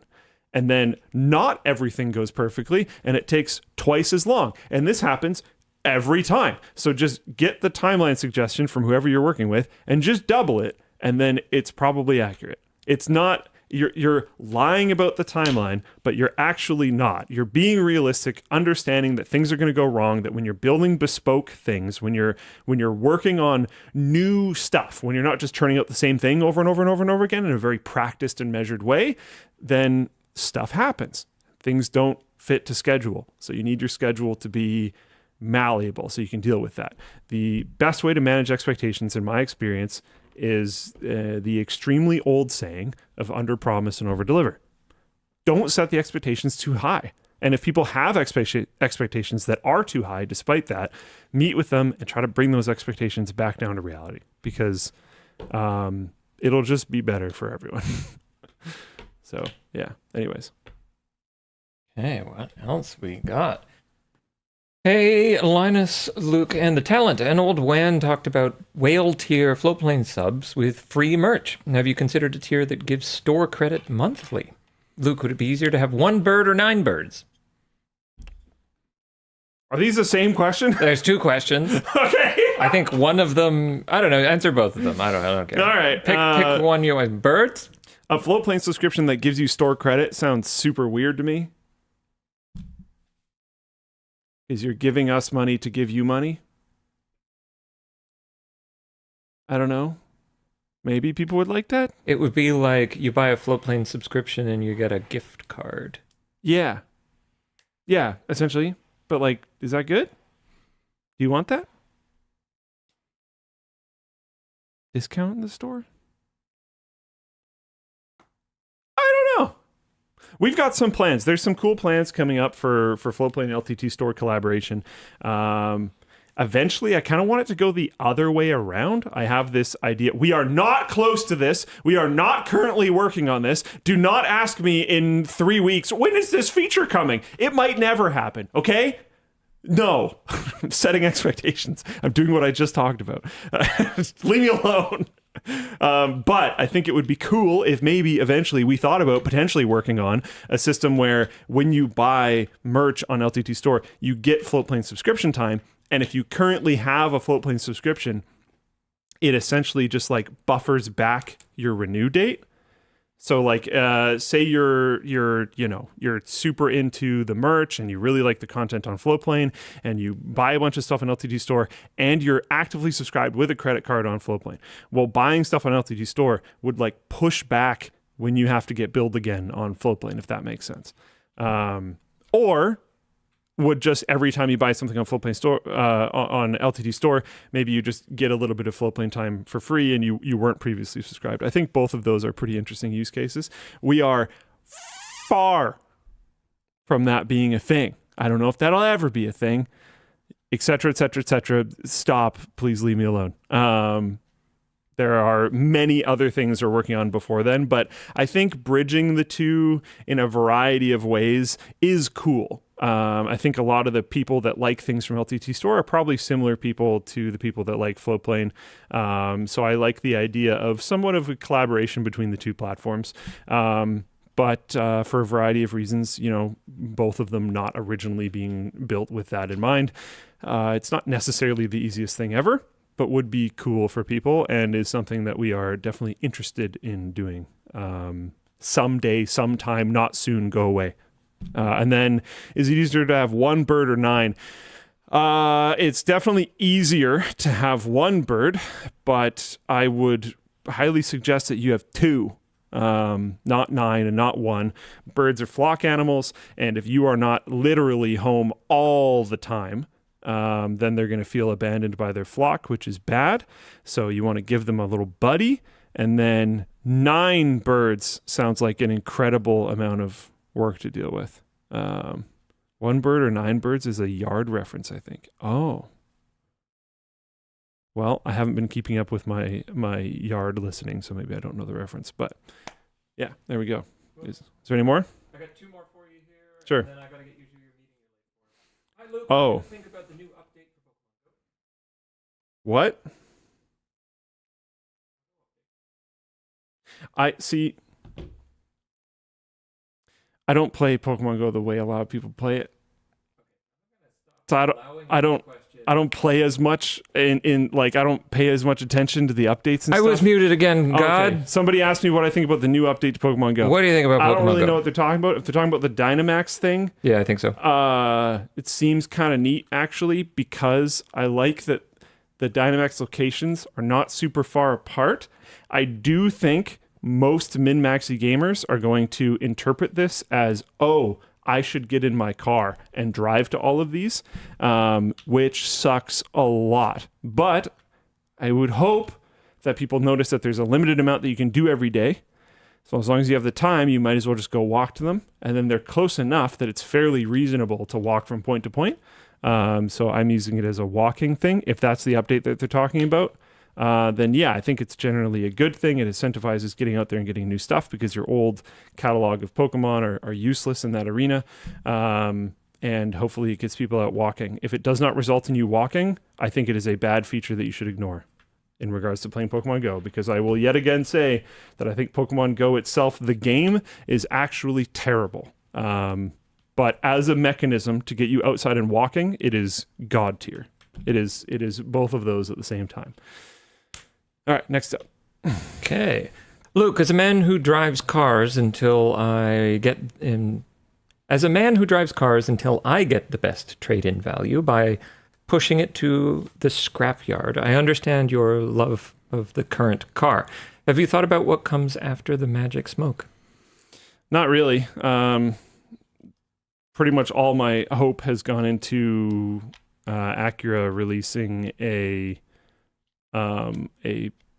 And then not everything goes perfectly, and it takes twice as long. And this happens every time. So just get the timeline suggestion from whoever you're working with and just double it, and then it's probably accurate. It's not You're lying about the timeline, but you're actually not. You're being realistic, understanding that things are going to go wrong, that when you're building bespoke things, when you're working on new stuff, when you're not just churning out the same thing over and over and over and over again in a very practiced and measured way, then stuff happens. Things don't fit to schedule. So you need your schedule to be malleable so you can deal with that. The best way to manage expectations, in my experience, is the extremely old saying of under promise and over deliver. Don't set the expectations too high. And if people have expectations that are too high, despite that, meet with them and try to bring those expectations back down to reality, because it'll just be better for everyone. So, yeah. Anyways. Okay, what else we got? Hey, Linus, Luke, and the talent. An old WAN talked about whale tier floatplane subs with free merch. Have you considered a tier that gives store credit monthly? Luke, would it be easier to have 1 bird or 9 birds? Are these the same question? There's 2 questions. Okay. I think one of them, I don't know, answer both of them. I don't care. All right. Pick one you want. Birds? A floatplane subscription that gives you store credit sounds super weird to me. Is you're giving us money to give you money? I don't know. Maybe people would like that. It would be like you buy a floatplane subscription and you get a gift card. Yeah. Yeah, essentially. But like, is that good? Do you want that? Discount in the store? I don't know. We've got some plans. There's some cool plans coming up for Floatplane LTTStore collaboration. Eventually, I kind of want it to go the other way around. I have this idea. We are not close to this. We are not currently working on this. Do not ask me in 3 weeks, when is this feature coming? It might never happen, okay? No. I'm setting expectations. I'm doing what I just talked about. Leave me alone. But I think it would be cool if maybe eventually we thought about potentially working on a system where when you buy merch on LTT Store, you get Floatplane subscription time. And if you currently have a Floatplane subscription, it essentially just like buffers back your renew date. So like, say you're super into the merch and you really like the content on Floatplane and you buy a bunch of stuff on LTT Store and you're actively subscribed with a credit card on Floatplane. Well, buying stuff on LTT Store would like push back when you have to get billed again on Floatplane, if that makes sense. Or would just every time you buy something on Floatplane Store, on LTT Store, maybe you just get a little bit of Floatplane time for free and you weren't previously subscribed. I think both of those are pretty interesting use cases. We are far from that being a thing. I don't know if that'll ever be a thing, et cetera, et cetera, et cetera. Stop. Please leave me alone. There are many other things we're working on before then, but I think bridging the two in a variety of ways is cool. I think a lot of the people that like things from LTT Store are probably similar people to the people that like Floatplane. So I like the idea of somewhat of a collaboration between the two platforms. But for a variety of reasons, both of them not originally being built with that in mind, it's not necessarily the easiest thing ever, but would be cool for people and is something that we are definitely interested in doing. Someday, sometime, not soon, go away. And then, is it easier to have 1 bird or 9? It's definitely easier to have 1 bird, but I would highly suggest that you have 2, not 9 and not 1. Birds are flock animals, and if you are not literally home all the time, then they're going to feel abandoned by their flock, which is bad. So you want to give them a little buddy. And then 9 birds sounds like an incredible amount of work to deal with. 1 bird or 9 birds is a yard reference, I think. Oh. Well, I haven't been keeping up with my yard listening, so maybe I don't know the reference. But yeah, there we go. Is there any more? I got 2 more for you here. Sure. And then I got to get you to your meeting. Hi, Luke. Oh. What do you think about the new update for Pokemon Go? What? I don't play Pokemon Go the way a lot of people play it. So I don't play as much in like I don't pay as much attention to the updates and stuff. I was muted again. God. Okay. Somebody asked me what I think about the new update to Pokemon Go. What do you think about Pokemon Go? I don't really know what they're talking about. If they're talking about the Dynamax thing, yeah, I think so. It seems kind of neat actually, because I like that the Dynamax locations are not super far apart. I do think most min-maxy gamers are going to interpret this as, oh, I should get in my car and drive to all of these, which sucks a lot. But I would hope that people notice that there's a limited amount that you can do every day. So as long as you have the time, you might as well just go walk to them. And then they're close enough that it's fairly reasonable to walk from point to point. So I'm using it as a walking thing. If that's the update that they're talking about, then yeah, I think it's generally a good thing. It incentivizes getting out there and getting new stuff because your old catalog of Pokemon are useless in that arena. And hopefully it gets people out walking. If it does not result in you walking, I think it is a bad feature that you should ignore in regards to playing Pokemon Go, because I will yet again say that I think Pokemon Go itself, the game, is actually terrible. But as a mechanism to get you outside and walking, it is god tier. It is both of those at the same time. All right, next up. Okay. Luke, as a man who drives cars until I get the best trade-in value by pushing it to the scrapyard, I understand your love of the current car. Have you thought about what comes after the magic smoke? Not really. Pretty much all my hope has gone into Acura releasing a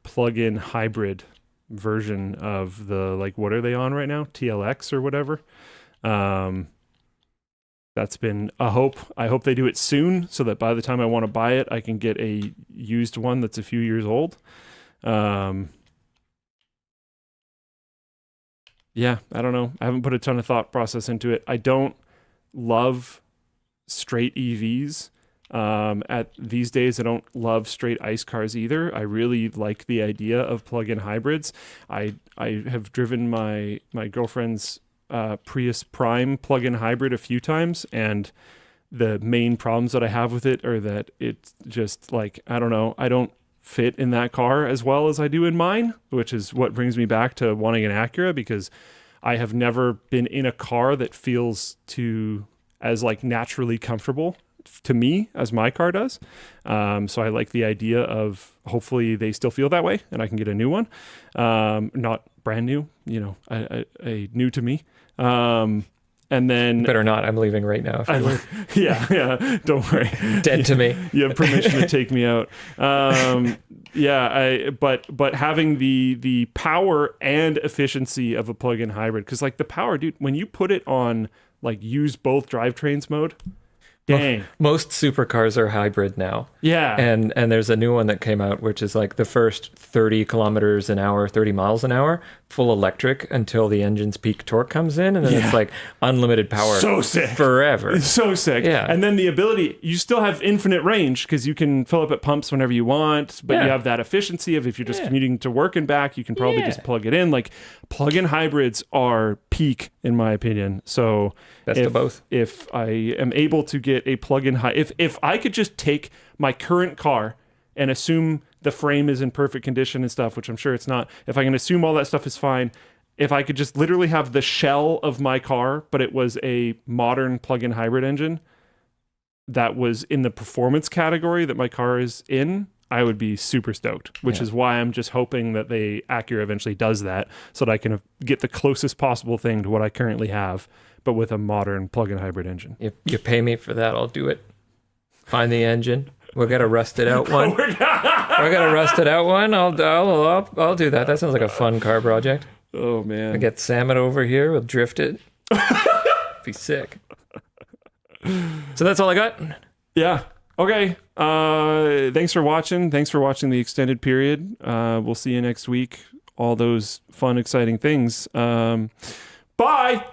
plug-in hybrid version of the, like, what are they on right now? TLX or whatever. That's been a hope. I hope they do it soon so that by the time I want to buy it, I can get a used one that's a few years old. Yeah, I don't know. I haven't put a ton of thought process into it. I don't love straight EVs. At these days, I don't love straight ICE cars either. I really like the idea of plug-in hybrids. I have driven my girlfriend's Prius Prime plug-in hybrid a few times, and the main problems that I have with it are that it's just like, I don't know, I don't fit in that car as well as I do in mine, which is what brings me back to wanting an Acura, because I have never been in a car that feels as like naturally comfortable to me as my car does. So I like the idea of hopefully they still feel that way and I can get a new one. Not brand new, a new to me. And then better not. I'm leaving right now. Yeah. Don't worry. Dead to me. You have permission to take me out. But having the power and efficiency of a plug-in hybrid, because like the power, dude, when you put it on like use both drivetrains mode, dang. Most supercars are hybrid now. Yeah. And there's a new one that came out, which is like the first 30 kilometers an hour, 30 miles an hour, full electric until the engine's peak torque comes in. And then it's like unlimited power. So sick. Forever. It's so sick. Yeah. And then the ability, you still have infinite range because you can fill up at pumps whenever you want, but you have that efficiency of if you're just commuting to work and back, you can probably just plug it in. Like plug-in hybrids are peak in my opinion. So best of both. If I am able to get a plug-in if I could just take my current car and assume the frame is in perfect condition and stuff, which I'm sure it's not, if I can assume all that stuff is fine, if I could just literally have the shell of my car, but it was a modern plug-in hybrid engine that was in the performance category that my car is in, I would be super stoked, which is why I'm just hoping that Acura eventually does that so that I can get the closest possible thing to what I currently have, but with a modern plug-in hybrid engine. You pay me for that, I'll do it. Find the engine. We'll get a rusted out one. We'll get a rusted out one. I'll do that. That sounds like a fun car project. Oh man. I get Salmon over here. We'll drift it. Be sick. So that's all I got. Yeah. Okay. Thanks for watching. Thanks for watching the extended period. We'll see you next week. All those fun, exciting things. Bye.